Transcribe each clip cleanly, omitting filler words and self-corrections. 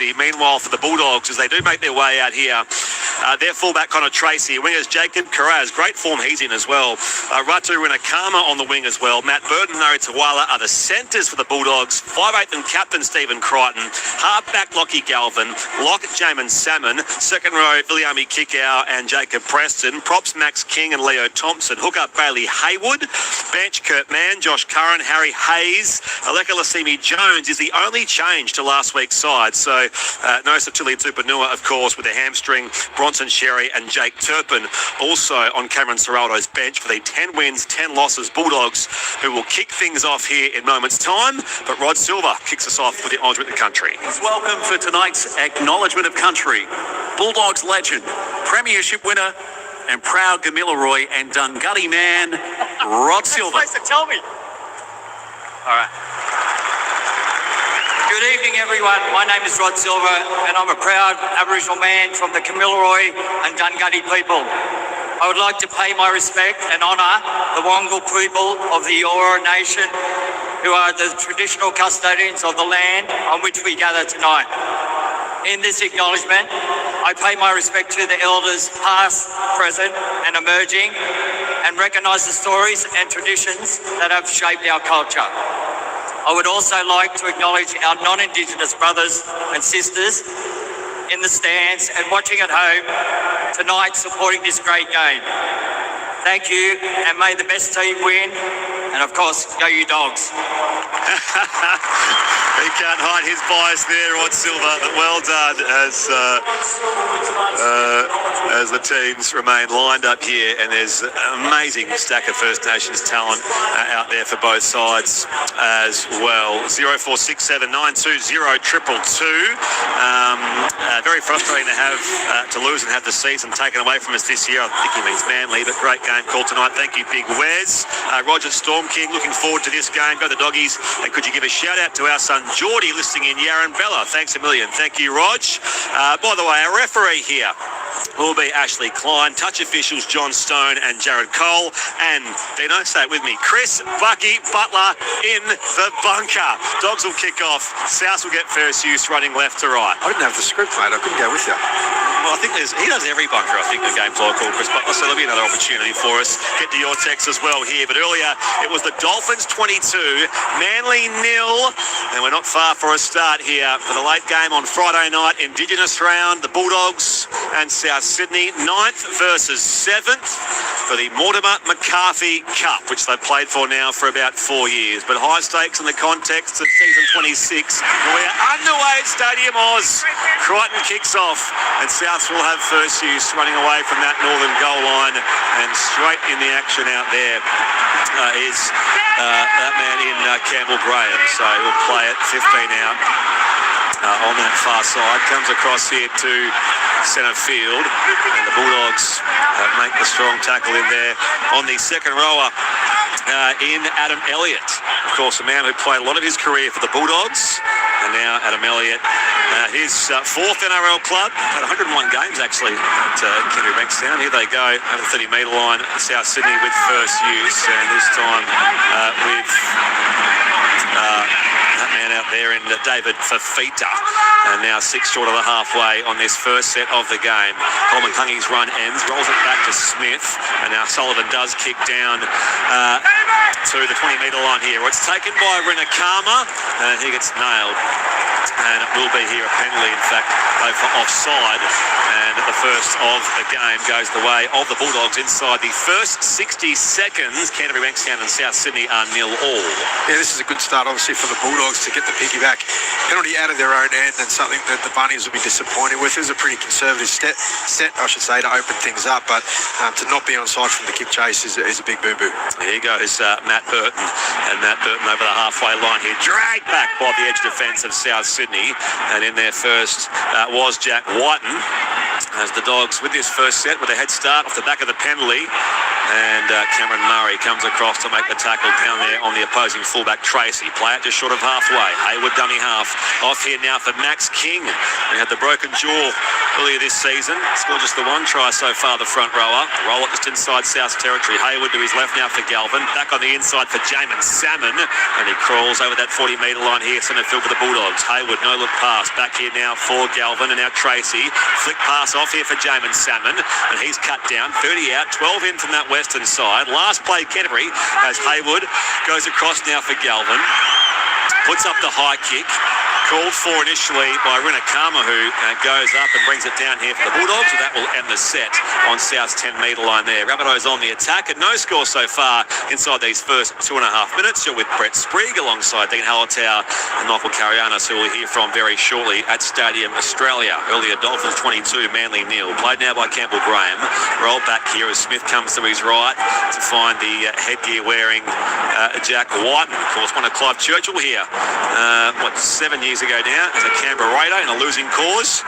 Meanwhile, for the Bulldogs, as they do make their way out here, their fullback Connor Tracy, wingers Jacob Carraz, great form he's in as well. Rabbitohs on the wing as well. Matt Burton and Tawala are the centres for the Bulldogs. 5'8" and captain Stephen Crichton. Halfback Lockie Galvin. Lock Jamin Salmon. Second row Viliami Kickow and Jacob Preston. Props Max King and Leo Thompson. Hookup Bailey Haywood. Bench Kurt Mann, Josh Curran, Harry Hayes. Aleka Lasimi Jones is the only change to last week's side. So no Satuli Tupanua, of course, with a hamstring. Bronson Sherry and Jake Turpin also on Cameron Serraldo's bench for the 10 wins, 10 losses Bulldogs, who will kick things off here in moments' time. But Rod Silver kicks us off with the acknowledgement of country. Welcome for tonight's acknowledgement of country. Bulldogs legend, premiership winner, and proud Gamilaroi and Dungutty man, Rod Silver. You're supposed to tell me. All right. Good evening, everyone. My name is Rod Silver, and I'm a proud Aboriginal man from the Gamilaroi and Dungutty people. I would like to pay my respect and honour the Wongal people of the Eora Nation, who are the traditional custodians of the land on which we gather tonight. In this acknowledgement, I pay my respect to the elders past, present and emerging, and recognise the stories and traditions that have shaped our culture. I would also like to acknowledge our non-Indigenous brothers and sisters in the stands and watching at home tonight supporting this great game. Thank you, and may the best team win, and of course, go you Dogs. He can't hide his bias there, Rod Silver. Well done as the teams remain lined up here, and there's an amazing stack of First Nations talent out there for both sides as well. 0467 920 222. Very frustrating to have to lose and have the season taken away from us this year. I think he means Manly, but great game call tonight. Thank you, Big Wes. Roger Storm King, looking forward to this game. Go the Doggies. And could you give a shout out to our son Geordie listening in Yarranbella? Thanks a million. Thank you, Rog. By the way, our referee here will be Ashley Klein. Touch officials John Stone and Jared Cole. And Dino, say it with me, Chris Bucky Butler in the bunker. Dogs will kick off. South will get first use running left to right. I didn't have the script, mate. I couldn't go with you. Well, I think he does every bunker, I think, the game's like called Chris Butler, so there'll be another opportunity for us. Get to your text as well here. But earlier, it was the Dolphins 22, Manly 0, and we're not far for a start here for the late game on Friday night, Indigenous round, the Bulldogs and South Sydney, 9th versus 7th for the Mortimer McCarthy Cup, which they've played for now for about 4 years. But high stakes in the context of season 26. We're underway at Stadium Oz. Crichton kicks off, and Souths will have first use running away from that northern goal line, and straight in the action out there is that man in Campbell Graham. So we'll play it 15 out on that far side. Comes across here to centre field, and the Bulldogs make the strong tackle in there on the second rower in Adam Elliott. Of course, a man who played a lot of his career for the Bulldogs. And now Adam Elliott, his fourth NRL club, had 101 games actually at Canterbury Bankstown. Here they go over the 30-metre line, South Sydney with first use, and this time with that man out there in David Fafita. And now 6 short of the halfway on this first set of the game. Coleman Hungy's run ends, rolls it back to Smith, and now Sullivan does kick down to the 20-metre line here. It's taken by Rinakama, and he gets nailed. And it will be here a penalty, in fact, though for offside. And the first of the game goes the way of the Bulldogs inside the first 60 seconds. Canterbury, Bankstown and South Sydney are 0-all. Yeah, this is a good start, obviously, for the Bulldogs to get the piggyback penalty out of their own end, and something that the Bunnies will be disappointed with. It was a pretty conservative set, I should say, to open things up, but to not be onside from the kick chase is a big boo-boo. Here goes Matt Burton, and Matt Burton over the halfway line here, dragged back by the edge defence of South Sydney, and in there first was Jack Whiten, as the Dogs with this first set with a head start off the back of the penalty, and Cameron Murray comes across to make the tackle down there on the opposing fullback Tracy. Play it just short of halfway. Hayward dummy half. Off here now for Max King. We had the broken jaw earlier this season. Scored just the one try so far, the front rower. Roll it just inside South's territory. Hayward to his left now for Galvin. Back on the inside for Jamin Salmon. And he crawls over that 40-metre line here, centre field for the Bulldogs. Hayward, no look pass. Back here now for Galvin, and now Tracy. Flick pass off here for Jamin Salmon. And he's cut down. 30 out, 12 in from that western side. Last play, Canterbury, as Hayward goes across now for Galvin. Puts up the high kick. Called for initially by Rinakama, who goes up and brings it down here for the Bulldogs, and that will end the set on South's 10-metre line there. Rabbitohs on the attack, and no score so far inside these first 2.5 minutes. You're with Brett Sprigg alongside Dean Hallertau and Michael Carianis, who we'll hear from very shortly at Stadium Australia. Earlier, Dolphins 22, Manly 0. Played now by Campbell Graham. Rolled back here as Smith comes to his right to find the headgear-wearing Jack White. Of course, one of Clive Churchill here, 7 years ago now, as a Canberra Raider in a losing cause.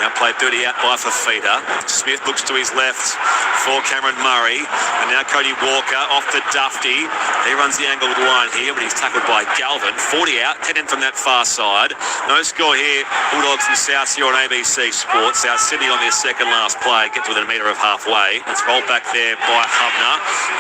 Now played 30 out by Fafita. Smith looks to his left for Cameron Murray. And now Cody Walker off to Dufty. He runs the angled line here, but he's tackled by Galvin. 40 out, 10 in from that far side. No score here. Bulldogs and South here on ABC Sports. South Sydney on their second last play. Gets within a metre of halfway. It's rolled back there by Hubner.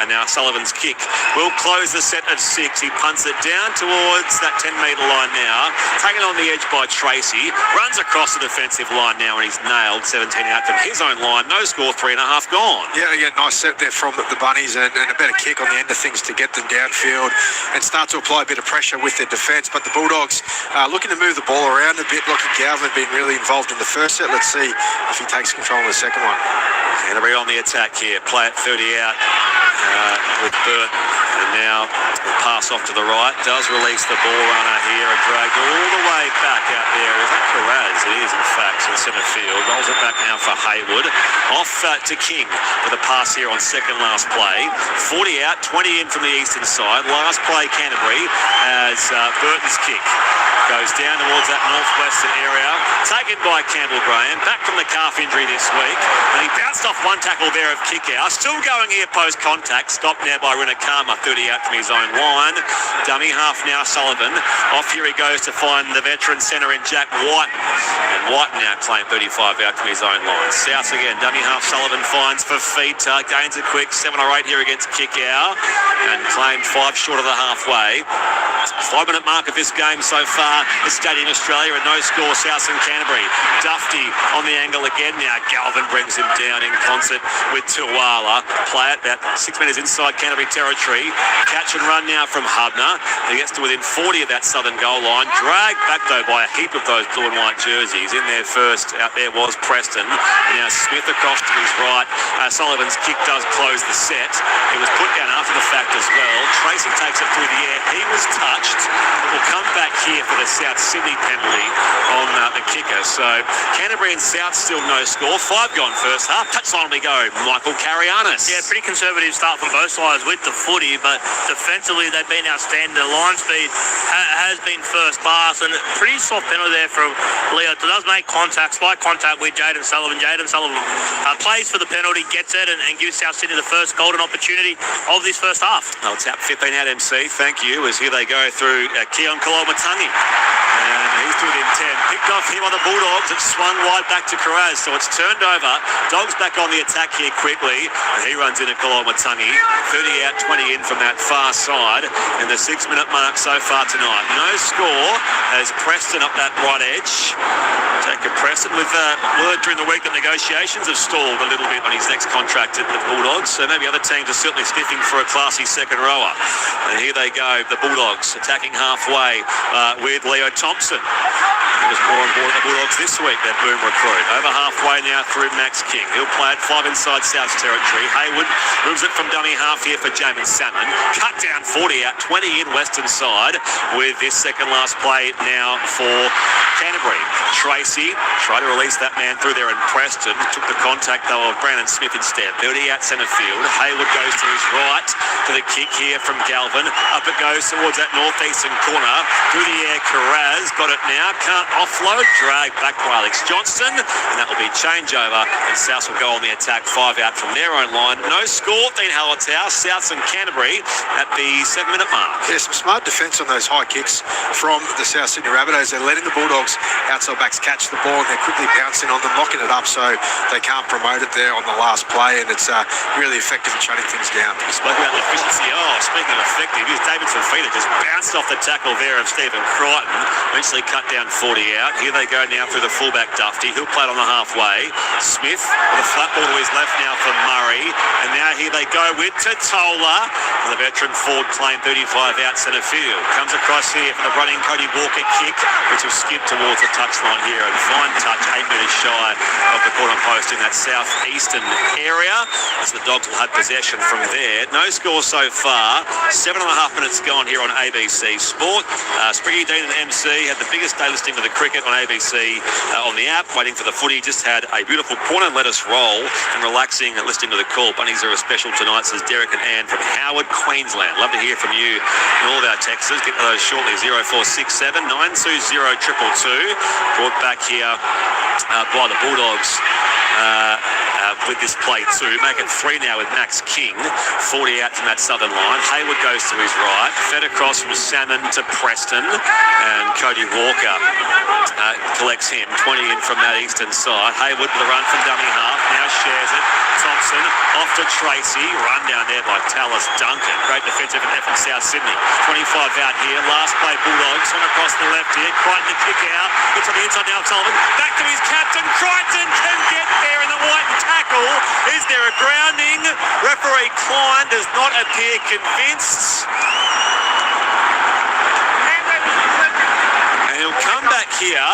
And now Sullivan's kick will close the set at 6. He punts it down towards that 10-metre line now. Taken on the edge by Tracy. Runs across the defensive line now, and he's nailed 17 out from his own line. No score, 3.5 gone. Yeah, nice set there from the Bunnies, and a better kick on the end of things to get them downfield and start to apply a bit of pressure with their defence. But the Bulldogs looking to move the ball around a bit. Lockie Galvin being really involved in the first set. Let's see if he takes control of the second one. Canterbury on the attack here. Play it 30 out with Burt. And now the pass off to the right. Does release the ball runner here. A drag all the way back out there. Is that Carraz? It is, in fact, in centre field. Rolls it back now for Hayward. Off to King with a pass here on second last play. 40 out, 20 in from the eastern side. Last play, Canterbury, as Burton's kick goes down towards that northwestern area. Taken by Campbell Graham. Back from the calf injury this week. And he bounced off one tackle there of kick out. Still going here post-contact. Stopped now by Rinakama. 30 out from his own line. Dummy half now, Sullivan. Off here he goes to find the veteran centre in Jack White. And White now claimed 35 out from his own line. South again. Dummy half Sullivan finds Fafita. Gains a quick 7 or 8 here against Kickow. And claimed 5 short of the halfway. 5-minute mark of this game so far. The Stadium Australia, and no score, South and Canterbury. Dufty on the angle again now. Galvin brings him down in concert with Tuwala. Play it about 6 metres inside Canterbury territory. Catch and run now from Hubner. He gets to within 40 of that southern goal line. Dragged back though by a heap of those blue and white jerseys. In there first out there was Preston. And now Smith across to his right. Sullivan's kick does close the set. It was put down after the fact as well. Tracy takes it through the air. He was touched. We'll come back here for the South Sydney penalty on the kicker. So Canterbury and South still no score. 5 gone first half. Touchline we go. Michael Carianis. Yeah, pretty conservative start from both sides with the footy, but defensively they've been outstanding. The line speed has been first class, and pretty soft penalty there from Leo. Does make contact, slight contact with Jaden Sullivan. Jaden Sullivan plays for the penalty, gets it, and gives South Sydney the first golden opportunity of this first half. I'll tap 15 out MC. Thank you. As here they go through Keon Kolomatangi. And he's to within 10. Picked off here by the Bulldogs. It's swung wide back to Carraz. So it's turned over. Dogs back on the attack here quickly. And he runs into Kolomatangi. 30 out, 20 in from that far side. And the 6-minute mark so far tonight. No score as Preston up that right edge. Jacob Preston with word during the week that negotiations have stalled a little bit on his next contract at the Bulldogs. So maybe other teams are certainly sniffing for a classy second rower. And here they go. The Bulldogs attacking halfway with Leo Thompson. He was brought on board the Bulldogs this week, that boom recruit. Over halfway now through Max King. He'll play it 5 inside South's territory. Hayward moves it from dummy half here for Jamin Salmon. Cut down 40 out, 20 in western side with this second last play now for Canterbury. Tracy tried to release that man through there, and Preston took the contact though of Brandon Smith instead. 30 out centre field. Hayward goes to his right for the kick here from Galvin. Up it goes towards that northeastern corner. Through the air, Carraz got it now. Can't offload. Drag back by Alex Johnston. And that will be changeover. And South will go on the attack. 5 out from their own line. No score. Dean Hallertau. South and Canterbury at the 7-minute mark. Yeah, some smart defence on those high kicks from the South Sydney Rabbitohs. They're letting the Bulldogs outside back backs catch the ball and they're quickly bouncing on them, locking it up so they can't promote it there on the last play, and it's really effective at shutting things down. We spoke about the efficiency. Speaking of effective, here's David Fafita just bounced off the tackle there of Stephen Crichton. Eventually cut down 40 out. Here they go now through the fullback Dufty. He'll play it on the halfway. Smith with a flat ball to his left now for Murray. And now here they go with Totola. The veteran forward claim 35 out centre field. Comes across here for the running Cody Walker kick, which will skip towards the touchline here. And fine touch, 8 metres shy of the corner post in that southeastern area. As the Dogs will have possession from there. No score so far. 7.5 minutes gone here on ABC Sport. Spriggy Dean and MC had the biggest day listing of the cricket on ABC on the app, waiting for the footy. Just had a beautiful corner lettuce roll and relaxing listening to the call. Bunnies are a special tonight, says Derek and Ann from Howard, Queensland. Love to hear from you and all of our texters. Get to those shortly. 0467 920 222. Brought back here by the Bulldogs. With this play too. Make it 3 now with Max King. 40 out from that southern line. Hayward goes to his right. Fed across from Salmon to Preston. And Cody Walker collects him. 20 in from that eastern side. Hayward with a run from dummy half. Now shares it. Thompson off to Tracy. Run down there by Tallis Duncan. Great defensive effort from South Sydney. 25 out here. Last play Bulldogs. On across the left here. Crichton to kick out. It's on the inside now. Sullivan. Back to his captain. Crichton can get there in the white and tackle. Is there a grounding? Referee Klein does not appear convinced. And he'll come back here.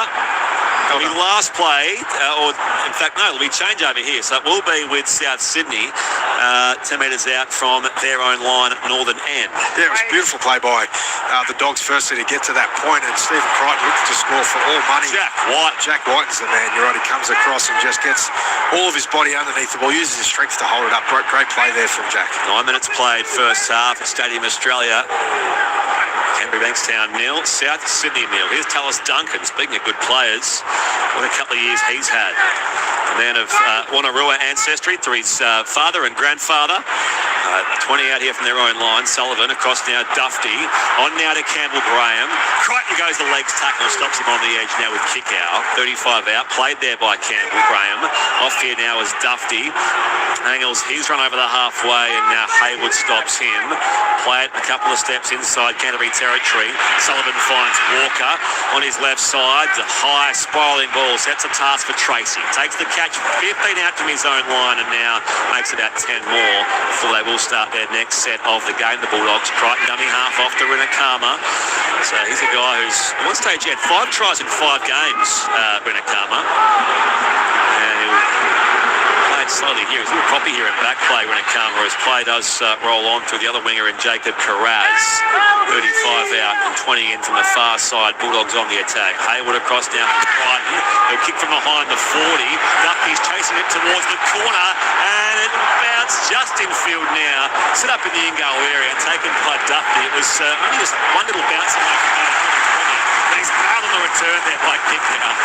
It'll be last play, or in fact, no, it'll be change over here. So it will be with South Sydney, 10 metres out from their own line at northern end. Yeah, it was a beautiful play by the Dogs firstly to get to that point, and Stephen Crichton looked to score for all money. Jack Whiten's the man. You're right, he comes across and just gets all of his body underneath the ball, uses his strength to hold it up. Great play there from Jack. 9 minutes played first half at Stadium Australia. Canterbury Bankstown 0, South Sydney 0. Here's Tallis Duncan. Speaking of good players, what a couple of years he's had. A man of Wonnarua ancestry through his father and grandfather. 20 out here from their own line. Sullivan across now Dufty. On now to Campbell Graham. Crichton goes the legs tackle, stops him on the edge now with kick out. 35 out, played there by Campbell Graham. Off here now is Dufty. Angles his run over the halfway, and now Hayward stops him. Play it a couple of steps inside Canterbury territory. Sullivan finds Walker on his left side. The high spiralling ball sets a task for Tracy. Takes the catch 15 out from his own line, and now makes it out 10 more before they will start their next set of the game. The Bulldogs. Crichton dummy half off to Rinakama. So he's a guy who's at one stage he had 5 tries in 5 games, Rinakama. And he played slowly here. He's a little proppy here in back play. Rinakama. His play does roll on through the other winger in Jacob Carraz. 35 out and 20 in from the far side. Bulldogs on the attack. Hayward across down from Crichton. He'll kick from behind the 40. Duffy's chasing it towards the corner, and it bounced just in field now. Set up in the in-goal area and taken by Duffy. It was only just one little bounce away from that 120, but he's nailed on the return there by kick now.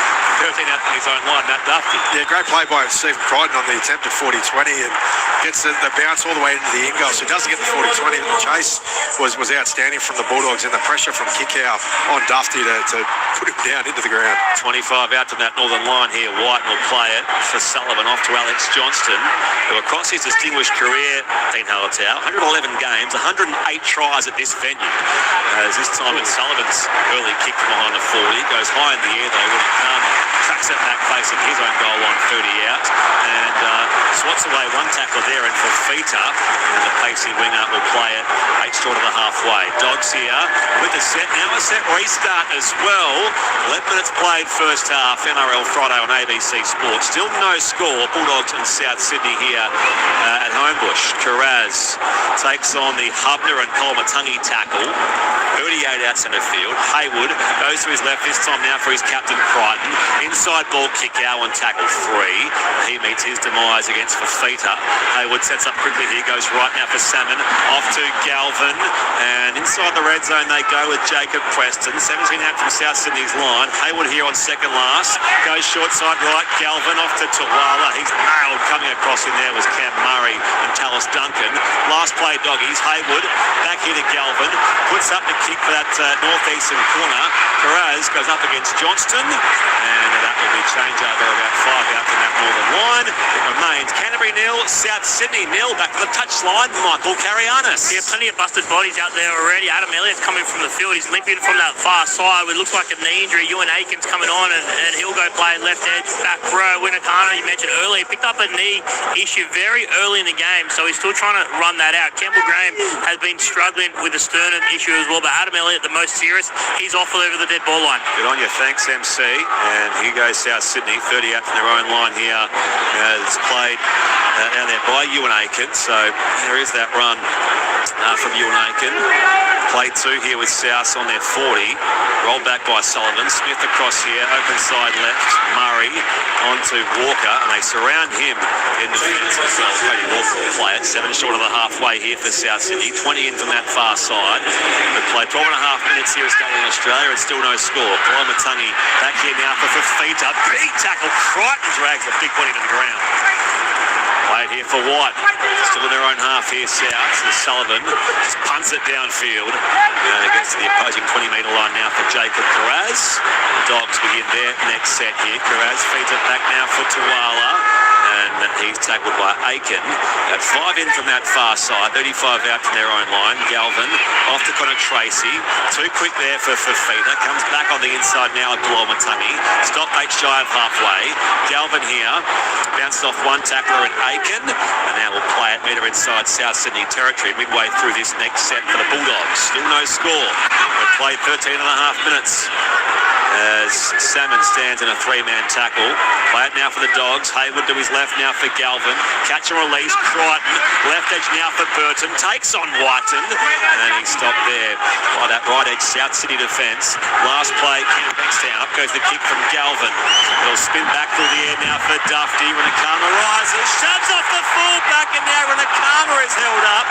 13 out from his own line, Matt Duffy. Yeah, great play by Stephen Crichton on the attempt at 40-20 and gets the bounce all the way into the in-goal. So he doesn't get the 40-20. The chase was outstanding from the Bulldogs, and the pressure from kick-out on Dufty to put him down into the ground. 25 out from that northern line here. White will play it for Sullivan off to Alex Johnston, who across his distinguished career, Dean Hallertau, 111 games, 108 tries at this venue. As this time in Sullivan's early kick from behind the 40. Goes high in the air though when it comes. Tracks it back facing his own goal line, 30 out, and swats away one tackle there, and Fafita, and the pacey winger will play it 8 short of the halfway. Dogs here with the set, now a set restart as well. 11 minutes played first half, NRL Friday on ABC Sport. Still no score, Bulldogs and South Sydney here at Homebush. Carraz takes on the Hubner and Colomatungi tackle. 38 out centre field. Hayward goes to his left this time now for his captain Crichton. Inside ball kick out on tackle 3. He meets his demise against Fafita. Hayward sets up quickly here, goes right now for Salmon. Off to Galvin. And inside the red zone they go with Jacob Preston. 17 out from South Sydney's line. Hayward here on second last. Goes short side right. Galvin off to Tuwala. He's nailed. Coming across in there was Cam Murray and Tallis Duncan. Last play Doggies. Hayward back here to Galvin. Puts up the kick for that northeastern corner. Carraz goes up against Johnston. And that will be change over about 5 out from that northern line. It remains Canterbury 0, South Sydney 0. Back to the touchline, Michael Carianis. Yeah, plenty of busted bodies out there already. Adam Elliott's coming from the field. He's limping from that far side. It looks like a knee injury. Ewan Aiken's coming on and he'll go play left edge, back row. Winnikana, you mentioned earlier, picked up a knee issue very early in the game, so he's still trying to run that out. Campbell Graham has been struggling with a sternum issue as well, but Adam Elliott, the most serious, he's off over the dead ball line. Good on you. Thanks, MC. And here goes South Sydney, 30 out from their own line here. It's played down there by Ewan Aiken, so there is that run from Ewan Aiken. Play 2 here with South on their 40. Rolled back by Sullivan. Smith across here, open side left. Murray onto Walker, and they surround him in defence as well. Cody Walker will play it. 7 short of the halfway here for South Sydney. 20 in from that far side. They've played 12 and a half minutes here at Stadium Australia and still no score. Koloamatangi back here now for Fafita. Big tackle. Crichton drags the big body to the ground. Played here for White. Still in their own half here, South. So Sullivan just punts it downfield. Against the opposing 20-metre line now for Jacob Carraz. The Dogs begin their next set here. Carraz feeds it back now for Tuala. And he's tackled by Aiken. At 5 in from that far side, 35 out from their own line. Galvin off to Connor Tracy. Too quick there for Fafita. Comes back on the inside now at Koloamatangi. Stop makes shy of halfway. Galvin here bounced off one tackler in Aiken. And now will play it metre inside South Sydney territory midway through this next set for the Bulldogs. Still no score. They've played 13 and a half minutes. As Salmon stands in a 3-man tackle. Play it now for the Dogs. Hayward to his left now for Galvin. Catch and release. Crichton. Left edge now for Burton. Takes on Whiten. And he stopped there by that right edge South City defence. Last play, Bankstown. Up goes the kick from Galvin. It'll spin back through the air now for Dufty. Winnikana rises. Shoves off the full back, and now Winnikana is held up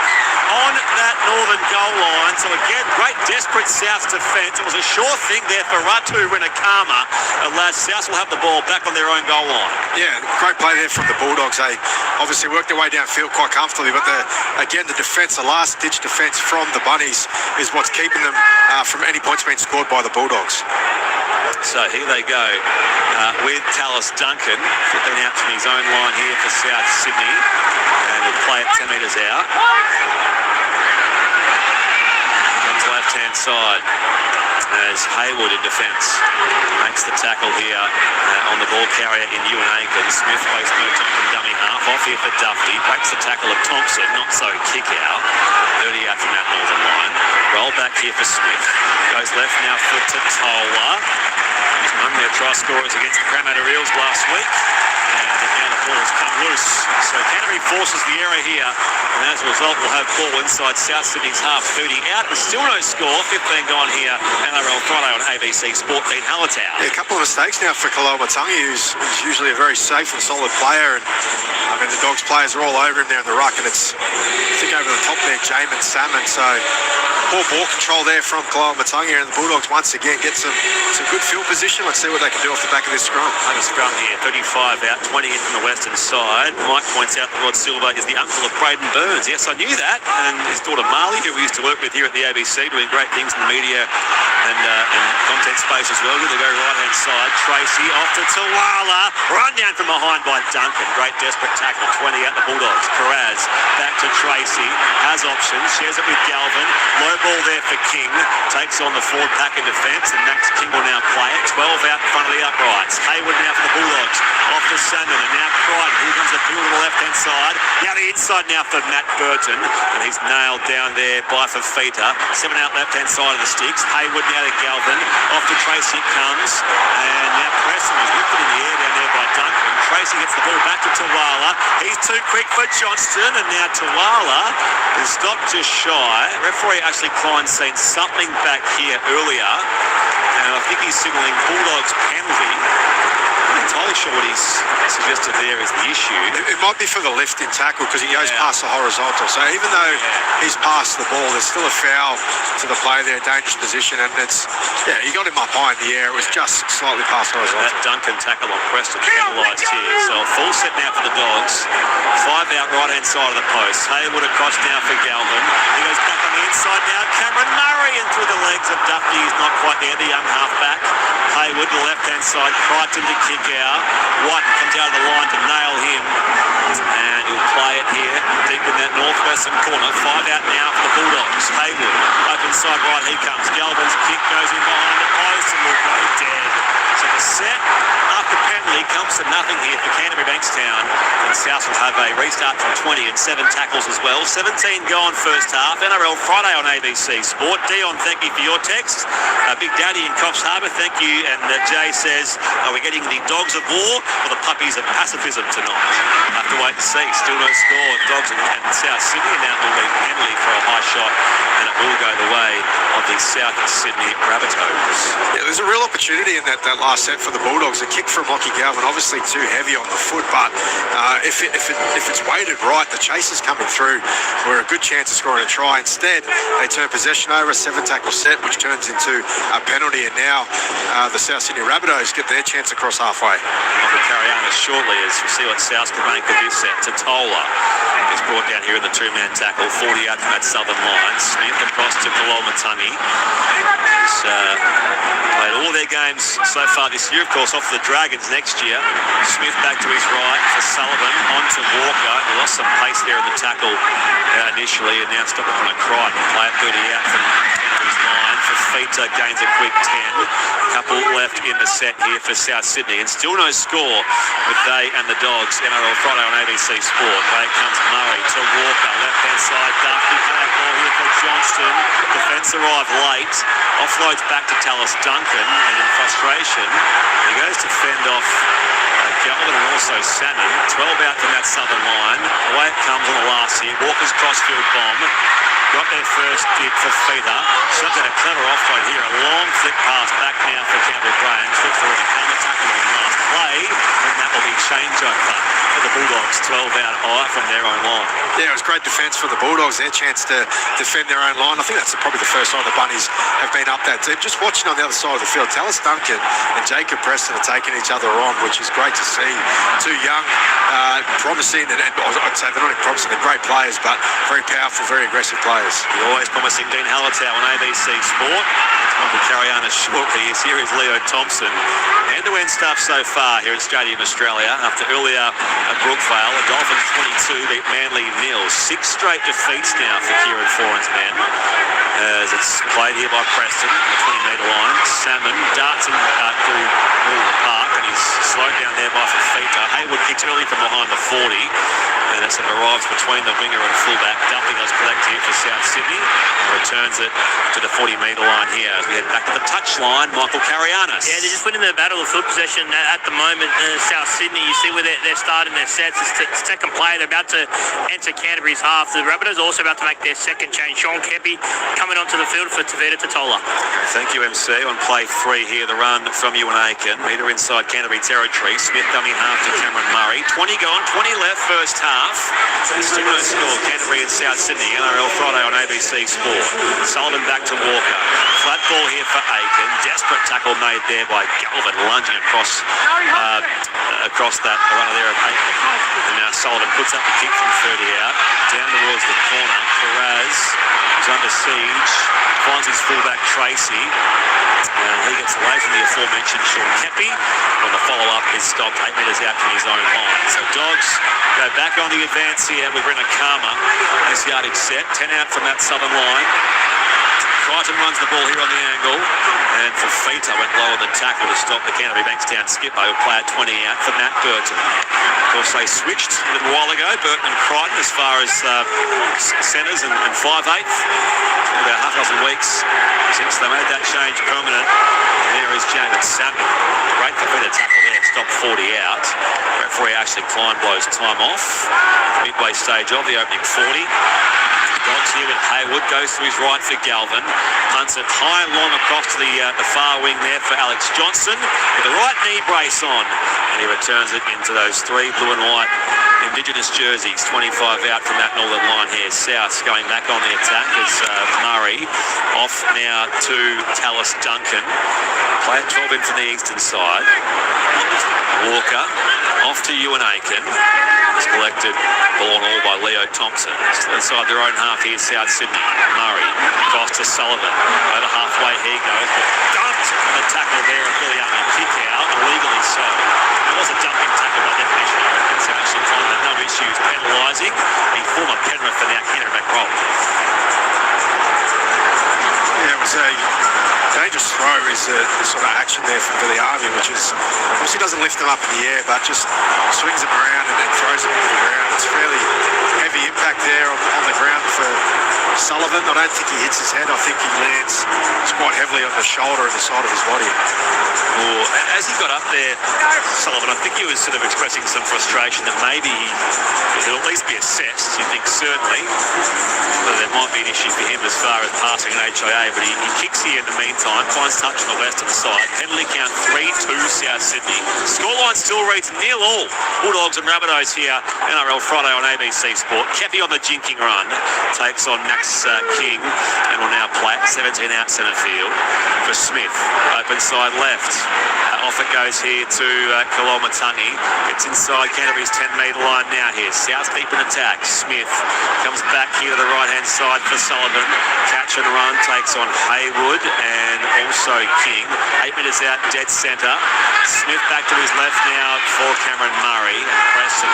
on that northern goal line. So again, great desperate South defence. It was a sure thing there for Ratu Winnikama. Alas, South will have the ball back on their own goal line. Yeah, great play there from the Bulldogs. They obviously worked their way downfield quite comfortably, but again, the defence, the last-ditch defence from the Bunnies is what's keeping them from any points being scored by the Bulldogs. So here they go with Tallis Duncan, flipping out from his own line here for South Sydney, and he'll play it 10 metres out. Comes left-hand side as Hayward in defence makes the tackle here on the ball carrier in Ewan Aiken. Smith wastes no time from dummy half. Off here for Dufty. Breaks the tackle of Thompson. Not so kick out. 30 out from that northern line. Roll back here for Smith. Goes left now for Totola. He's won their try scorers against the Parramatta Eels last week. And now the ball has come loose. So Canterbury forces the error here. And as a result, we'll have ball inside South Sydney's half. 30 out and still no score. 15 gone here. NRL Friday on ABC Sport Team Hallertau. Yeah, a couple of mistakes now for Koloamatangi, who's usually a very safe and solid player. And I mean, the Dogs players are all over him there in the ruck. And it's, I think, over the top there, Jamin Salmon. So poor ball control there from Koloamatangi. And the Bulldogs once again get some good field position. Let's see what they can do off the back of this scrum. Over scrum here. 35 out. 20 in from the western side. Mike points out that Rod Silver is the uncle of Braden Burns. Yes, I knew that. And his daughter Marley, who we used to work with here at the ABC, doing great things in the media and content space as well. Here they go right-hand side. Tracy off to Tuala. Run down from behind by Duncan. Great desperate tackle. 20 out the Bulldogs. Carraz back to Tracy. Has options. Shares it with Galvin. Low ball there for King. Takes on the forward pack in defence. And Max King will now play it. 12 out in front of the uprights. Hayward now for the Bulldogs. Off to Salmon. And now Crichton. Here comes the field to the left-hand side. Now the inside now for Matt Burton. And he's nailed down there by Fafita. 7 out left-hand side of the sticks. Hayward now to Galvin. Off to Tracy it comes. And now Preston is lifted in the air down there by Duncan. Tracy gets the ball back to Tuala. He's too quick for Johnston. And now Tuala is stopped just shy. Referee Ashley Klein seen something back here earlier. And I think he's signalling Bulldogs penalty. I've been told quite sure what he's suggested there is the issue. It might be for the lifting tackle because he goes past the horizontal. So even though he's passed the ball, there's still a foul to the play there, dangerous position, and it's, he got him up high in the air. It was just slightly past horizontal. That Duncan tackle on Preston penalised here. So a full set now for the Dogs. 5 out right-hand side of the post. Haywood across now for Galvin. He goes back on the inside now. Cameron Murray in through the legs of Duffy. He's not quite there, the young halfback. Haywood, the left-hand side. Crichton to kick out. White comes out of the line to nail him. And he'll play it here, deep in that northwestern corner. 5 out now for the Bulldogs. Haywood, open side right, he comes. Galvin's kick goes in behind the post and will go dead. So the set after penalty comes to nothing here for Canterbury Bankstown. And South will have a restart from 20 and 7 tackles as well. 17 gone first half. NRL Friday on ABC Sport. Dion, thank you for your text. Big Daddy in Coffs Harbour, thank you. And Jay says, are we getting the Dogs of War or the Puppies of Pacifism tonight? Have to wait and see. Still no score. Dogs and South Sydney, and that will be penalty for a high shot, and it will go the way of the South Sydney Rabbitohs. Yeah, there's a real opportunity in that last set for the Bulldogs. A kick from Lachie Galvin, obviously too heavy on the foot, but if it's weighted right, the chase is coming through. We're a good chance of scoring a try. Instead, they turn possession over, a 7-tackle set, which turns into a penalty, and now the South Sydney Rabbitohs get their chance across halfway. We'll carry on shortly as we see what South can make of this set. Totola is brought down here in the 2-man tackle, 40 out from that southern line. Smith across to Kalolmatangi. He's played all their games so far this year, of course, off the Dragons next year. Smith back to his right for Sullivan, on to Walker. He lost some pace there in the tackle initially, and now stopped on a Crichton. Play it 30 out from Kennedy's line. Fafita gains a quick 10. Couple left in the set here for South Sydney, and still no score with they and the Dogs. NRL Friday on ABC Sport. Way comes Murray to Walker, left-hand side. Duffy, ball here for Johnston. Defence arrive late. Offloads back to Tallis Duncan, and in frustration, he goes to fend off Galvin and also Salmon. 12 out from that southern line. Away it comes on the last here. Walker's crossfield bomb. Got their first did for Feather. Subs had a clever offload here. A long flick pass back now for Campbell Graham. Flick forward to counter tackle in the last play. And that will be changeover for the Bulldogs. 12 out from their own line. Yeah, it was great defence for the Bulldogs. Their chance to defend their own line. I think that's probably the first time the Bunnies have been up that deep. Just watching on the other side of the field, Tallis Duncan and Jacob Preston are taking each other on, which is great to see. Two young, promising, and I'd say they're not even promising, they're great players, but very powerful, very aggressive players. The always promising Dean Hallertau on ABC Sport. We'll carry on as shortly. Here is Leo Thompson. End-to-end stuff so far here at Stadium Australia. After earlier at Brookvale, the Dolphins 22 beat Manly 0. 6 straight defeats now for Kieran Foran's men. As it's played here by Preston, the 20-metre line. Salmon darting through the middle of the park, and he's slowed down there by Fafita. Haywood kicks early from behind the 40. And it sort of arrives between the winger and fullback. Duffy does collect here for South Sydney and returns it to the 40-metre line here as we head back to the touchline. Michael Carianis. Yeah, they're just winning the battle of foot possession at the moment. South Sydney, you see where they're starting their sets. It's second play. They're about to enter Canterbury's half. The Rabbitohs are also about to make their second change. Sean Kepi coming onto the field for Tavita Totola. Thank you, MC. On play 3 here, the run from Ewan Aiken. Metre inside Canterbury territory. Smith dummy half to Cameron Murray. 20 gone, 20 left first half. Still no score. Canterbury and South Sydney. NRL Friday on ABC Sport. Sullivan back to Walker. Flat ball here for Aiken. Desperate tackle made there by Galvin, lunging across that runner there of Aiken. And now Sullivan puts up the kick from 30 out. Down towards the corner. Perez is under siege. Finds his fullback Tracy. He gets away from the aforementioned Sean Kepi. When the follow-up is stopped 8 metres out from his own line. So Dogs go back on the advance here with Brenna Karma. This yardage set. 10 out from that southern line. Crichton runs the ball here on the angle, and Fafita went low on the tackle to stop the Canterbury Bankstown skipper, who play at 20 out for Matt Burton. Of course, they switched a little while ago, Burton and Crichton, as far as centres and 5/8. About half a dozen weeks since they made that change permanent. And there is James Salmon. Great Fafita tackle there, stopped 40 out. Referee Ashley Klein blows time off. Midway stage of the opening 40. Dogs here with Hayward, goes to his right for Galvin. Punts it high and long across to the far wing there for Alex Johnson with the right knee brace on. And he returns it into those three blue and white Indigenous jerseys. 25 out from that northern line here. South going back on the attack as Murray off now to Tallis Duncan. Play at 12 in from the eastern side. Walker off to Ewan Aiken. It's collected ball and all by Leo Thompson. Inside their own half here, South Sydney. Murray across to Sullivan. Over halfway he goes. Dumped on the tackle there and Billy Army kick out, illegally so. It was a dumping tackle by definition. I reckon so actually find that no issues penalising a former Penrith and now Canterbury role. Yeah, it was a dangerous throw is the sort of action there from Billy Harvey, which is obviously doesn't lift them up in the air, but just swings them around and then throws them into the ground. It's fairly heavy impact there on the ground for Sullivan. I don't think he hits his head. I think he lands quite heavily on the shoulder and the side of his body. Well, as he got up there, Sullivan, I think he was sort of expressing some frustration that maybe he'll at least be assessed. You think certainly that there might be an issue for him as far as passing an HIA, but he kicks here in the meantime, finds touch on the western side. Penalty count 3-2 South Sydney. Scoreline still reads 0-0. Bulldogs and Rabbitohs here, NRL Friday on ABC Sport. Kepi on the jinking run, takes on Max King, and will now play 17 out centre field for Smith. Open side left. Off it goes here to Kolomatangi. It's inside Canterbury's 10-metre line now here. South deep in attack. Smith comes back here to the right-hand side for Sullivan. Catch and run takes on Hayward and also King. 8 metres out, dead centre. Smith back to his left now for Cameron Murray. And Preston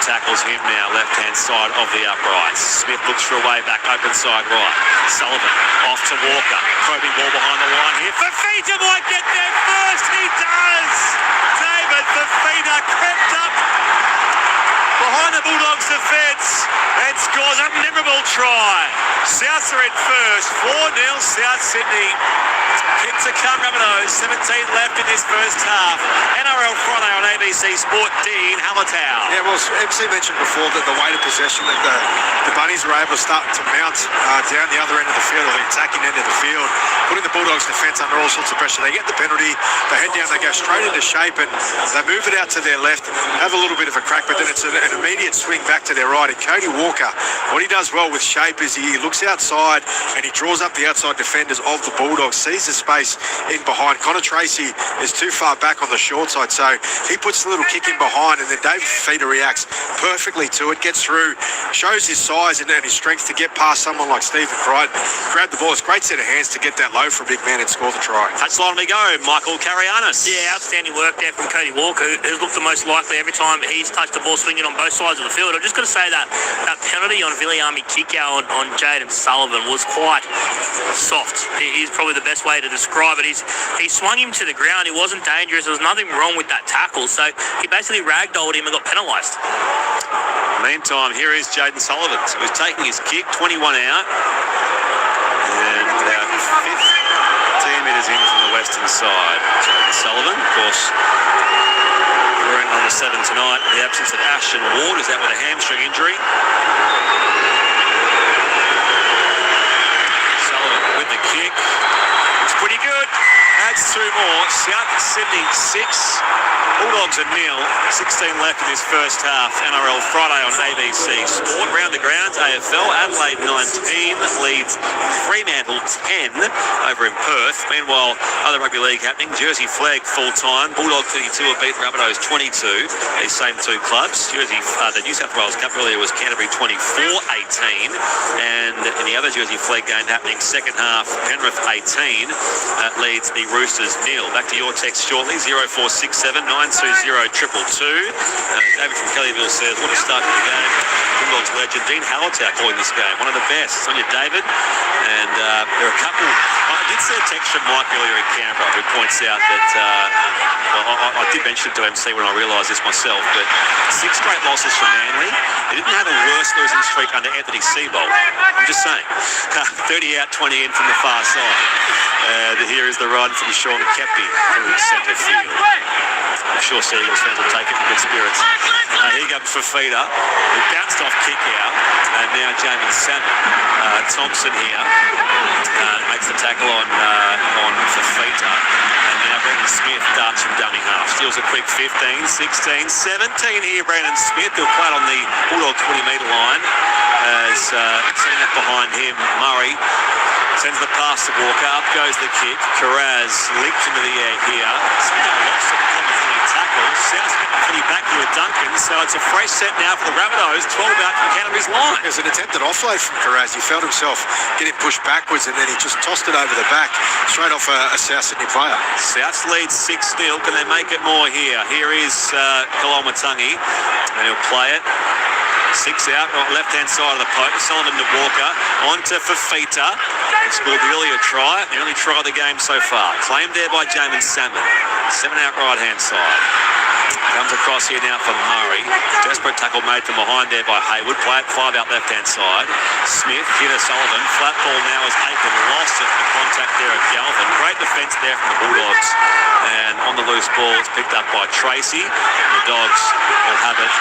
tackles him now, left-hand side of the uprights. Smith looks for a way back, open side right. Sullivan off to Walker. Probing ball behind the line here. Fafita might get there first. He does. David Fafita crept up behind the Bulldogs defence and scores a memorable try. Souths are in first. 4-0 South Sydney. Kick to come, Rabbitohs. 17 left in this first half. NRL Friday on ABC Sport. Dean Hallertau. Yeah, well, MC mentioned before that the weight of possession that the Bunnies were able to start to mount down the other end of the field, or the attacking end of the field, putting the Bulldogs defence under all sorts of pressure. They get the penalty, they head down, they go straight into shape, and they move it out to their left, have a little bit of a crack, but then it's an immediate swing back to their right. And Cody Walker, what he does well with shape is he looks outside and he draws up the outside defenders of the Bulldogs, sees the space in behind. Connor Tracy is too far back on the short side, so he puts a little kick in behind, and then David Fafita reacts perfectly to it, gets through, shows his size and his strength to get past someone like Stephen Crichton. Grab the ball. It's a great set of hands to get that low for a big man and score the try. Touchline we go, Michael Carianis. Yeah, outstanding work there from Cody Walker, who's looked the most likely every time he's touched the ball, swinging on both sides of the field. I'm just going to say that penalty on Viliami kick-out on Jaden Sullivan was quite soft. He's probably the best way to describe it. He swung him to the ground. It wasn't dangerous. There was nothing wrong with that tackle. So he basically ragdolled him and got penalised. Meantime, here is Jaden Sullivan. So he's taking his kick, 21 out. And about 15 metres in from the western side. Jaden Sullivan, of course, wearing number 7 tonight. In the absence of Ashton Ward, is out with a hamstring injury. Sullivan with the kick. It's pretty good. Adds 2 more. South Sydney 6. Bulldogs are 0. 16 left in this first half. NRL Friday on ABC Sport. Round the grounds, AFL. Adelaide 19 leads Fremantle 10 over in Perth. Meanwhile, other rugby league happening. Jersey flag full time. Bulldogs 32 have beat Rabbitohs 22. These same 2 clubs. The New South Wales Cup earlier was Canterbury 24-18. And in the other Jersey flag game happening second half, Penrith 18 leads the Roosters 0. Back to your text shortly. 0467 920 222. David from Kellyville says, what a start to the game. Bulldogs legend Dean Hallertau calling this game. One of the best. It's on you, David. And there are a couple. I did see a text from Mike earlier in Canberra who points out that, I did mention it to MC when I realised this myself, but 6 straight losses from Manly. They didn't have a worse losing streak under Anthony Seibold. I'm just saying. 30 out, 20 in from the far side. Here is the run from Sean Kepi from centre field. I'm sure Seagulls fans will take it in good spirits. Here comes Fafita, who bounced off kick out, and now Jamin Salmon. Thompson here makes the tackle on Fafita, and now Brandon Smith darts from dummy half. Steals a quick 15, 16, 17 here. Brandon Smith, who'll play on the Bulldog 20-metre line, as setting up behind him. Murray sends the pass to Walker. Up goes the kick. Carraz leaps into the air here. Somehow lost it on the funny tackle. South getting back here with Duncan. So it's a fresh set now for the Rabbitohs. 12 out from Canterbury's line. There's an attempted offload from Carraz. He felt himself getting pushed backwards, and then he just tossed it over the back, straight off a South Sydney player. South leads 6-0. Can they make it more here? Here is Kolomatangi, and he'll play it. 6 out, left-hand side of the poke. Sullivan to Walker, on to Fafita. He scored the earlier try, the only try of the game so far. Claimed there by Jamin Salmon. 7 out right-hand side. Comes across here now for Murray. Desperate tackle made from behind there by Hayward. Play it 5 out left-hand side. Smith, here to Sullivan. Flat ball now as Aiken lost it. The contact there at Galvin. Great defence there from the Bulldogs. And on the loose ball, it's picked up by Tracy. The Dogs will have it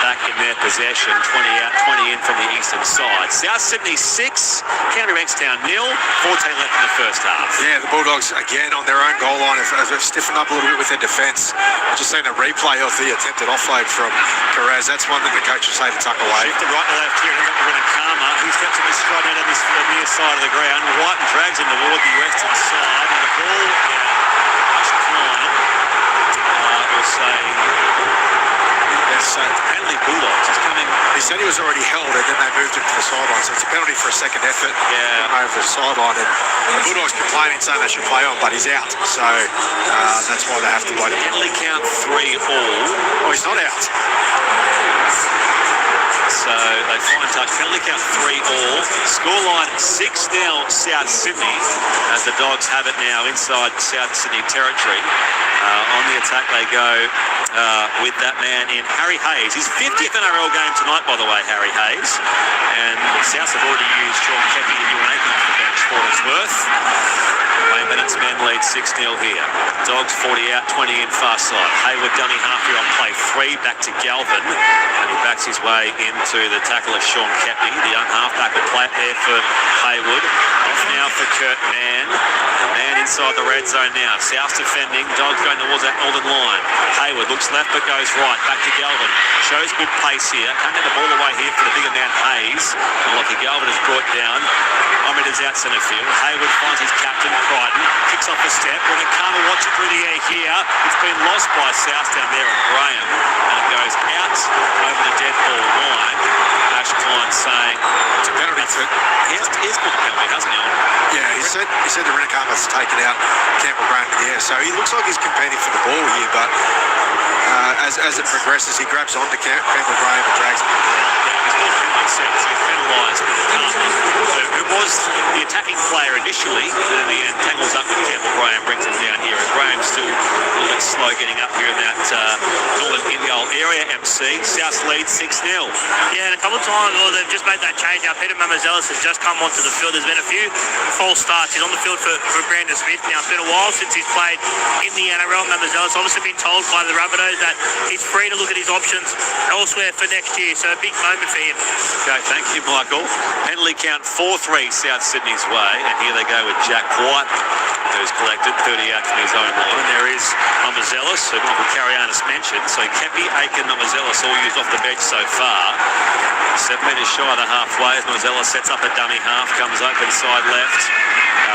back in their possession. 20 out, 20 in from the eastern side. South Sydney 6, Canterbury Bankstown 0. 14 left in the first half. Yeah, the Bulldogs again on their own goal line have stiffened up a little bit with their defence. Just seen a replay of the attempted offload from Carraz. That's one that the coach will say to tuck away. Shift to right to left here, and got the winner Karma. He steps in the stride out of this near side of the ground. White drags him toward the western side, and the ball, Ash Klein will say, penalty Bulldogs is coming. He said he was already held, and then they moved him to the sideline. So it's a penalty for a second effort. Over the sideline, and the Bulldogs complaining, saying they should play on, but he's out. So that's why they have to wait. Penalty count 3 all. Oh, he's not out. So they fine touch. Penalty count 3 all. Scoreline 6-0 South Sydney, as the Dogs have it now inside South Sydney territory. On the attack they go with that man in Harry Hayes. His 50th NRL game tonight, by the way, Harry Hayes. And South have already used Sean Kepi and Ewan Aiken off the bench for what it's worth. Wayne Bennett's men lead 6-0 here. Dogs 40 out, 20 in far side. Hayward dummy half here on play 3, back to Galvin. And he backs his way into the tackle of Sean Kepi. The young halfback will play it there for Hayward. Off now for Kurt Mann. The man inside the red zone now. South's defending. Dogs going towards that northern line. Hayward looks left but goes right. Back to Galvin. Shows good pace here. Can't get the ball away here for the bigger man Hayes. And Lockie Galvin is brought down. Ometer's out centre field. Hayward finds his captain, Crichton. Kicks off a step. When it can't watch it through the air here. It's been lost by South down there and Graham. And it goes out over the dead ball line. Ash Klein saying it's a penalty. He's called a penalty, hasn't he? Yeah, he said the Rinakama's taken out Campbell Graham in the air. So he looks like he's competing for the ball here, but as it progresses, he grabs onto Campbell Graham and drags him. He's called a penalty sense. He's penalised with the who was the attacking player initially, and in the end tangles up with Campbell Graham, brings him down here. And Graham's still a little bit slow getting up here in that northern Indial area. MC South lead 6-0. Yeah, and a couple of times, they've just made that change now. Peter Mamazelis has just come onto the field. There's been a few false starts. He's on the field for Brandon Smith now. It's been a while since he's played in the NRL. Mamazelis obviously been told by the Rabbitohs that he's free to look at his options elsewhere for next year. So a big moment for him. Okay, thank you, Michael. Penalty count 4-3 South Sydney's way, and here they go with Jack White, who's collected 30 out from his own line. And there is Mamazelis, who Michael Carianis mentioned. So Kepi, Aiken, Mamazelis all used off the bench so far. 7 metres shy of the halfway as Mamazelis sets up a dummy half, comes open side left.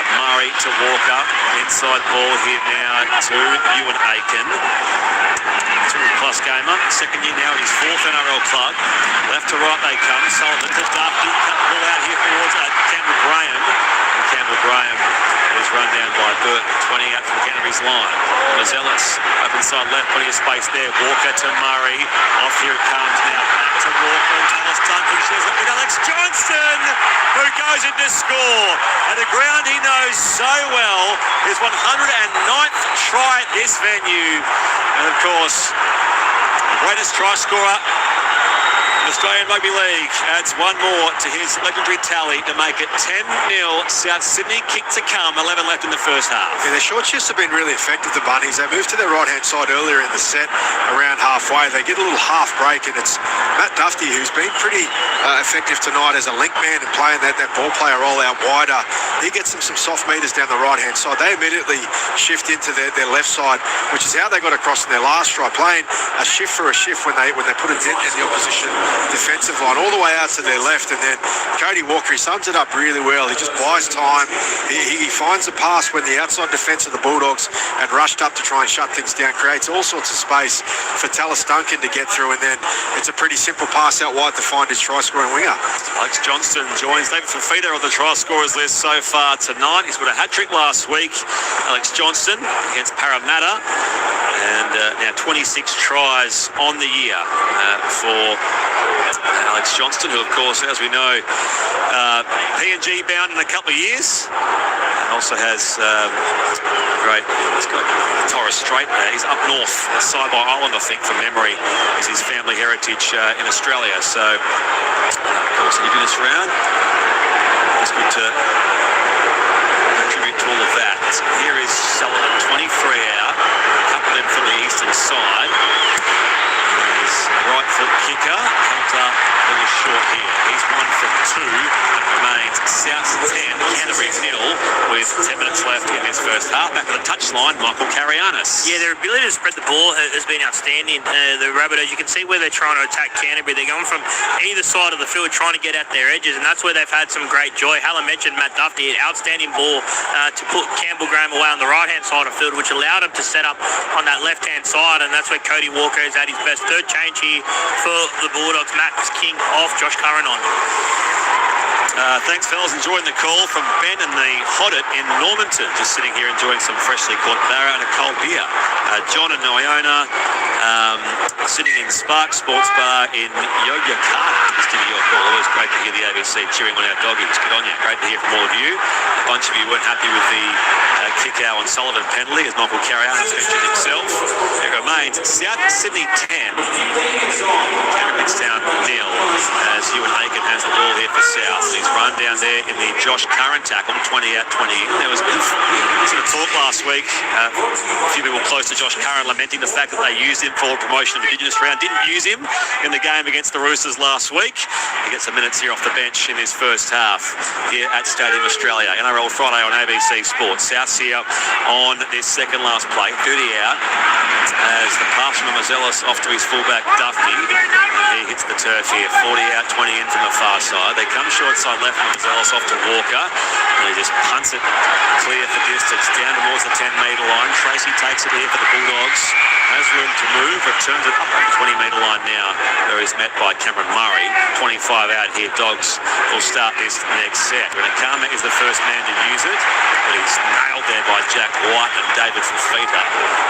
Murray to Walker, inside ball here now to Ewan Aiken. 2+ gamer, second year now in his 4th NRL club. Left to right they come. Sullivan to Duffy, cut the ball out here towards Campbell Graham. And Campbell Graham is run down by Burton, 20 out from Canterbury's line. Mazelis open side left, plenty of space there. Walker to Murray. Off here it comes now. Back to Walker. Thomas Duncan shares it with Alex Johnston, who goes in to score. And the ground he knows so well. His 109th try at this venue. And of course, the greatest try scorer Australian Rugby League adds one more to his legendary tally to make it 10-0 South Sydney. Kick to come, 11 left in the first half. Yeah, their short shifts have been really effective, the Bunnies. They moved to their right-hand side earlier in the set, around halfway. They get a little half break, and it's Matt Duffy, who's been pretty effective tonight as a link man and playing that ball player roll out wider. He gets them some soft meters down the right-hand side. They immediately shift into their left side, which is how they got across in their last try, playing a shift for a shift when they put a dent in the opposition defensive line, all the way out to their left. And then Cody Walker, he sums it up really well. He just buys time. He finds a pass when the outside defence of the Bulldogs had rushed up to try and shut things down, creates all sorts of space for Tallis Duncan to get through, and then it's a pretty simple pass out wide to find his try-scoring winger. Alex Johnston joins David Fafita on the try scorers list so far tonight. He's got a hat-trick last week, Alex Johnston, against Parramatta, and now 26 tries on the year for Alex Johnston, who, of course, as we know, PNG bound in a couple of years. Also has he's got Torres Strait there. He's up north, Saibai Island, I think, from memory, is his family heritage in Australia. So, of course, if you do this round, it's good to contribute to all of that. Here is Sullivan, 23 out, a couple in from the eastern side. His right foot kicker comes up a little short here. He's 1 from 2. It remains South 10, Canterbury 0, with 10 minutes left in this first half. Back to the touchline, Michael Carianis. Yeah, their ability to spread the ball has been outstanding. The Rabbitohs, you can see where they're trying to attack Canterbury. They're going from either side of the field trying to get at their edges, and that's where they've had some great joy. Helen mentioned Matt Duffy, an outstanding ball to put Campbell Graham away on the right-hand side of the field, which allowed him to set up on that left-hand side, and that's where Cody Walker is at his best. Third change here for the Bulldogs. Max King off, Josh Curran on. Thanks, fellas. Enjoying the call from Ben and the Hoddit in Normanton. Just sitting here enjoying some freshly caught barra and a cold beer. John and Noiona sitting in Spark Sports Bar in Yogyakarta. Just giving you a call. Always great to hear the ABC cheering on our doggies. Good on you. Great to hear from all of you. A bunch of you weren't happy with the kick out on Sullivan penalty, as Michael Carianis mentioned himself. It remains South Sydney 10, Bankstown 0, as Ewan Aiken has the ball here for South. He's run down there in the Josh Curran tackle, 20 out, 20 in. There was a bit of talk last week. A few people close to Josh Curran lamenting the fact that they used him for promotion of Indigenous round. Didn't use him in the game against the Roosters last week. He gets some minutes here off the bench in his first half here at Stadium Australia. NRL Friday on ABC Sports. South's here on this second last play, 30 out, as the pass from Mazelis off to his fullback Duffy. He hits the turf here, 40 out, 20 in from the far side. They come short side left from Mazelis off to Walker, and he just punts it clear for distance down towards the 10-metre line. Tracy takes it here for the Bulldogs, has room to move, returns it up on the 20-metre line now, where he's met by Cameron Murray. 25 out here, Dogs will start this next set. Renakama is the first man to use it, but he's nailed there by Jack White and David Fafita.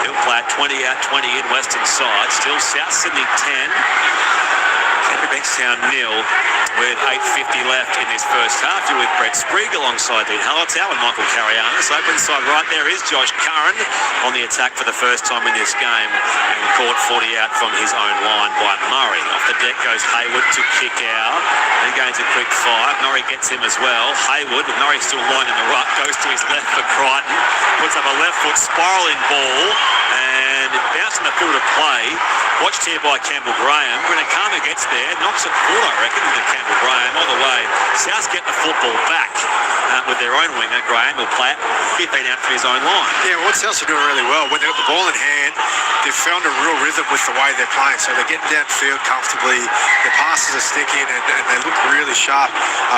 He'll play at 20 out, 20 in, western side. Still South Sydney 10. Bankstown 0 with 8:50 left in this first half. You're with Brett Sprigg alongside Dean Hallertau and Michael Carianis. Open side right there is Josh Curran on the attack for the first time in this game, and caught 40 out from his own line by Murray. Off the deck goes Hayward to kick out. He gains a quick 5. Murray gets him as well. Hayward, with Murray still lying in the ruck, goes to his left for Crichton. Puts up a left foot spiralling ball, and it bounced in the field of play. Watched here by Campbell Graham. Renakama gets there, knocks it forward, I reckon, into Campbell Graham all the way. South get the football back with their own winger. Graham will play it 15 out from his own line. Yeah, what South are doing really well, when they've got the ball in hand, they've found a real rhythm with the way they're playing. So they're getting downfield comfortably, the passes are sticking, and they look really sharp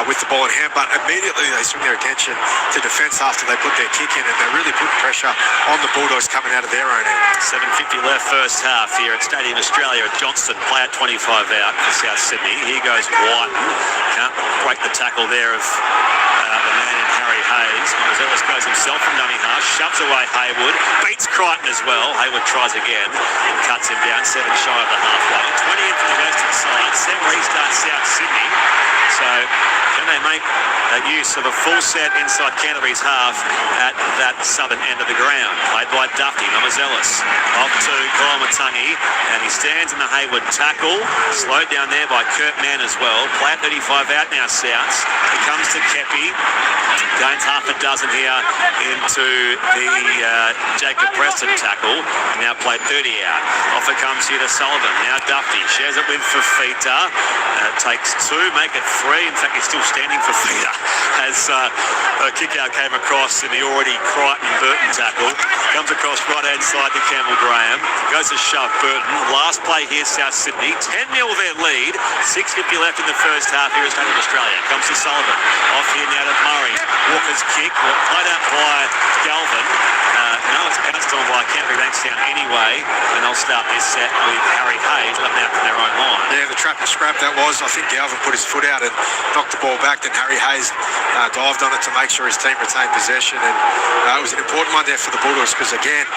with the ball in hand. But immediately they swing their attention to defence after they put their kick in, and they're really putting pressure on the Bulldogs coming out of their own end. 7:50 left first half here at Stadium Australia. Johnston play at 25 out for South Sydney. Here goes White. Can't break the tackle there of the man in Harry Hayes. Mazelis goes himself from dummy half, shoves away Hayward, beats Crichton as well. Hayward tries again and cuts him down, 7 shy of the halfway. 20 in from the western side. 7 restarts South Sydney. So Can they make use of a full set inside Canterbury's half at that southern end of the ground? Played by Duffy, Nomazelis. Off to Kolomatangi, and he stands in the Hayward tackle. Slowed down there by Kurt Mann as well. Play at 35 out now, Souths. It comes to Kepi. Gains half a dozen here into the Jacob Preston tackle. Now played 30 out. Off it comes here to Sullivan. Now Duffy shares it with Fafita. Takes two, make it three. In fact, he's still standing for Fafita as a kick out came across in the already Crichton-Burton tackle. Comes across right-hand side to Campbell Graham. Goes to shove Burton. Last play here, South Sydney. 10-0 their lead. 6:50 left in the first half here at State of Australia. Comes to Sullivan. Off here now to Murray. Walker's kick. Played out by Galvin. No, it's bounced on by Canterbury Bankstown anyway. And they'll start this set with Harry Hayes up out from their own line. Yeah, the trap and scrap that was. I think Galvin put his foot out and knocked the ball back. Then Harry Hayes dived on it to make sure his team retained possession. And it was an important one there for the Bulldogs because, again,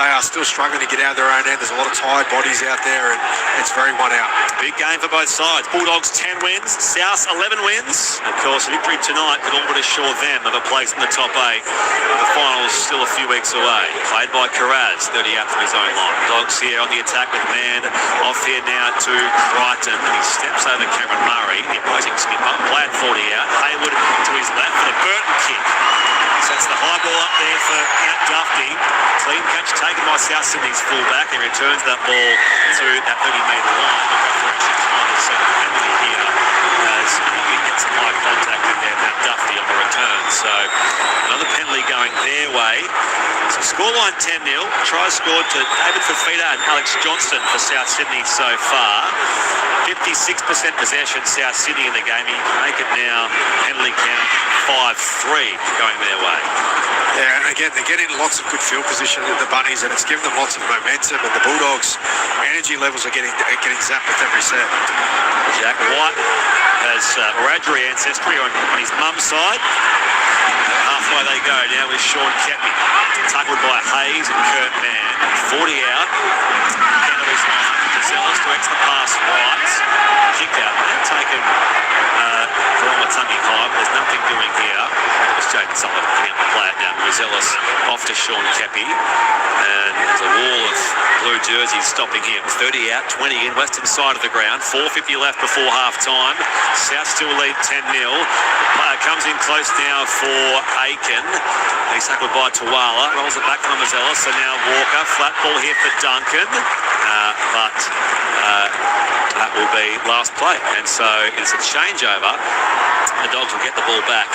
they are still struggling to get out of their own end. There's a lot of tired bodies out there and it's very one out. Big game for both sides. Bulldogs 10 wins, South 11 wins. Of course, a victory tonight could all but assure them of a place in the top 8. The finals still a few weeks away. Played by Carraz, 30 out from his own line. Dogs here on the attack with Mann. Off here now to Crichton. And he steps over Cameron Murray, the opposing skipper. Play at 40 out. Hayward to his left for the Burton kick. Sets the high ball up there for Matt Duffy. Clean catch taken by South Sydney's fullback. He returns that ball to that 30-metre line. The referee actually trying to set a penalty here as he gets some high contact in there, Matt Duffy on the return. So another penalty going their way. So scoreline 10-0. Try scored to David Fafita and Alex Johnston for South Sydney so far. 56% possession, South Sydney in the game. You can make it now, penalty count 5-3 going their way. Yeah, and again, they're getting lots of good field position in the Bunnies, and it's given them lots of momentum. And the Bulldogs' energy levels are getting zapped with every set. Jack White has Wiradjuri ancestry on his mum's side. Halfway they go now with Sean Kepi. Tackled by Hayes and Kurt Mann. 40 out. Canterbury's line. Zealous directs the pass right. Kick out. They've taken Kolomatangi high, but there's nothing doing here. It was Jaden Sullivan putting the play it down. Zealous off to Sean Kepi. And there's a wall of blue jerseys stopping him. 30 out, 20 in, western side of the ground. 4:50 left before half time. South still lead 10-0. Comes in close now for Aiken. He's tackled by Tuala. Rolls it back from Mazelis. So now Walker. Flat ball here for Duncan. But that will be last play. And so it's a changeover. The Dogs will get the ball back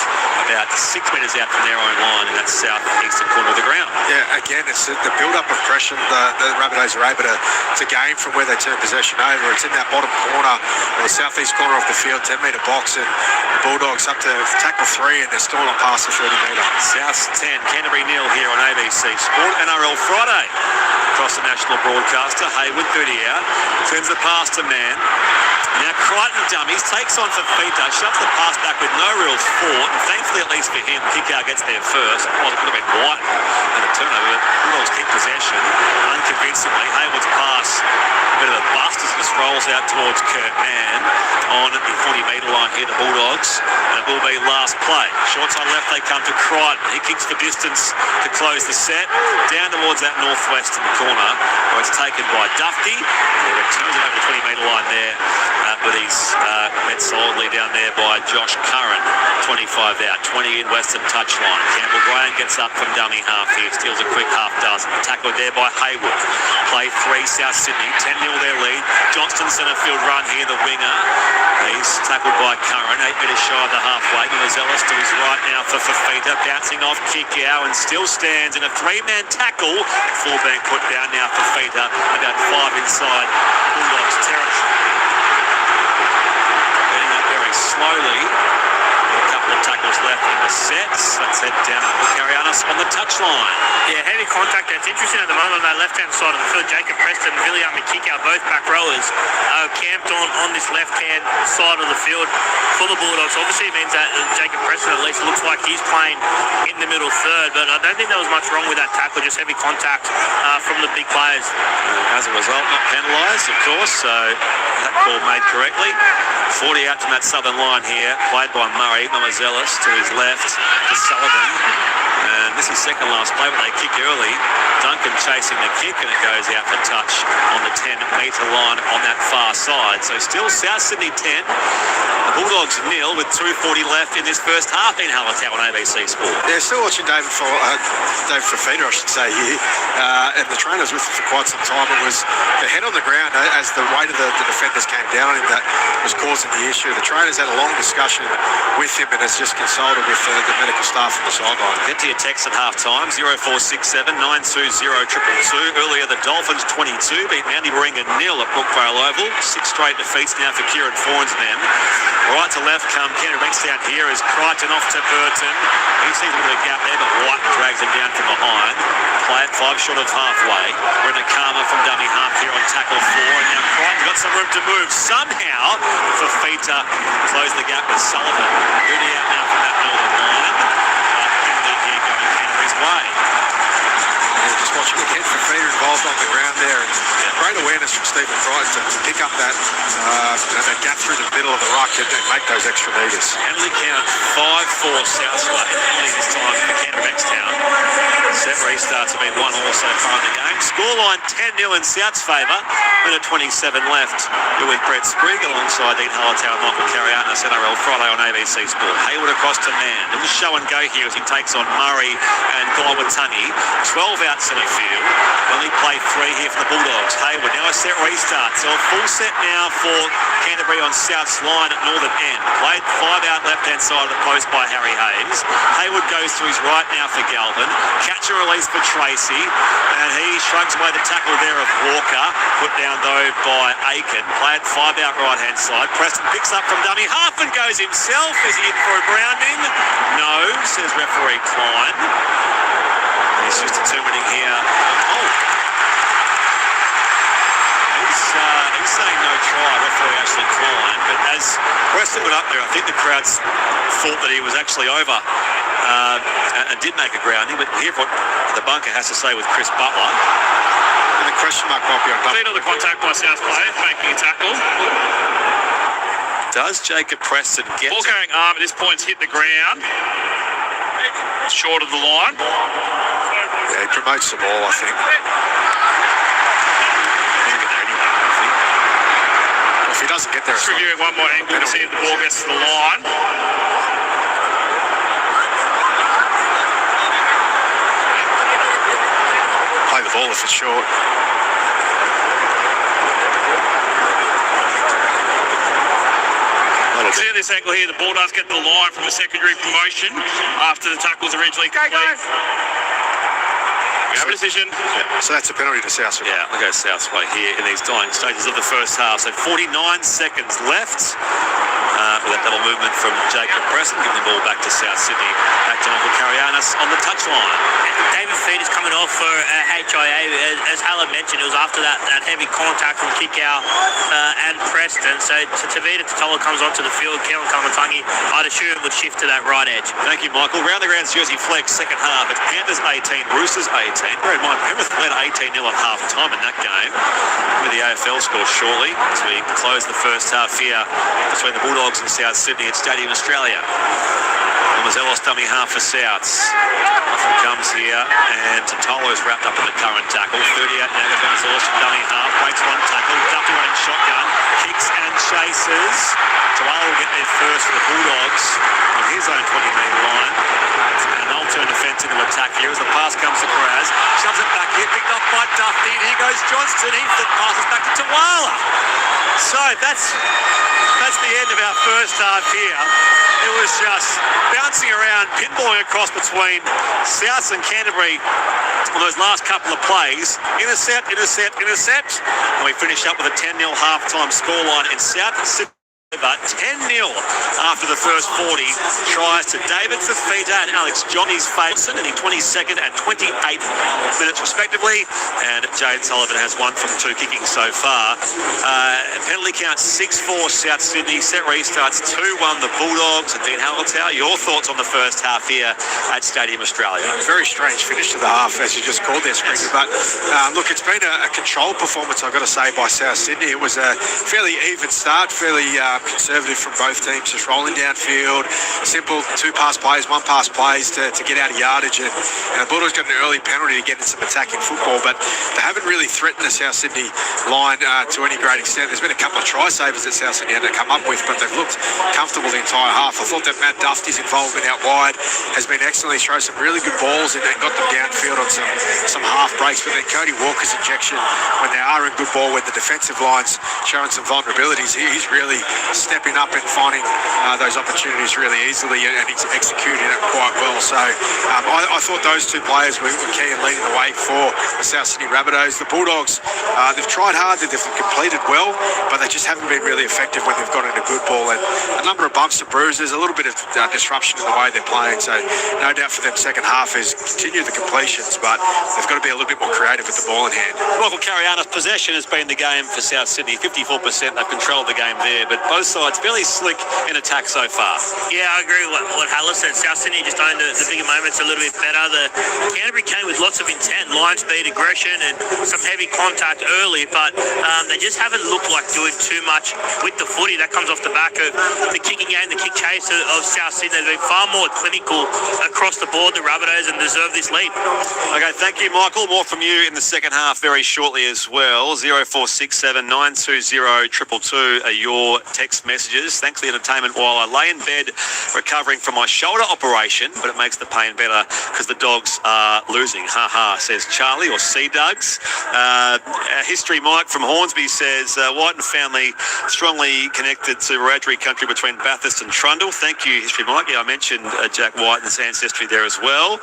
about 6 metres out from their own line in that south-eastern corner of the ground. Yeah, again, it's the build-up of pressure the Rabbitohs are able to gain from where they turn possession over. It's in that bottom corner, or the southeast corner of the field, 10-metre box, and the Bulldogs up to tackle 3, and they're still not past the 30-metre. South's 10, Canterbury nil here on ABC Sport. NRL Friday across the national broadcaster. Hayward 30 out, turns the pass to Mann. Now Crichton dummies, takes on Fafita, shoves the pass back with no real thought, and thankfully at least for him, kick out gets there first. Well, it could have been White and a turnover. Bulldogs keep possession unconvincingly. Hayward's pass, a bit of a bust as it just rolls out towards Kurt Mann on the 40-metre line here, the Bulldogs, and it will be last play. Short side left, they come to Crichton. He kicks for distance to close the set, down towards that northwestern corner, where it's taken by Duffy, and he returns it over the 20-metre line there. But he's met solidly down there by Josh Curran. 25 out, 20 in western touchline. Campbell Graham gets up from dummy half here, steals a quick half dozen. Tackled there by Hayward. Play 3, South Sydney, 10-0 their lead. Johnston centre field run here, the winger. He's tackled by Curran, 8 metres shy of the halfway. Mazelis to his right now for Fafita, bouncing off Kikau and still stands in a 3-man tackle. Fullback put down now for Fafita, about 5 inside Bulldogs territory. Slowly, with a couple of tackles left in the sets. Let's head down to Carianis on the touchline. Yeah, heavy contact. It's interesting at the moment on that left-hand side of the field. Jacob Preston and William McKick, both back rowers, are camped on this left-hand side of the field for the Bulldogs. Obviously, it means that Jacob Preston at least looks like he's playing in the middle third, but I don't think there was much wrong with that tackle, just heavy contact from the big players. As a result, not penalised, of course, so that call made correctly. 40 out from that southern line here, played by Murray. Mamazelis to his left to Sullivan. And this is second last play, but they kick early. Duncan chasing the kick, and it goes out for touch on the 10-metre line on that far side. So still South Sydney 10. The Bulldogs nil with 2:40 left in this first half in Hallertau on ABC Sport. Yeah, still watching David Fafita, I should say, here. And the trainer's with him for quite some time. It was the head on the ground as the weight of the defenders came down on him that was causing the issue. The trainer's had a long discussion with him and has just consulted with the medical staff on the sideline. Get to your text at half-time, 0467 920 222. Earlier, the Dolphins 22 beat Manly Warringah 0 at Brookvale Oval. 6 straight defeats now for Kieran Foran's men. Right to left come Canterbury. Bankstown here is Crichton off to Burton. He sees a bit of a gap there, but White drags him down from behind. Play it 5 short of halfway. Brendan Karma from dummy half here on tackle 4. And now Crichton's got some room to move. Somehow, Fafita closed the gap with Sullivan. Really out now from that northern line. Penalty here going Canterbury's way. Just watching the kid Fafita involved on the ground there. And great awareness from Stephen Crichton to pick up that gap through the middle of the ruck and make those extra metres. Penalty count 5-4 Southway. Penalty this time for Canterbury Bankstown. Set restarts have been 1 all so far in the game. Scoreline 10-0 in South's favour. Minute 27 left. You're with Brett Sprigg alongside Dean Hallertau and Michael Carianis, NRL Friday on ABC Sport. Hayward across to Man. It was show and go here as he takes on Murray and Gulawatani. 12 out centre field. Only play 3 here for the Bulldogs. Hayward now a set restart. So a full set now for Canterbury on South's line at northern end. Played 5 out left-hand side of the post by Harry Hayes. Hayward goes to his right now for Galvin. Catch and release for Tracy. And he shrugs away the tackle there of Walker. Put down though by Aiken. Played 5 out right-hand side. Preston picks up from dummy half and goes himself. Is he in for a grounding? No, says referee Klein. He's just determining here. He's saying no try, referee Ashley Klein. But as Preston went up there, I think the crowds thought that he was actually over and did make a grounding. But hear what the bunker has to say with Chris Butler. And the question mark might be on Feet on the contact by South players making a tackle. Does Jacob Preston get Ball carrying arm at this point's hit the ground. Short of the line. Yeah, he promotes the ball, I think. If he doesn't get there, Just reviewing one more angle to see if the ball gets to the line. Play the ball if it's short. See this angle here, the ball does get to the line from a secondary promotion after the tackle's originally complete. We have a decision. Yeah, so that's a penalty to South. Yeah, we'll go Southway here in these dying stages of the first half. So 49 seconds left. With that double movement from Jacob Preston, giving the ball back to South Sydney. Back to Michael Carianis on the touchline. David Feeder's coming off for HIA. As Haller mentioned, it was after that heavy contact from Kickow and Preston. So Tavita Totola comes onto the field. Kellen Kamatangi, I'd assume, would shift to that right edge. Thank you, Michael. Round the grounds jersey flex, second half. It's Panthers 18, Roosters 18. Bear in mind, Penrith led 18-0 at half time in that game. With the AFL score shortly as we close the first half here between the Bulldogs and South Sydney at Stadium Australia. Mazelos dummy half for Souths. Often comes here, and Totola is wrapped up in the current tackle. 38 now to Mazelos from dummy half. Breaks one tackle. Duffy running shotgun. Kicks and chases. Totola will get there first for the Bulldogs on his own 20-metre line. And they'll turn defence into attack here as the pass comes to Kraz. Shoves it back here. Picked up by Duffy. And here goes Johnston. He passes back to Totola. So that's the end of our first half here. It was just bouncing around, pinballing across between South and Canterbury on those last couple of plays. Intercept. And we finished up with a 10-0 half-time scoreline in South. But 10-0 after the first 40 tries to David Fafita and Alex Johnny's Faison in the 22nd and 28th minutes respectively, and Jade Sullivan has 1 from 2 kicking so far. Penalty count 6-4 South Sydney. Set restarts 2-1 the Bulldogs. And Dean Hallertau, your thoughts on the first half here at Stadium Australia? Very strange finish to the half, as you just called there, Springer. But look, it's been a controlled performance, I've got to say, by South Sydney. It was a fairly even start, fairly conservative from both teams, just rolling downfield, simple 2-pass plays, 1-pass plays to get out of yardage. And the Bulldogs got an early penalty to get into some attacking football, but they haven't really threatened the South Sydney line to any great extent. There's been a couple of try savers that South Sydney had to come up with, but they've looked comfortable the entire half. I thought that Matt Duffy's involvement out wide has been excellent. He throws some really good balls and got them downfield on some half breaks, but then Cody Walker's injection when they are in good ball, when the defensive line's showing some vulnerabilities, he's really stepping up and finding those opportunities really easily, and he's executing it quite well. So I thought those two players were key in leading the way for the South Sydney Rabbitohs. The Bulldogs, they've tried hard, they've completed well, but they just haven't been really effective when they've got into good ball, and a number of bumps and bruises, a little bit of disruption in the way they're playing. So no doubt for them second half is continue the completions, but they've got to be a little bit more creative with the ball in hand. Michael Carianis, possession has been the game for South Sydney. 54%, they've controlled the game there, but both sides fairly slick in attack so far. Yeah, I agree with what Haller said. South Sydney just owned the bigger moments a little bit better. The Canterbury came with lots of intent, line speed, aggression, and some heavy contact early, but they just haven't looked like doing too much with the footy. That comes off the back of the kicking game, the kick chase of South Sydney. They've been far more clinical across the board, the Rabbitohs, and deserve this lead. Okay, thank you, Michael. More from you in the second half very shortly as well. 0467 920 222 are your text messages. Thanks for the entertainment while I lay in bed recovering from my shoulder operation, but it makes the pain better because the dogs are losing. Ha ha, says Charlie, or C-Dugs. History Mike from Hornsby says, White and family strongly connected to Wiradjuri country between Bathurst and Trundle. Thank you, History Mike. Yeah, I mentioned Jack White and his ancestry there as well.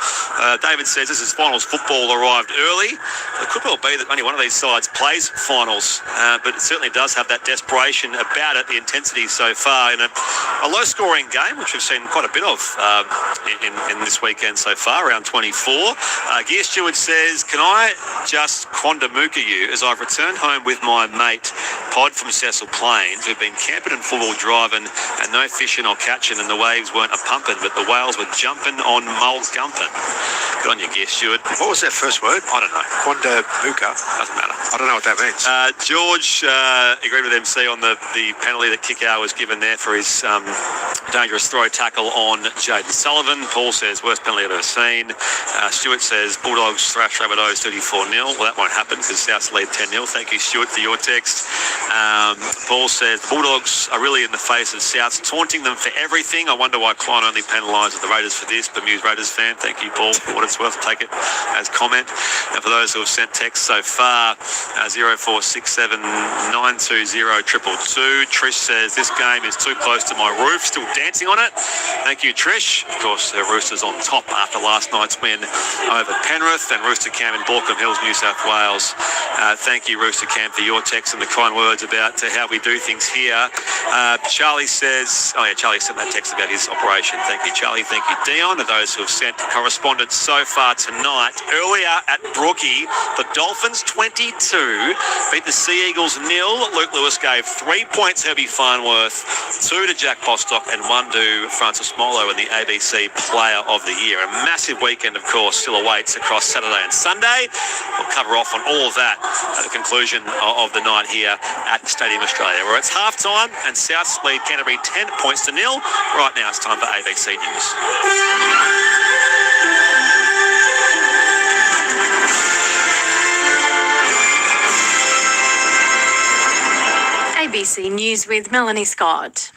David says this is finals football arrived early. It could well be that only one of these sides plays finals, but it certainly does have that desperation about it, the intensity so far in a low-scoring game, which we've seen quite a bit of in this weekend so far, around 24. Gear Stewart says, can I just quandamooka you as I've returned home with my mate Pod from Cecil Plains. We've been camping and full-wheel driving and no fishing or catching, and the waves weren't a-pumping, but the whales were jumping on Mulgumpin. Good on you, Gear Stewart. What was that first word? I don't know. Quandamooka? Doesn't matter. I don't know what that means. George agreed with MC on the penalty that Kickow was given there for his dangerous throw tackle on Jaden Sullivan. Paul says, worst penalty I've ever seen. Stuart says, Bulldogs thrash Rabbitohs 34-0. Well, that won't happen because Souths lead 10-0. Thank you, Stuart, for your text. Paul says, Bulldogs are really in the face of Souths, taunting them for everything. I wonder why Klein only penalises the Raiders for this. Bemused Raiders fan. Thank you, Paul, for what it's worth. Take it as comment. And for those who have sent text so far, 0467 920 222. Trish says, this game is too close to my roof. Still dancing on it. Thank you, Trish. Of course, the Roosters on top after last night's win over Penrith and Rooster Camp in Baulkham Hills, New South Wales. Thank you, Rooster Camp, for your text and the kind words about how we do things here. Charlie says, Charlie sent that text about his operation. Thank you, Charlie. Thank you, Dion, and those who have sent correspondence so far tonight. Earlier at Brookie, the Dolphins 22 beat the Sea Eagles 0. Luke Lewis gave 3 points Herbie Farnworth, 2 to Jack Bostock, and 1 to Francis Molo in the ABC Player of the Year. A massive weekend, of course, still awaits across Saturday and Sunday. We'll cover off on all of that at the conclusion of the night here at Stadium Australia, where it's half-time and Souths lead Canterbury 10 points to 0. Right now it's time for ABC News. ABC News with Melanie Scott.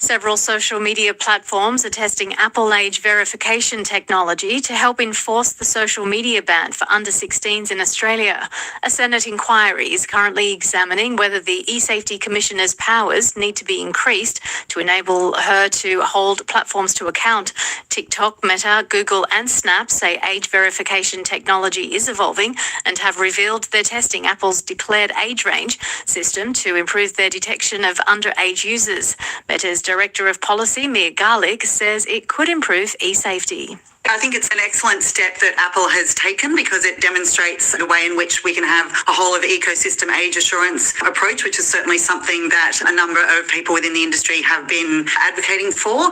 Several social media platforms are testing Apple age verification technology to help enforce the social media ban for under 16s in Australia. A Senate inquiry is currently examining whether the eSafety Commissioner's powers need to be increased to enable her to hold platforms to account. TikTok, Meta, Google and Snap say age verification technology is evolving and have revealed they're testing Apple's declared age range system to improve their detection of underage users. Meta's Director of Policy, Mia Garlick, says it could improve e-safety. I think it's an excellent step that Apple has taken because it demonstrates the way in which we can have a whole of ecosystem age assurance approach, which is certainly something that a number of people within the industry have been advocating for.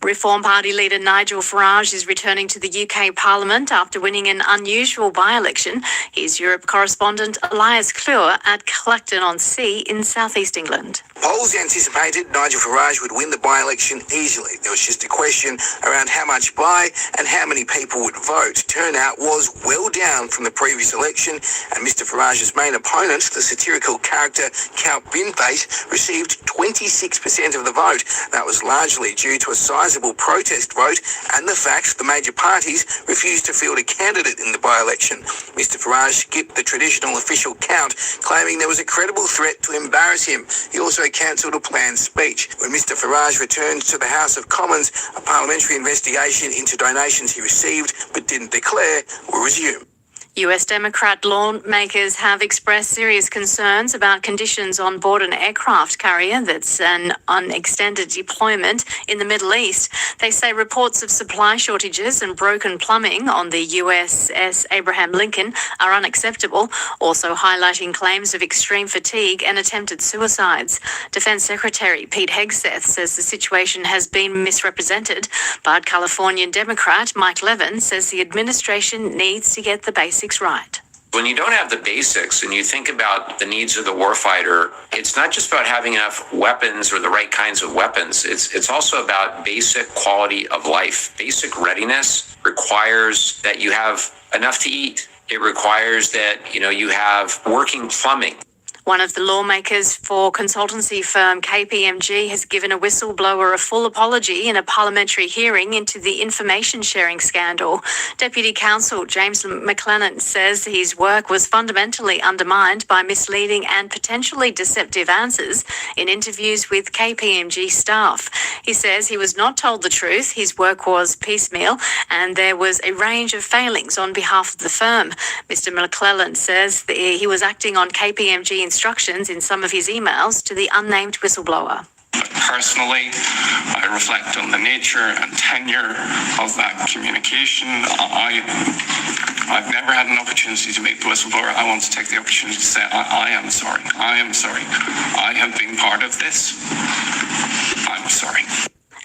Reform Party leader Nigel Farage is returning to the UK Parliament after winning an unusual by-election. Here's Europe correspondent Elias Clure at Clacton-on-Sea in southeast England. Polls anticipated Nigel Farage would win the by-election easily. There was just a question around how much by and how many people would vote. Turnout was well down from the previous election, and Mr Farage's main opponent, the satirical character Count Binface, received 26% of the vote. That was largely due to a sizable protest vote and the fact the major parties refused to field a candidate in the by-election. Mr Farage skipped the traditional official count, claiming there was a credible threat to embarrass him. He also cancelled a planned speech. When Mr Farage returned to the House of Commons, a parliamentary investigation into donations he received but didn't declare will resume. US Democrat lawmakers have expressed serious concerns about conditions on board an aircraft carrier that's on extended deployment in the Middle East. They say reports of supply shortages and broken plumbing on the USS Abraham Lincoln are unacceptable, also highlighting claims of extreme fatigue and attempted suicides. Defence Secretary Pete Hegseth says the situation has been misrepresented, but Californian Democrat Mike Levin says the administration needs to get the basics right. When you don't have the basics and you think about the needs of the warfighter, it's not just about having enough weapons or the right kinds of weapons. It's also about basic quality of life. Basic readiness requires that you have enough to eat. It requires that, you have working plumbing. One of the lawmakers for consultancy firm KPMG has given a whistleblower a full apology in a parliamentary hearing into the information sharing scandal. Deputy Counsel James McLennan says his work was fundamentally undermined by misleading and potentially deceptive answers in interviews with KPMG staff. He says he was not told the truth, his work was piecemeal, and there was a range of failings on behalf of the firm. Mr. McLellan says that he was acting on KPMG instructions in some of his emails to the unnamed whistleblower. Personally, I reflect on the nature and tenure of that communication. I've never had an opportunity to meet the whistleblower. I want to take the opportunity to say I am sorry. I am sorry. I have been part of this. I'm sorry.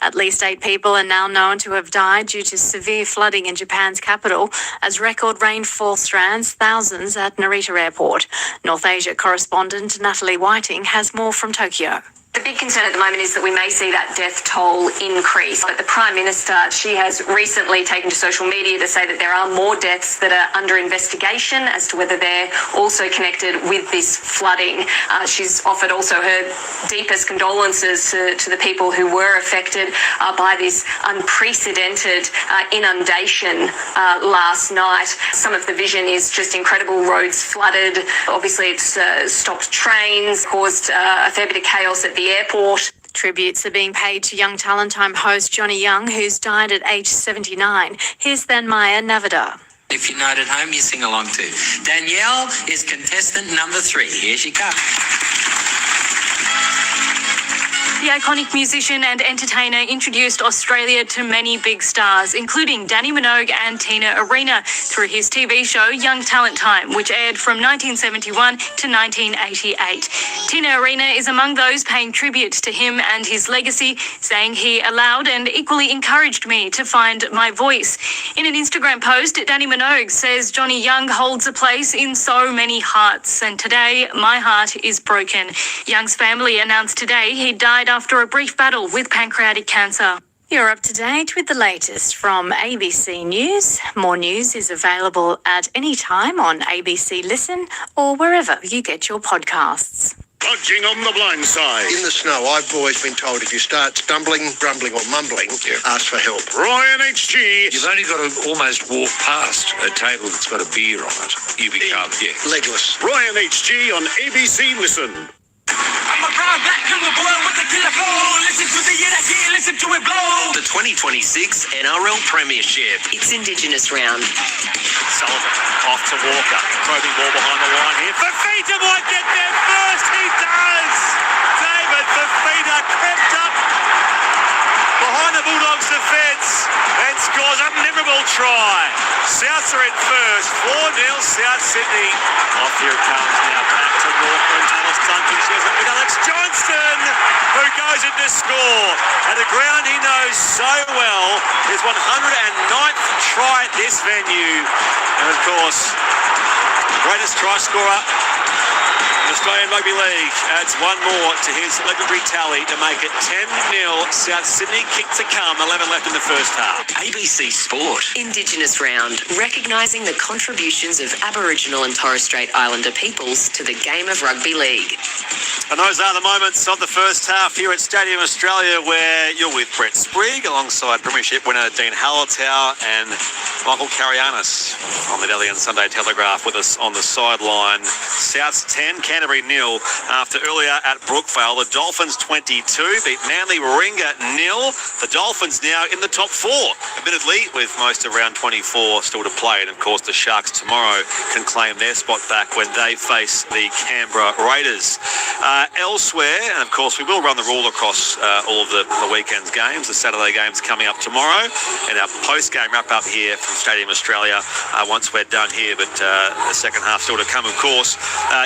At least 8 people are now known to have died due to severe flooding in Japan's capital as record rainfall strands thousands at Narita Airport. North Asia correspondent Natalie Whiting has more from Tokyo. The big concern at the moment is that we may see that death toll increase. But the Prime Minister, she has recently taken to social media to say that there are more deaths that are under investigation as to whether they're also connected with this flooding. She's offered also her deepest condolences to the people who were affected by this unprecedented inundation last night. Some of the vision is just incredible. Roads flooded. Obviously, it's stopped trains, caused a fair bit of chaos at the airport. Tributes are being paid to Young Talent Time host Johnny Young, who's died at age 79. Here's Thanmaya Navada. If you're not at home, you sing along too. Danielle is contestant number 3. Here she comes. The iconic musician and entertainer introduced Australia to many big stars, including Danny Minogue and Tina Arena, through his TV show Young Talent Time, which aired from 1971 to 1988. Tina Arena is among those paying tribute to him and his legacy, saying he allowed and equally encouraged me to find my voice. In an Instagram post, Danny Minogue says Johnny Young holds a place in so many hearts, and today my heart is broken. Young's family announced today he died after a brief battle with pancreatic cancer. You're up to date with the latest from ABC News. More news is available at any time on ABC Listen or wherever you get your podcasts. Dodging on the blind side. In the snow, I've always been told if you start stumbling, grumbling or mumbling, ask for help. Ryan HG. You've only got to almost walk past a table that's got a beer on it. You become, legless. Ryan HG on ABC Listen. I'm a proud black young boy with the killer flow. Listen to the year that year, listen to it blow. The 2026 NRL Premiership. It's Indigenous round. Sullivan off to Walker. Probing ball behind the line here. Fafita might get there first. He does. David Fafita crept up behind the Bulldogs defence and scores a memorable try. Souths are in first. 4-0 South Sydney. Off here it comes now. Back to Walker and Taylor Duncan. Shares it with Alex Johnston, who goes in to score. At a ground he knows so well. His 109th try at this venue. And of course, greatest try scorer in Australian Rugby League adds one more to his legendary tally to make it 10-0 South Sydney. Kick to come, 11 left in the first half. ABC Sport. Indigenous round, recognising the contributions of Aboriginal and Torres Strait Islander peoples to the game of rugby league. And those are the moments of the first half here at Stadium Australia, where you're with Brett Sprigg alongside Premiership winner Dean Hallertau and Michael Carianis on the Daily and Sunday Telegraph with us on the sideline. Souths 10, Canterbury 0 after earlier at Brookvale. The Dolphins 22 beat Manly Warringah 0. The Dolphins now in the top 4, admittedly with most of round 24 still to play. And of course the Sharks tomorrow can claim their spot back when they face the Canberra Raiders. Elsewhere, and of course we will run the rule across all of the weekend's games. The Saturday games coming up tomorrow, and our post-game wrap-up here from Stadium Australia once we're done here, but the second half still to come, of course.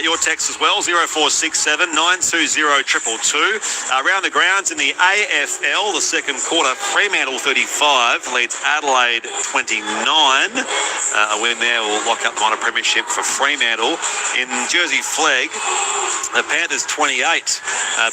Your text as well, 0467 920 222. Around the grounds in the AFL, the second quarter, Fremantle 35 leads Adelaide 29. A win there will lock up the minor premiership for Fremantle. In Jersey Flegg, the Panthers 28,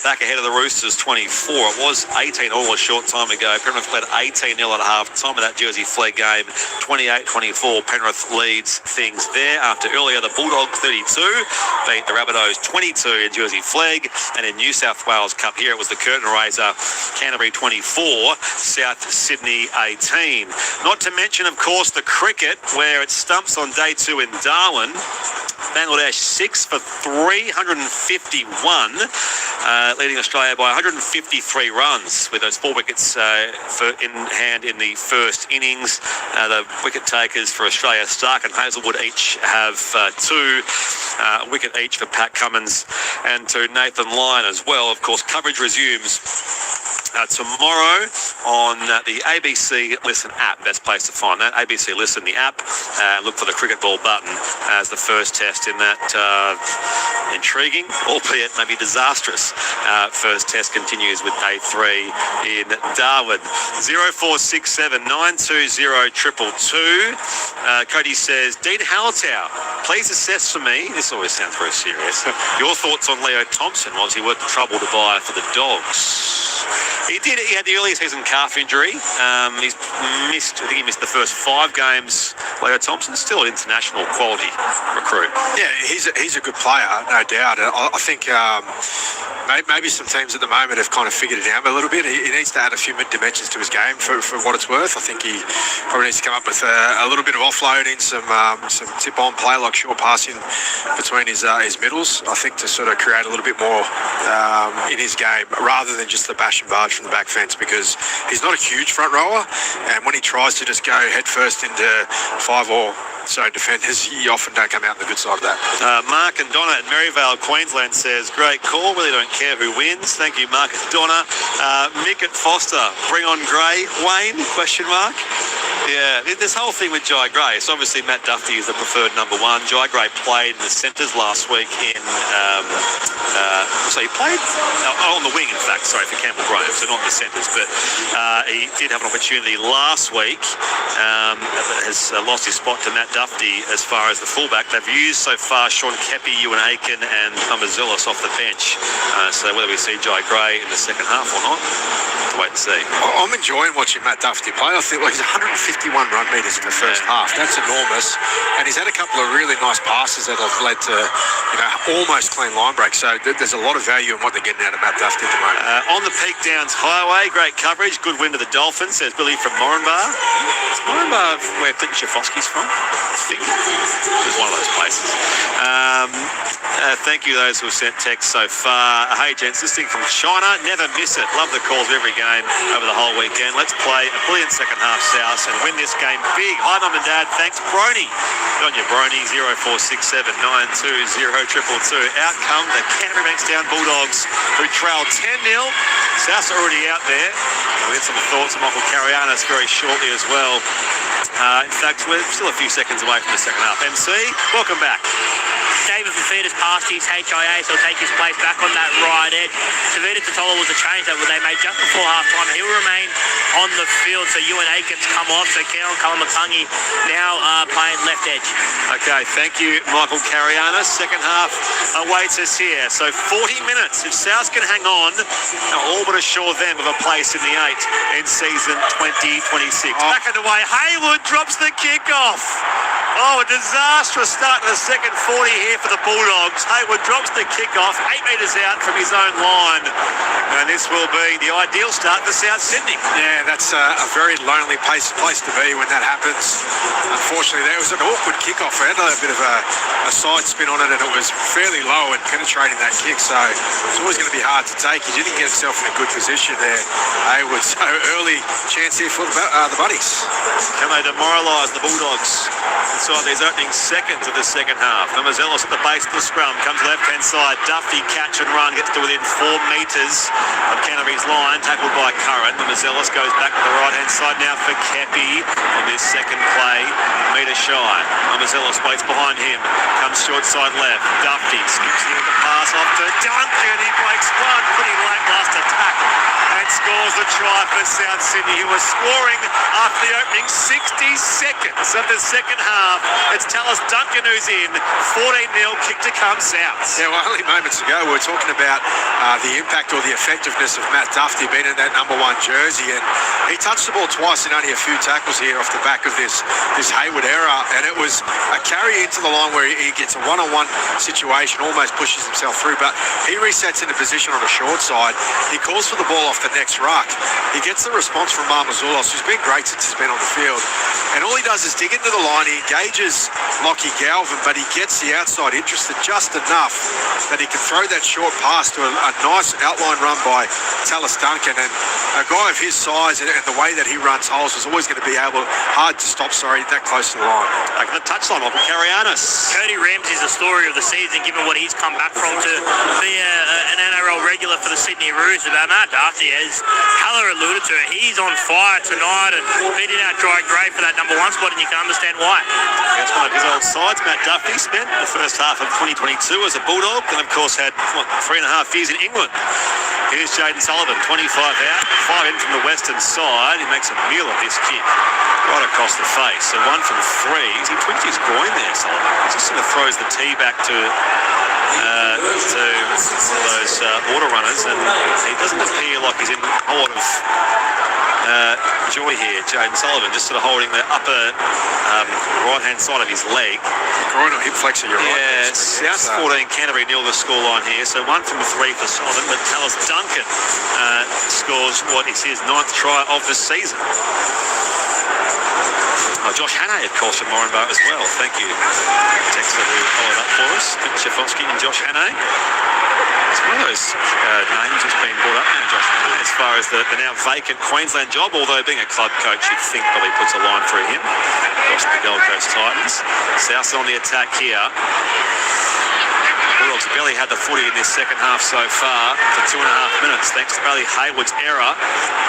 back ahead of the Roosters 24. It was 18 all a short time ago. Penrith led 18-0 at half time of that Jersey Flegg game. 28-24, Penrith leads things there. After earlier, the Bulldogs 32 beat the Rabbitohs 22 in Jersey Flegg. And in New South Wales Cup here, it was the curtain raiser, Canterbury 24, South Sydney 18. Not to mention, of course, the cricket, where it stumps on day 2 in Darwin. Bangladesh 6 for 351, leading Australia by 153 runs with those 4 wickets in hand in the first innings. The wicket takers for Australia, Stark and Hazelwood, each have 2 wicket each for Pat Cummins and to Nathan Lyon as well. Of course, coverage resumes tomorrow on the ABC Listen app. Best place to find that, ABC Listen, the app. Look for the cricket ball button as the first test in that intriguing, albeit maybe disastrous, first test continues with day 3 in Darwin. 0467 920 222. Cody says, Dean Hallertau, please assess for me, this always sounds very serious, your thoughts on Leo Thompson. Was he worth the trouble to buy for the Dogs? He did. He had the early season calf injury. He's missed, I think he missed the first 5 games. Leo Thompson, still an international quality recruit. Yeah, he's a good player, no doubt. I think maybe some teams at the moment have kind of figured it out a little bit. He needs to add a few dimensions to his game for what it's worth. I think he probably needs to come up with a little bit of offloading, some tip-on play, like short passing between his middles. I think to sort of create a little bit more in his game rather than just the bash and barge from the back fence, because he's not a huge front rower, and when he tries to just go head first into 5 or so defenders, you often don't come out on the good side of that. Mark and Donna at Maryvale, Queensland says, great call, really don't care who wins. Thank you, Mark and Donna. Mick at Foster, bring on Gray. Wayne, question mark? Yeah, this whole thing with Jai Gray, so obviously Matt Duffy is the preferred number 1. Jai Gray played in the centres last week in, so he played on the wing, in fact, sorry, for Campbell Grove, so not in the centres, but he did have an opportunity last week, has lost his spot to Matt Duffy as far as the fullback. They've used so far Sean Kepi, Ewan Aiken and Umberzilis off the bench, so whether we see Jai Gray in the second half or not, we'll wait and see. I'm enjoying watching Matt Duffy play. I think he's 150 51 run meters in the first half. That's enormous. And he's had a couple of really nice passes that have led to, almost clean line breaks. So there's a lot of value in what they're getting out of Matt Duffy at the moment. On the Peak Downs Highway, great coverage. Good win to the Dolphins, says Billy from Moranbah. Is Moranbah where Clinton Schifosky's from? I think it's one of those places. Thank you those who have sent texts so far. Hey gents, listening from China, never miss it. Love the calls of every game over the whole weekend. Let's play a brilliant second half South and win this game big. Hi Mum and Dad, thanks Brony. Good on you Brony, 0467 920 222. Out come the Canterbury Bankstown Bulldogs who trailed 10-0. South's already out there. We'll get some thoughts on Michael Carianis very shortly as well. In fact, we're still a few seconds away from the second half. MC, welcome back. David Fafita's passed his HIA, so he'll take his place back on that right edge. Tavita Totola was a change that they made just before half-time. He will remain on the field, so Ewan Aikens come off, so Keon Kalamatangi now playing left edge. Okay, thank you, Michael Carianis. Second half awaits us here. So 40 minutes. If South can hang on, all but assure them of a place in the 8 in season 2026. Back underway. Hayward drops the kick-off. Oh, a disastrous start to the second 40 here for the Bulldogs. Hayward drops the kick-off 8 metres out from his own line. And this will be the ideal start for South Sydney. Yeah, that's a very lonely place to be when that happens. Unfortunately, there was an awkward kick-off. It had a bit of a side spin on it, and it was fairly low and penetrating that kick, so it's always going to be hard to take. He didn't get himself in a good position there, Hayward. So early chance here for the Buddies. Can they demoralise the Bulldogs inside these opening seconds of the second half? Mazelos at the base of the scrum, comes left-hand side. Duffy catch and run, gets to within 4 metres of Canterbury's line, tackled by Curran. Mazelos goes back to the right-hand side now for Kepi on this second play. Metre shy. Mazelos waits behind him, comes short side left. Duffy skips in with the pass off to Duncan. He breaks one pretty lacklustre tackle and scores the try for South Sydney, who was scoring after the opening 60 seconds of the second half. It's Tallis Duncan who's in. 14-0, kick to come South. Yeah, well, only moments ago we were talking about the impact or the effectiveness of Matt Duffy being in that number 1 jersey, and he touched the ball twice in only a few tackles here off the back of this Hayward error, and it was a carry into the line where he gets a one-on-one situation, almost pushes himself through, but he resets into position on the short side. He calls for the ball off the next ruck. He gets the response from Marmazulos, who's been great since he's been on the field, and all he does is dig into the line. He engages Lockie Galvin, but he gets the outside interested just enough that he can throw that short pass to a nice outline run by Tallis Duncan, and a guy of his size and the way that he runs holes is always going to be hard to stop, that close to the line. Like the touchline of Carianis. Cody Ramsey's the story of the season, given what he's come back from to be an NRL regular for the Sydney Roos. About Matt Duffy, as Haller alluded to, he's on fire tonight and beating out Dry Gray for that number 1 spot, and you can understand why. That's one of his old sides. Matt Duffy spent the first half of 2022 as a Bulldog, and of course had 3.5 years in England. Here's Jaden Sullivan, 25 out, 5 in from the western side. He makes a meal of this kick right across the face. So 1 from 3. He tweaked his groin there, Sullivan. He just sort of throws the tee back to one of those auto runners, and he doesn't appear like he's in a lot of joy here. Jaden Sullivan just sort of holding the upper right-hand side of his leg. Groin or hip flexor, you're right. Yeah, South 14, Canterbury nil the scoreline here. So 1 from 3 for Sullivan, but Tallis Duncan scores what is his 9th try of the season. Josh Hannay, of course, from Moranbah as well. Thank you, Texter, who followed up for us. Shafonsky and Josh Hannay. It's one of those names that's been brought up now, Josh Hannay, as far as the now vacant Queensland job, although being a club coach, you'd think probably puts a line through him across the Gold Coast Titans. South on the attack here. Bulldogs barely had the footy in this second half so far for 2.5 minutes, thanks to Bailey Hayward's error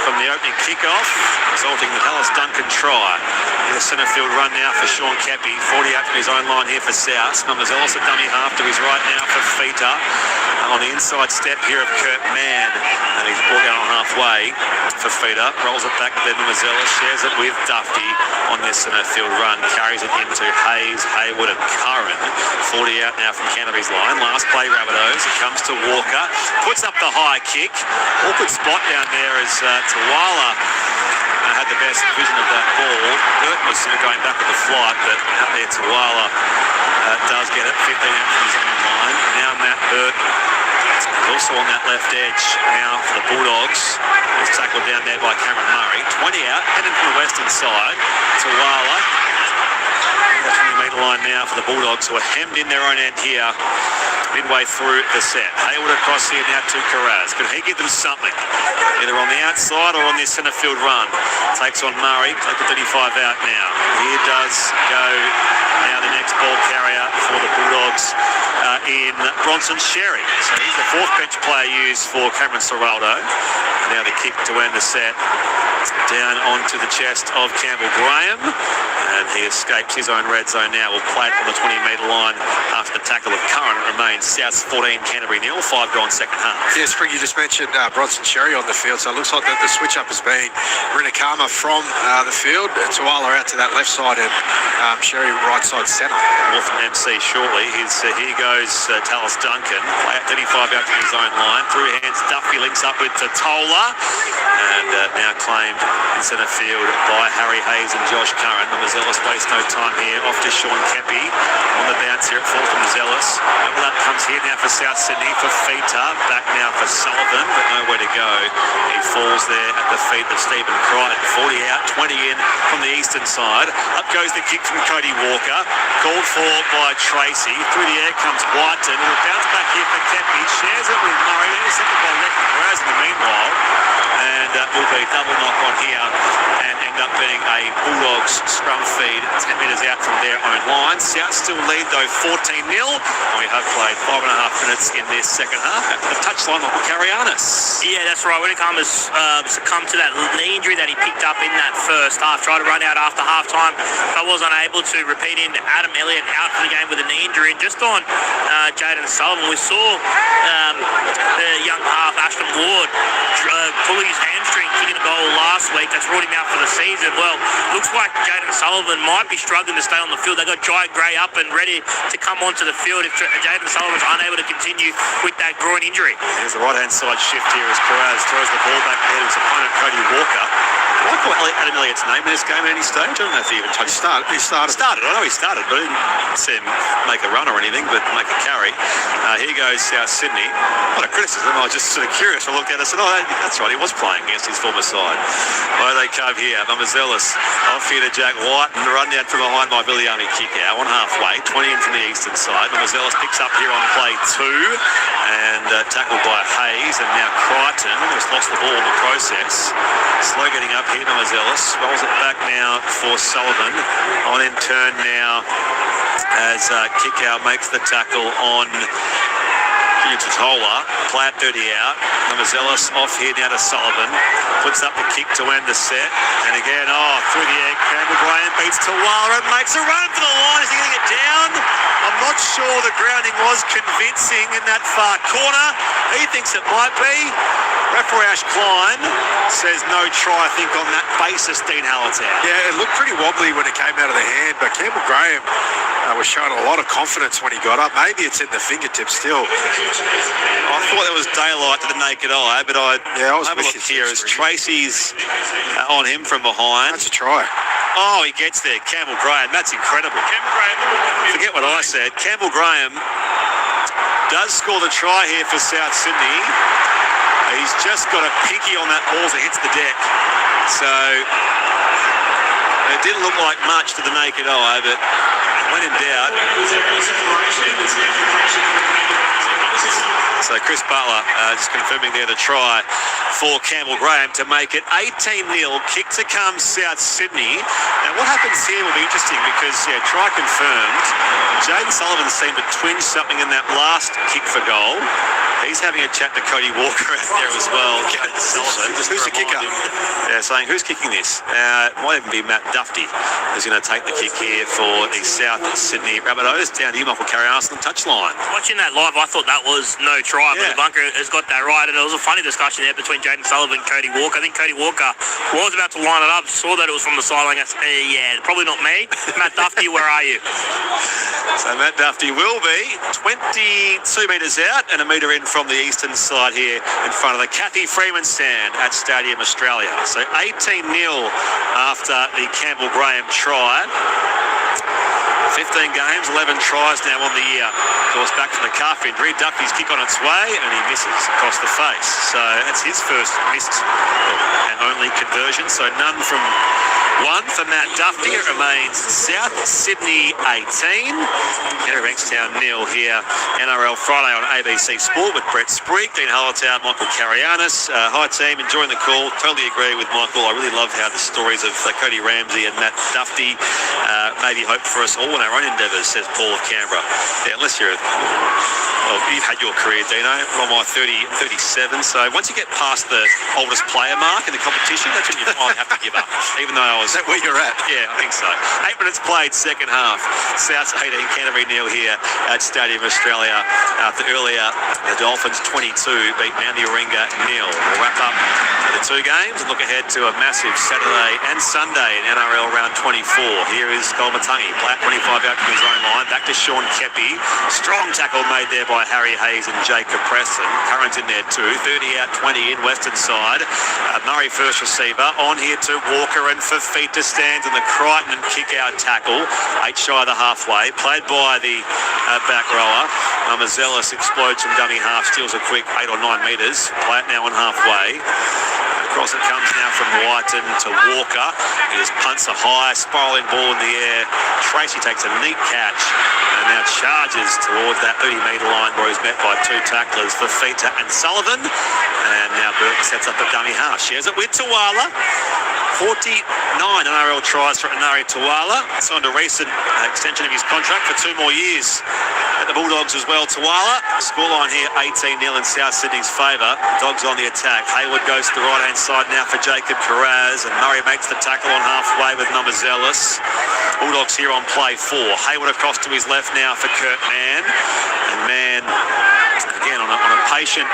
from the opening kickoff, resulting in the Tallis Duncan try. In the centre field run now for Sean Kepi, 48 from his own line here for South. Mazelos a dummy half to his right now for Fita. On the inside step here of Kurt Mann, and he's brought down halfway for Fita. Rolls it back to Mazelos, shares it with Duffy on this centre field run, carries it into Hayes, Hayward and Curran. 40 out now from Canterbury's line. Last play, Rabbitohs. It comes to Walker, puts up the high kick. Awkward spot down there as Tawala had the best vision of that ball. Burt was sort of going back with the flight, but out there Tuala does get it, 15 out from his own line. Now Matt Burt is also on that left edge now for the Bulldogs. He's tackled down there by Cameron Murray. 20 out, heading from the western side. Tuala. The 20-metre line now for the Bulldogs, who are hemmed in their own end here midway through the set. Hayward across here now to Carraz. Can he give them something? Either on the outside or on this centre field run. Takes on Murray. Take the 35 out now. Here does go now the next ball carrier for the Bulldogs in Bronson Sherry. So he's the fourth bench player used for Cameron Serraldo. And now the kick to end the set. Down onto the chest of Campbell Graham. And he escapes his own red zone now. Will play it on the 20-metre line after the tackle of Curran. It remains South's 14, Canterbury 0. 5 gone second half. Yeah, Spring, you just mentioned Bronson Sherry on the field, so it looks like the switch-up has been Rinakama from the field, Tuala out to that left side, and Sherry right side centre. More from MC shortly. Here goes Tallis Duncan. Play at 35 out from his own line. Through hands, Duffy links up with Totola. And now claimed in centre field by Harry Hayes and Josh Curran. The Mazelis waste no time here. Off to Sean Kepi. On the bounce here at full from Mazelis. That comes here now for South Sydney for Feeta. Back now for Sullivan, but nowhere to go. He falls there at the feet of Stephen Crichton. 40 out, 20 in from the eastern side. Up goes the kick from Cody Walker. Called for by Tracy. Through the air comes Whiten. It'll bounce back here for Kepi. Shares it with Murray. Intercepted by Reckon Carraz in the meanwhile. And will be double knock on here and end up being a Bulldogs scrum feed 10 metres out from their own line. South still lead though 14-0. And we have played 5.5 minutes in this second half. The touchline will carry on us. Yeah, that's right. When it comes succumbed to that knee injury that he picked up in that first half, tried to run out after half time, but was unable to. Repeat in Adam Elliott out for the game with a knee injury. And just on Jaden Sullivan, we saw the young half Ashton Ward pulling his hamstring, kicking a goal last week. That's ruled him out for the season. Well, looks like Jaden Sullivan might be struggling to stay on the field. They got Jai Gray up and ready to come onto the field if Jaden Sullivan's unable to continue with that groin injury. There's the right-hand side shift here as Carraz throws the ball back there to his opponent, Cody Walker. Did I call Adam Elliott's name in this game at any stage? I don't know if he even touched. He started. I know he started, but I didn't see him make a run or anything, but make a carry. Here goes South Sydney. What a criticism. I was just sort of curious. I looked at it and said, that's right, he was playing against his former side. Oh, they come here. Mazelis off here to Jack White, and the run down from behind by Viliami kick out on halfway, 20 in from the eastern side. Mazelis picks up here on play 2 and tackled by Hayes, and now Crichton almost lost the ball in the process. Slow getting up here to Mazelis. Rolls it back now for Sullivan. On in turn now as Kickout makes the tackle on Totola. Play at 30 out. Mazelis off here now to Sullivan. Puts up the kick to end the set. And again, through the air, Campbell Graham beats Tuala and makes a run for the line. Is he going to get down? I'm not sure the grounding was convincing in that far corner. He thinks it might be. Referee Ash Klein says no try, I think, on that basis, Dean Hallitown. Yeah, it looked pretty wobbly when it came out of the hand, but Campbell Graham was showing a lot of confidence when he got up. Maybe it's in the fingertips still. I thought there was daylight to the naked eye, but I was have a look here as Tracy's on him from behind. That's a try. Oh, he gets there. Campbell Graham. That's incredible. Forget what I said. Campbell Graham does score the try here for South Sydney. He's just got a pinky on that ball as it hits the deck. So it didn't look like much to the naked eye, but when in doubt. So Chris Butler just confirming there the try for Campbell Graham to make it 18-0. Kick to come South Sydney. Now what happens here will be interesting because, try confirmed. Jaden Sullivan seemed to twinge something in that last kick for goal. He's having a chat to Cody Walker out there as well. Jaden Sullivan. Who's the kicker? Yeah, saying, who's kicking this? It might even be Matt Dufty is going to take the kick here for the South Sydney Rabbitohs. Down to you, Michael Carrianos on the touchline. Watching that live, I thought that was no try, but the bunker has got that right, and there was a funny discussion there between Jaden Sullivan and Cody Walker. I think Cody Walker was about to line it up, saw that it was from the sideline. I said, yeah, probably not me. Matt Dufty, where are you? So Matt Dufty will be 22 metres out and a metre in from the eastern side here in front of the Kathy Freeman stand at Stadium Australia. So 18-0 after the Campbell Graham try. 15 games, 11 tries now on the year. Of course, back from the calf injury. Duffy's kick on its way, and he misses across the face. So that's his first missed and only conversion. So none from one for Matt Dufty. It remains South Sydney 18. Bankstown 0 here. NRL Friday on ABC Sport with Brett Sprigg, Dean Hullatown, Michael Carrianos. Hi team, enjoying the call. Totally agree with Michael. I really love how the stories of Cody Ramsey and Matt Dufty maybe hope for us all in our own endeavours, says Paul of Canberra. Yeah, unless you're, well, you've had your career, Dino. I'm on my 37, so once you get past the oldest player mark in the competition, that's when you finally have to give up. Even though I was... Is that where you're at? Yeah, I think so. 8 minutes played, second half. South's 18, Canterbury 0 here at Stadium Australia. After earlier, the Dolphins 22 beat Manly Warringah 0. We'll wrap up the two games and look ahead to a massive Saturday and Sunday in NRL round 24. Here is Golmatungi. Player 25 out from his own line. Back to Sean Kepi. Strong tackle made there by Harry Hayes and Jacob Preston. Current in there too. 30 out, 20 in, western side. Murray first receiver. On here to Walker and Fafita stands in the Crichton and kick out tackle. 8 shy of the halfway. Played by the back rower. Mazelis explodes from dummy half. Steals a quick 8 or 9 metres. Play it now on halfway. Across it comes now from Whiten to Walker. He just punts a high, spiralling ball in the air. Tracy takes a neat catch and now charges towards that 30-metre line where he's met by 2 tacklers, Fafita and Sullivan. And now Burton sets up the dummy half. Shares it with Tuala. 49 NRL tries for Anari Tuala. Signed a recent extension of his contract for 2 more years at the Bulldogs as well. Tuala, scoreline here 18-0 in South Sydney's favour. Dogs on the attack. Hayward goes to the right-hand side now for Jacob Carraz, and Murray makes the tackle on halfway with Mazelis. Bulldogs here on play 4. Hayward across to his left now for Kurt Mann. And Mann, again, on a patient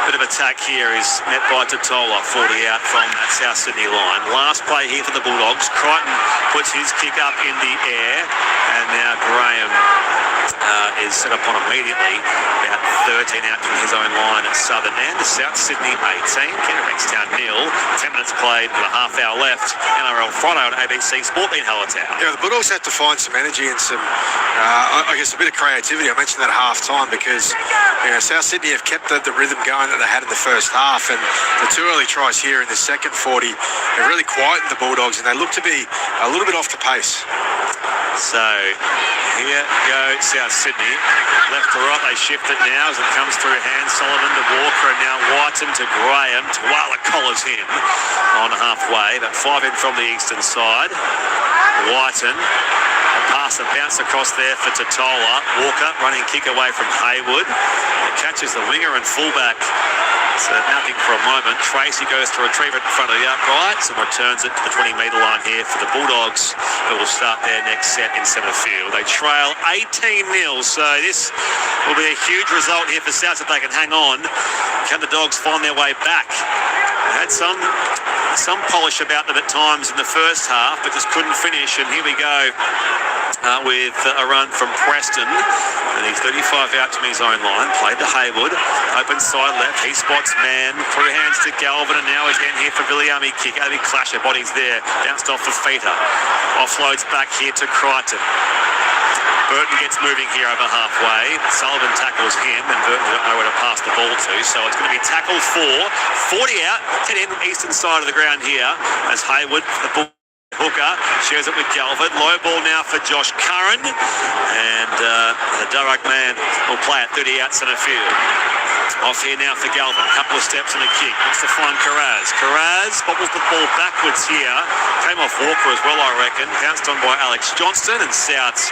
bit of attack here is met by Totola, 40 out from that South Sydney line. Last play here for the Bulldogs. Crichton puts his kick up in the air, and now Graham is set up on immediately. About 13 out from his own line at Southern End. South Sydney 18, Bankstown 0. 10 minutes played with a half hour left. NRL Friday on ABC Sport in Hullatown. Yeah, the Bulldogs have to find some energy and some, I guess, a bit of creativity. I mentioned that at half time because South Sydney have kept the rhythm going that they had in the first half, and the 2 early tries here in the second 40 have really quietened the Bulldogs, and they look to be a little bit off the pace. So here go South Sydney. Left to right, they shift it now as it comes through hands. Sullivan to Walker, and now Whiten to Graham. Tuala collars him on halfway. About 5 in from the eastern side. Whiten. A pass and bounce across there for Totola. Walker running kick away from Hayward. It catches the winger and fullback. So nothing for a moment. Tracy goes to retrieve it in front of the uprights and returns it to the 20-metre line here for the Bulldogs, who will start their next set in centre field. They trail 18-0, so this will be a huge result here for South if they can hang on. Can the Dogs find their way back? They had some polish about them at times in the first half, but just couldn't finish, and here we go. With a run from Preston, and he's 35 out from his own line. Played to Hayward, open side left. He spots Mann, through hands to Galvin, and now again here for Viliami kick. A big clash of bodies there, bounced off Fafita. Offloads back here to Crichton. Burton gets moving here over halfway. Sullivan tackles him, and Burton doesn't know where to pass the ball to, so it's going to be tackle 4. 40 out, 10 in eastern side of the ground here as Hayward, the ball. Hooker shares it with Galvin. Low ball now for Josh Curran, and the Durrock man will play at 30 out centre field. Off here now for Galvin. Couple of steps and a kick. Wants to find Carraz. Carraz bobbles the ball backwards here. Came off Walker as well, I reckon. Pounced on by Alex Johnston, and Souths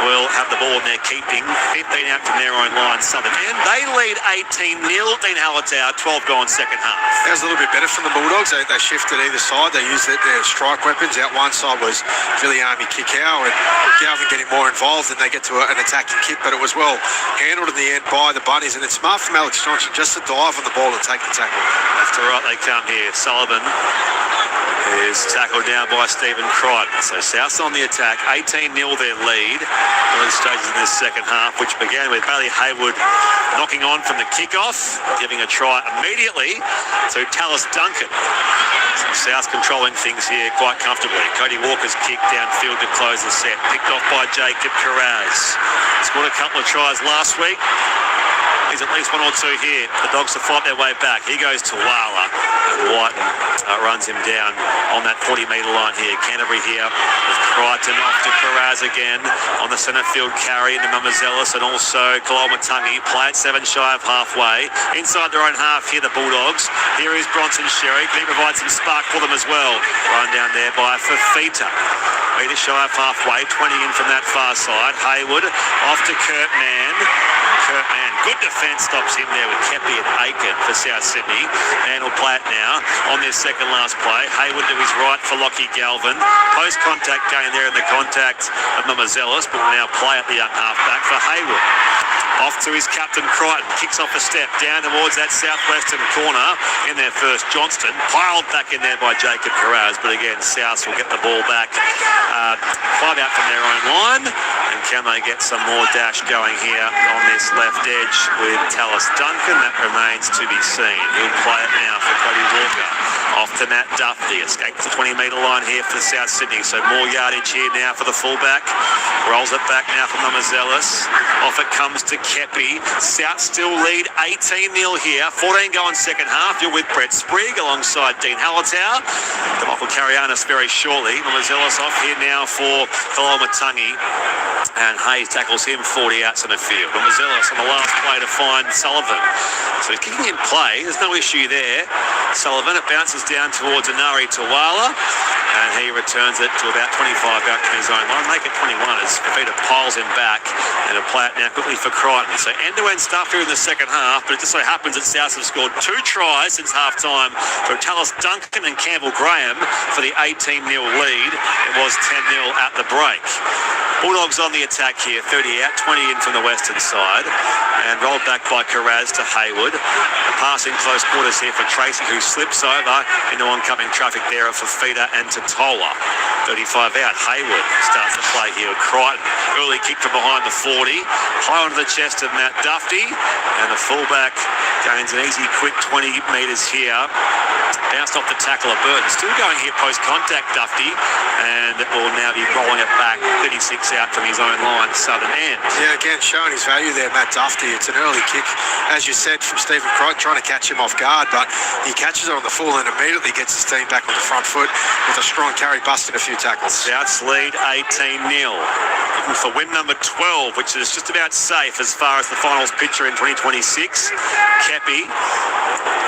will have the ball in their keeping. 15 out from their own line, Southern. And they lead 18-0. Dean Hallertau, 12 gone second half. That was a little bit better from the Bulldogs. They shifted either side. They used their strike weapons. Out one side was Viliami Kikau, and Galvin getting more involved, and they get to an attacking kick, but it was well handled in the end by the Bunnies, and it's smart from Alex Johnson just to dive on the ball and take the tackle. Left to right they come here. Sullivan is tackled down by Stephen Crichton. So Souths on the attack, 18-0 their lead. Early stages in this second half, which began with Bailey Haywood knocking on from the kickoff, giving a try immediately to Tallis Duncan. So Souths controlling things here quite comfortably. Cody Walker's kick downfield to close the set, picked off by Jacob Carraz. Scored a couple of tries last week. There's at least one or two here. The Dogs to fight their way back. He goes to Wala, and Whiten runs him down on that 40-metre line here. Canterbury here with Crichton off to Carraz again on the centre field carry into Mamazelis, and also Kalamatangi. Play at 7 shy of halfway. Inside their own half here, the Bulldogs. Here is Bronson Sherry. Can he provide some spark for them as well? Run down there by Fafita. Metre shy of halfway, 20 in from that far side. Haywood off to Kurtman. Kurtman, good defence, stops him there with Kepi and Aiken for South Sydney. And will play it now on their second last play. Haywood to his right for Lockie Galvin. Post-contact gain there in the contact of Mamazelis, but will now play at the young halfback for Haywood. Off to his captain Crichton, kicks off a step down towards that southwestern corner in their first. Johnston piled back in there by Jacob Carraz, but again Souths will get the ball back 5 out from their own line, and can they get some more dash going here on this left edge with Tallis Duncan? That remains to be seen. He'll play it now for Cody Walker. Off to Matt Duffy, escapes the 20-metre line here for South Sydney, so more yardage here now for the fullback. Rolls it back now for Mamazelis. Off it comes to Kepi. South still lead 18-0 here. 14 going second half. You're with Brett Sprigg alongside Dean Hallertau. The Michael Carianis very shortly. Mamazelis off here now for Kalamatangi. And Hayes tackles him 40 outs in the field. Mamazelis on the last play to find Sullivan. So he's kicking in play. There's no issue there. Sullivan, it bounces down towards Anari Tawala, and he returns it to about 25 out from his own line. Make it 21 as Fafita piles him back, and he'll play it now quickly for Crichton. So end-to-end stuff here in the second half, but it just so happens that Souths have scored 2 tries since half-time from Tallis Duncan and Campbell Graham for the 18-0 lead. It was 10-0 at the break. Bulldogs on the attack here, 30 out, 20 in from the western side, and rolled back by Carraz to Haywood. A pass in close quarters here for Tracy, who slips over into oncoming traffic there at Fafita and Totola. 35 out, Haywood starts to play here with Crichton. Early kick from behind the 40, high onto the chest of Matt Duffy, and the fullback gains an easy quick 20 metres here. Bounced off the tackle of Burton. Still going here post-contact, Duffy, and will now be rolling it back 36 out from his own line, southern end. Yeah, again, showing his value there, Matt Duffy. It's an early kick, as you said, from Stephen Crichton, trying to catch him off guard, but he catches it on the full and immediately gets his team back on the front foot with a strong carry, busting a few tackles. Souths lead 18-0. Looking for win number 12, which is just about safe as far as the finals picture in 2026. Kepi,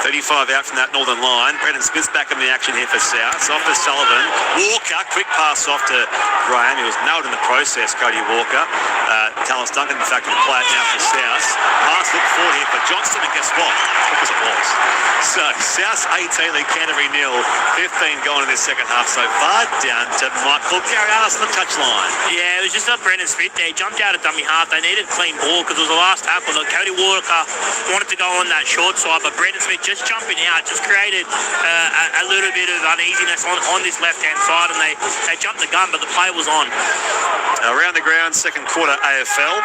35 out from that northern line. Brendan Smith's back in the action here for Souths. Off to Sullivan. Walker, quick pass off to Graham. He was nailed in the process, Cody Walker. Tallis Duncan, in fact, will play it now for Souths. Pass look forward here for Johnston, and guess what? Because it was. So Souths 18, lead Canterbury 0. 15 going in this second half so far. Down to Michael Carianis on the touchline. Yeah, it was just like Brendan Smith there. He jumped out of dummy half. They needed clean ball because it was the last tackle. Look, Cody Walker wanted to go on that short side, but Brendan Smith just jumping out just created a little bit of uneasiness on this left-hand side, and they jumped the gun, but the play was on. Around the ground, second quarter AFL.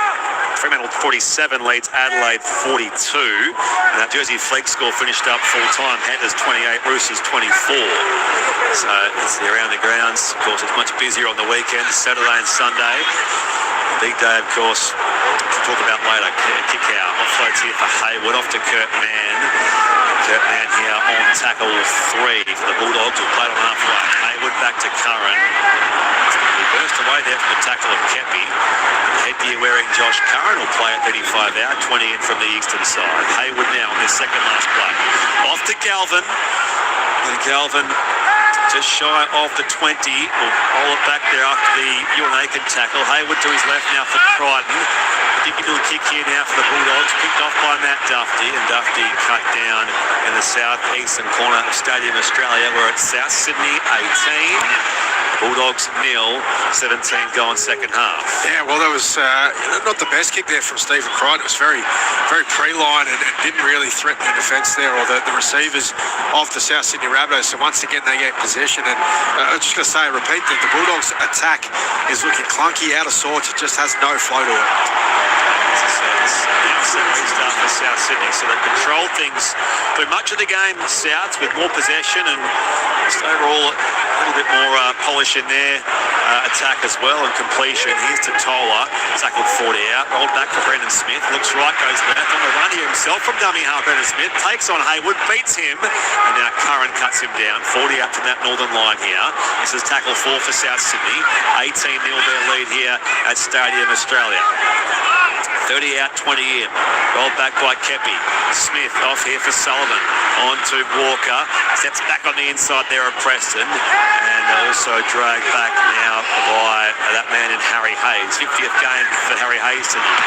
Fremantle 47 leads Adelaide 42. And that Jersey Fleet score finished up full-time. Panthers 28, Roosters 24. So it's the around the grounds. Of course, it's much busier on the weekends, Saturday and Sunday. Big day, of course, to talk about later. Kick out. Offloads here for Haywood. Off to Kurt Mann. Kurt Mann here on tackle 3 for the Bulldogs, who played on halfway. Haywood back to Curran. Burst away there from the tackle of Kepi. Headgear wearing Josh Curran will play at 35 out, 20 in from the eastern side. Hayward now on their second last play. Off to Galvin. And Galvin just shy of the 20. Will roll it back there after the Ewan Aiken tackle. Hayward to his left now for Crichton. Particular kick here now for the Bulldogs. Picked off by Matt Duffy. And Duffy cut down in the southeastern corner of Stadium Australia, where it's South Sydney 18. Bulldogs 0, 17 going second half. Yeah, well, that was not the best kick there from Stephen Crichton. It was very, very pre-line and didn't really threaten the defence there or the receivers of the South Sydney Rabbitohs. So once again, they get possession. And I'm just going to say, repeat that the Bulldogs' attack is looking clunky, out of sorts. It just has no flow to it. Restart for South Sydney, so they control things through much of the game. South with more possession and just overall a little bit more polish in their attack as well and completion. Here's to Tola, tackled 40 out, rolled back for Brendan Smith, looks right, goes left on the run here himself from dummy half. Brendan Smith takes on Hayward, beats him, and now Curran cuts him down. 40 out from that northern line here. This is tackle 4 for South Sydney. 18-0 their lead here at Stadium Australia. 30 out, 20 in. Rolled back by Kepi. Smith off here for Sullivan. On to Walker. Steps back on the inside there of Preston. And also dragged back now by that man in Harry Hayes. 50th game for Harry Hayes tonight.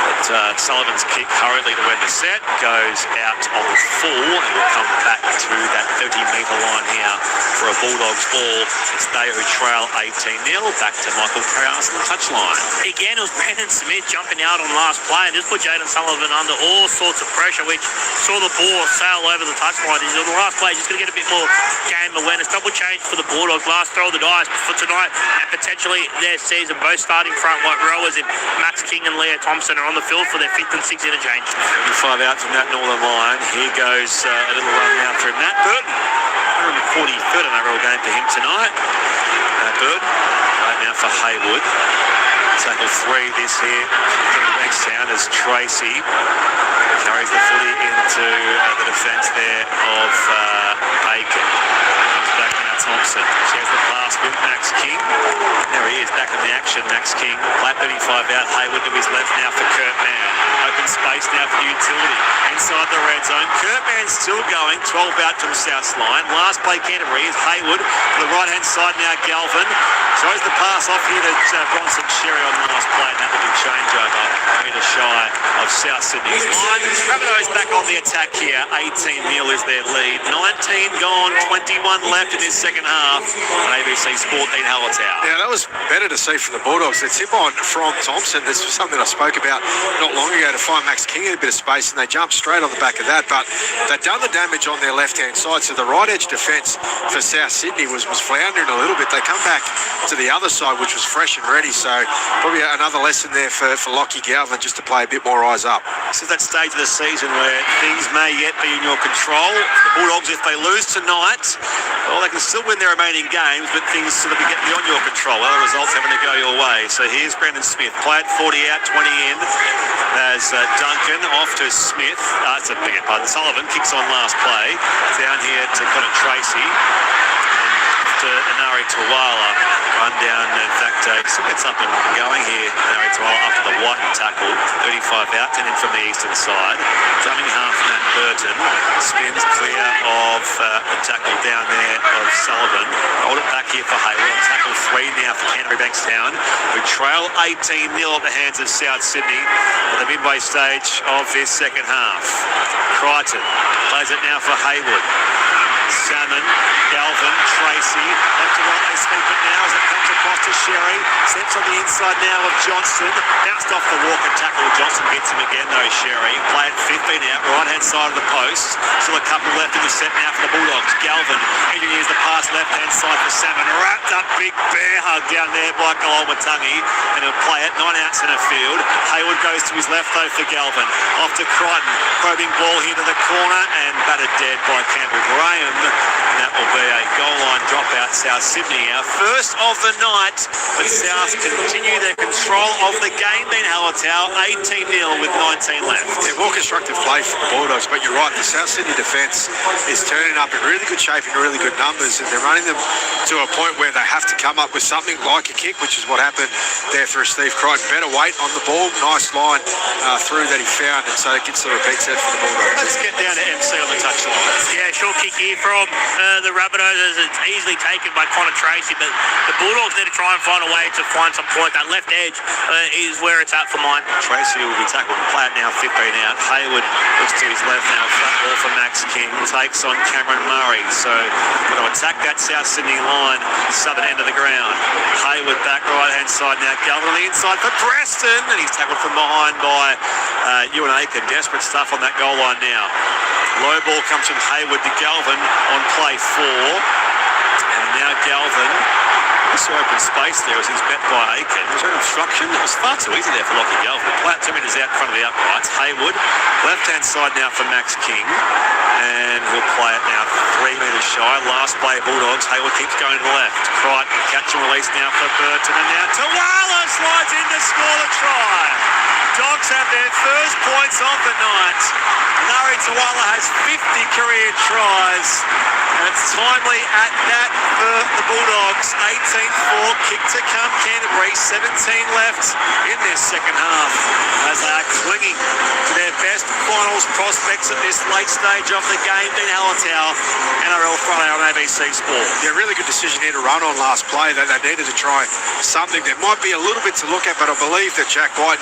But Sullivan's kick hurriedly to win the set. Goes out on the full and will come back to that 30-metre line here for a Bulldogs ball. It's they who trail 18-0. Back to Michael Krause on the touchline. Again, it was Brandon Smith jumping out on last play and just put Jaden Sullivan under all sorts of pressure, which saw the ball sail over the touchline. He's on the last play, just going to get a bit more game awareness. Double change for the Bulldogs. Last throw of the dice for tonight and potentially their season. Both starting front white rowers in Max King and Leah Thompson are on the field for their 5th and 6th interchange. 35 out from that northern line. Here goes a little run now through Matt Burton. 143rd NRL game for him tonight. Burton right now for Hayward. Tackle 3 this here from the Bankstown as Tracy carries the footy into the defence there of Aiken. Comes back now Thompson. Shares the pass with Max King. There he is back in the action. Max King. Flat 35 out. Hayward to his left now for Kurt Mann. Open space now for utility. Inside the red zone. Kurt Mann's still going. 12 out from South's line. Last play Canterbury is Hayward. To the right hand side now Galvin. Throws the pass off here to Bronson Sherry on the last play, and that will be changeover. Metre shy of South Sydney's line. Rabbitohs back on the attack here. 18-0 is their lead. 19 gone, 21 left in this second half. On ABC Sport, Dean Hallertau. Yeah, that was better to see from the Bulldogs. The tip on from Thompson, this was something I spoke about not long ago, to find Max King in a bit of space, and they jumped straight on the back of that. But they'd done the damage on their left-hand side, so the right edge defence for South Sydney was floundering a little bit. They come back to the other side, which was fresh and ready, so probably another lesson there for Lockie Galvin, just to play a bit more eyes up. This is that stage of the season where things may yet be in your control. The Bulldogs, if they lose tonight, well, they can still win their remaining games, but things sort of get beyond your control. Other results having to go your way. So here's Brendan Smith. Play at 40 out, 20 in. As Duncan off to Smith. That's a big pardon. Sullivan kicks on last play. Down here to Connor Tracy. To Inari Tawala, run down. In fact, it's up and going here. Inari Tawala after the Whiten tackle, 35 out, 10 in from the eastern side. Drumming half from that Burton, spins clear of the tackle down there of Sullivan. Rolled it back here for Hayward. Tackle 3 now for Canterbury Bankstown, who trail 18-0 at the hands of South Sydney at the midway stage of this second half. Crichton plays it now for Hayward. Salmon, Galvin, Tracy, left to right they speak it now as it comes across to Sherry. Steps on the inside now of Johnston. Bounced off the Walker tackle. Johnson gets him again though, Sherry. Play at 15 out, right hand side of the post. Still a couple left in the set now for the Bulldogs. Galvin engineers the pass left hand side for Salmon. Wrapped up, big bear hug down there by Kalolmatangi. And he'll play it 9 out centre field. Hayward goes to his left though for Galvin. Off to Crichton. Probing ball here to the corner and battered dead by Campbell Graham. Now that will be a goal line dropout, South Sydney. Our first of the night, but South continue their control of the game. Ben Hallertau, 18-0 with 19 left. Yeah, more constructive play for the Bulldogs, but you're right, the South Sydney defence is turning up in really good shape and really good numbers, and they're running them to a point where they have to come up with something like a kick, which is what happened there through Steve Crichton. Better weight on the ball, nice line through that he found, and so it gets the repeat set for the Bulldogs. Let's get down to MC on the touchline. Yeah, short kick here from the Rabbitohs. It's easily taken by Connor Tracy, but the Bulldogs need to try and find a way to find some point. That left edge is where it's at for mine. Tracy will be tackled and play it now, 15 out. Hayward looks to his left now, flat ball for Max King, takes on Cameron Murray. So going to attack that South Sydney line, southern end of the ground. Hayward back right-hand side now, Galvin on the inside for Preston, and he's tackled from behind by Ewan Aiken. Desperate stuff on that goal line now. Low ball comes from Hayward to Galvin on play 4. And now Galvin, this open space there as he's met by Aiken. Was there an obstruction? It was far too easy there for Lockie Galvin. Play it 2 metres out in front of the uprights. Hayward, left-hand side now for Max King. And he'll play it now 3 metres shy. Last play, Bulldogs. Hayward keeps going to the left. Crichton, catch and release now for Burton. And now Tawala slides in to score the try. Dogs have their first points of the night. Nari Tawala has 50 career tries. And it's timely at that for the Bulldogs. 18-4, kick to come Canterbury. 17 left in their second half as they are clinging to their best finals prospects at this late stage of the game. Ben Hallertau, NRL Friday on ABC Sport. Yeah, really good decision here to run on last play. They needed to try something. There might be a little bit to look at, but I believe that Jack White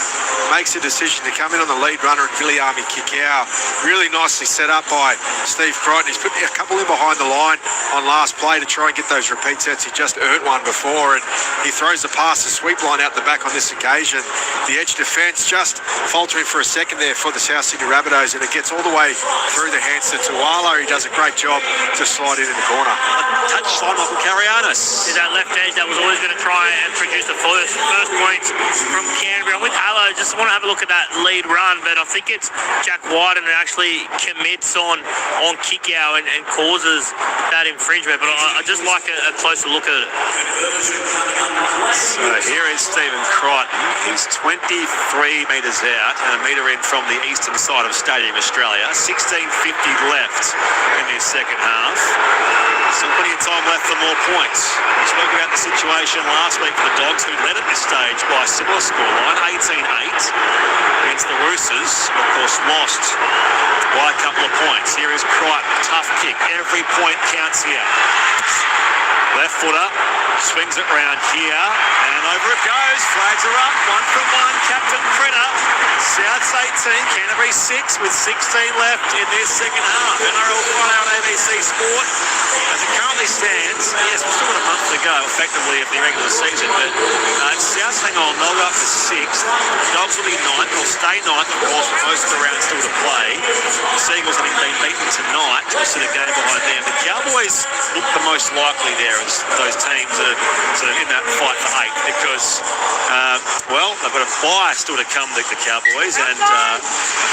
makes a decision to come in on the lead runner and Viliami Kikau. Really nicely set up by Steve Crichton. He's put a couple in behind the line on last play to try and get those repeat sets. He just earned one before, and he throws the pass, the sweep line out the back on this occasion. The edge defence just faltering for a second there for the South Sydney Rabbitohs, and it gets all the way through the hands to Tuala. He does a great job to slide in the corner. Touch slide Michael Carianis. Is that left edge that was always going to try and produce the first point from Canterbury. I'm with Hallo, just want to have a look at that lead run, but I think it's Jack White and it actually commits on kick-out and causes that infringement, but I just like a closer look at it. So here is Stephen Crichton. He's 23 metres out and a metre in from the eastern side of Stadium Australia. 16:50 left in his second half. Still plenty of time left for more points. We spoke about the situation last week for the Dogs, who led at this stage by a similar scoreline, 18-8 against the Roosters. Of course, lost by a couple of points. Here is Crichton, tough kick. Every point counts here. Left footer, swings it round here, and over it goes. Flags are up, 1 from 1. Captain Crenna, South's 18, Canterbury 6 with 16 left in this second half. NRL Friday on ABC Sport. As it currently stands, yes, we've still got a month to go, effectively, of the regular season, but South hang on, they'll go up to 6th. The Dogs will be 9th, they'll stay 9th, of course, with most of the round still to play. The Seagulls having been beaten tonight, we'll sit a game behind them. The Cowboys look the most likely there as those teams that are sort of in that fight for 8th, because, they've got a bye still to come, the Cowboys, and a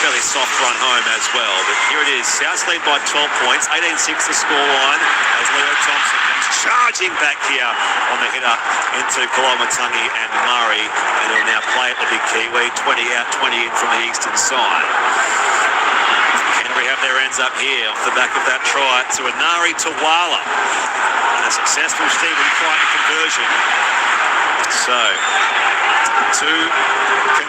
fairly soft run home as well. But here it is, South lead by 12 points, 18-6 the scoreline, as Leo Thompson comes charging back here on the header into Koloamatangi and Murray, and he'll now play at the big Kiwi, 20 out, 20 in from the eastern side. Canterbury have their ends up here off the back of that try to Nari Tawala, and a successful Stephen Crichton conversion. So, 2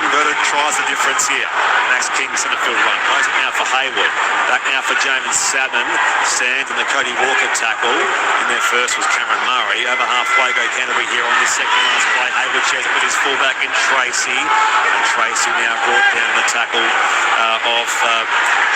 converted tries the difference here. Max King centre field run. Plays it now for Hayward. Back now for Jamin Salmon. Stands in the Cody Walker tackle. In their first was Cameron Murray. Over halfway go Canterbury here on this second last play. Hayward shares it with his fullback in Tracy. And Tracy now brought down the tackle of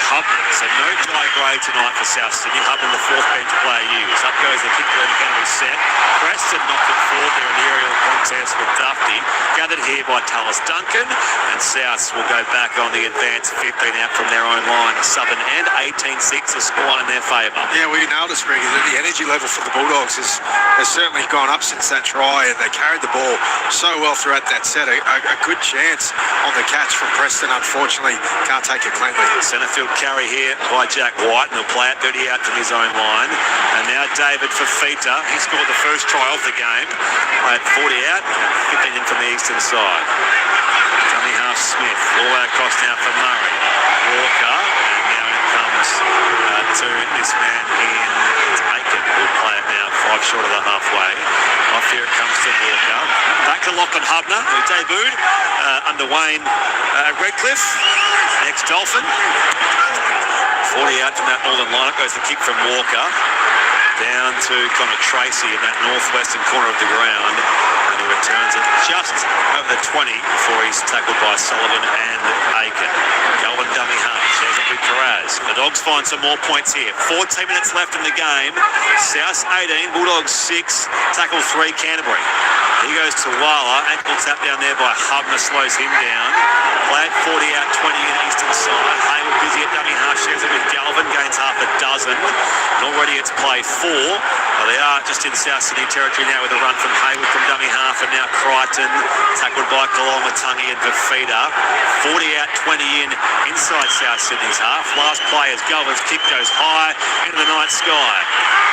Hubman. So no Jai Gray tonight for South Sydney. Hubman, the 4th bench player used. Up goes the kick to the Canterbury set. Preston knocked it forward there in the aerial contest with Duffy. Gathered here by Tallis Duncan, and Souths will go back on the advance, 15 out from their own line. Southern end, 18-6, a score in their favour. Yeah, well, you nailed it, Spriggy. The energy level for the Bulldogs has certainly gone up since that try, and they carried the ball so well throughout that set. A good chance on the catch from Preston, unfortunately, can't take it cleanly. Centre field Good carry here by Jack White, and he'll play it 30 out to his own line. And now David Fafita. He scored the first try of the game. Played 40 out, 15 in from the eastern side. Dummy half Smith. All the way across now for Murray. Walker. And now it comes to this man in Aiken. Who'll play it now 5 short of the halfway. Off here it comes to Walker. Back to Lachlan Hubner, who debuted under Wayne Redcliffe. Next Dolphin. 40 out from that northern line. Goes the kick from Walker. Down to Connor Tracy in that northwestern corner of the ground. And he returns it just over the 20 before he's tackled by Sullivan and Aiken. Galvin dummy half. Shares it with Carraz. The Dogs find some more points here. 14 minutes left in the game. South 18, Bulldogs 6. Tackle 3, Canterbury. He goes to Wala. Ankle tap down there by Hubner, slows him down. Play at 40 out, 20 in eastern side. Hayward busy at dummy half, shares it with Galvin, gains half a dozen. And already it's play 4. Well, they are just in South Sydney territory now with a run from Hayward from dummy half, and now Crichton tackled by Kalongatangi and Vafita. 40 out, 20 in inside South Sydney's half. Last play as Galvin's kick goes high into the night sky.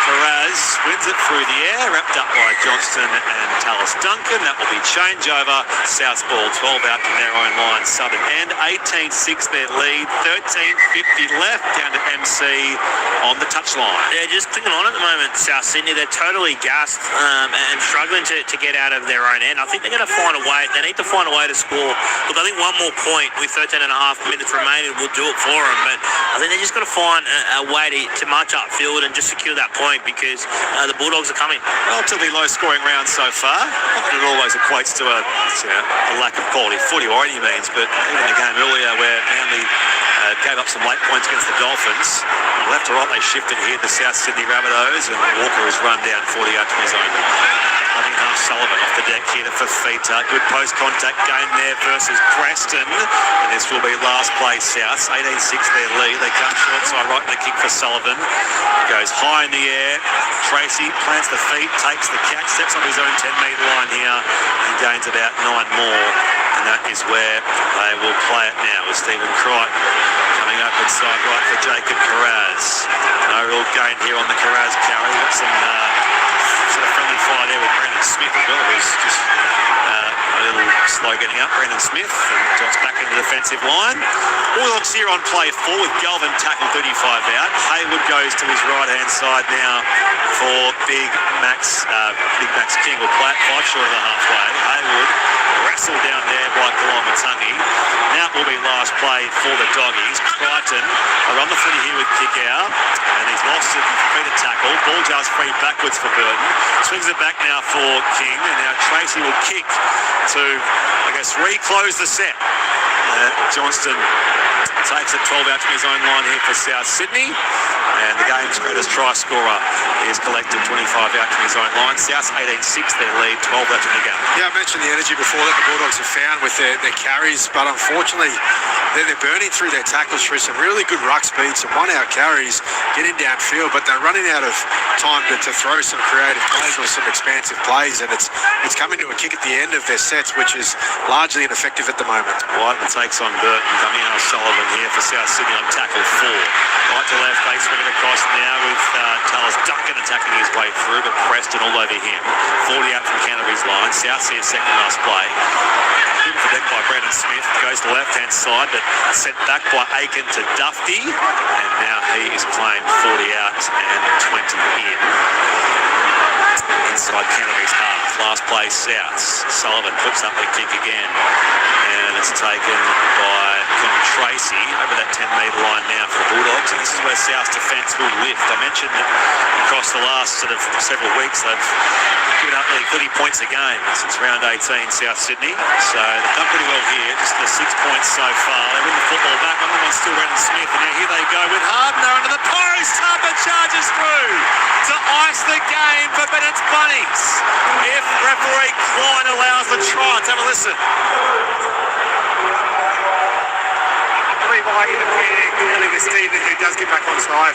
Carraz wins it through the air, wrapped up by Johnston and Tallis Duncan. That will be changeover. South ball 12 out from their own line. Southern end 18-6 their lead. 13:50 left down to MC on the touchline. Yeah, just clicking on at the moment, South Sydney. They're totally gassed and struggling to get out of their own end. I think they're going to find a way. They need to find a way to score. Look, I think one more point with 13 and a half minutes remaining will do it for them. But I think they're just got to find a way to march upfield and just secure that point, because the Bulldogs are coming. Relatively low scoring round so far. Not that it always equates to a lack of quality footy by any means, but even the game earlier where Manly gave up some late points against the Dolphins, left to right they shifted here to South Sydney Rabbitohs, and Walker has run down 40 out to his own. Loving half Sullivan off the deck here to Fafita. Good post contact game there versus Preston, and this will be last play South. 18-6 their lead. They come short side right in the kick for Sullivan. Goes high in the air. Tracy plants the feet, takes the catch, steps on his own 10-metre line here, and gains about 9 more. And that is where they will play it now with Stephen Crichton coming up inside right for Jacob Carraz. No real gain here on the Carraz carry. Got some sort of friendly fire there with Brendan Smith as well, who's just a little slow getting up. Brendan Smith and drops back into the defensive line. Bulldogs here on play 4 with Galvin tackle 35 out. Hayward goes to his right-hand side now for Big Max King. Will play it 5 short of the halfway. Hayward wrestled down there by Kalongatangi. Now it will be last play for the Doggies. Crichton are on the footy here with kick out, and he's lost it and free to tackle. Ball just free backwards for Burton. Swings it back now for King, and now Tracy will kick to, reclose the set. Johnston takes it 12 out from his own line here for South Sydney, and the game's greatest try scorer is collected 25 out from his own line. South 18-6 their lead, 12 left in the game. Yeah, I mentioned the energy before that the Bulldogs have found with their carries, but unfortunately they're burning through their tackles through some really good ruck speed, some 1-out carries, getting downfield, but they're running out of time to throw some creative plays or some expansive plays, and it's coming to a kick at the end of their sets, which is largely ineffective at the moment. White takes on Burton. Damian O'Sullivan here for South Sydney on tackle 4. Right to left, they swing it across now with Tallis Duncan attacking his way through, but Preston all over him. 40 out from Canterbury's line. South Sydney's second last play. Good for deck by Brendan Smith. Goes to the left-hand side, but sent back by Aiken to Dufty, and now he is claimed 40 out and 20 in. Inside Canterbury's half. Last play South. Sullivan puts up the kick again, and it's taken by Connor Tracy over that 10-metre line now for the Bulldogs, and this is where South's defence will lift. I mentioned that across the last several weeks they've given up nearly 30 points a game since round 18, South Sydney. So they've done pretty well here. Just the 6 points so far. They win the football back. Another one's still Brendan Smith, and now here they go with Hardner under the post. Hardner charges through to ice the game for Bennett's Bunnies. If referee Klein allows the try, let's have a listen. Stephen, who does get back on side.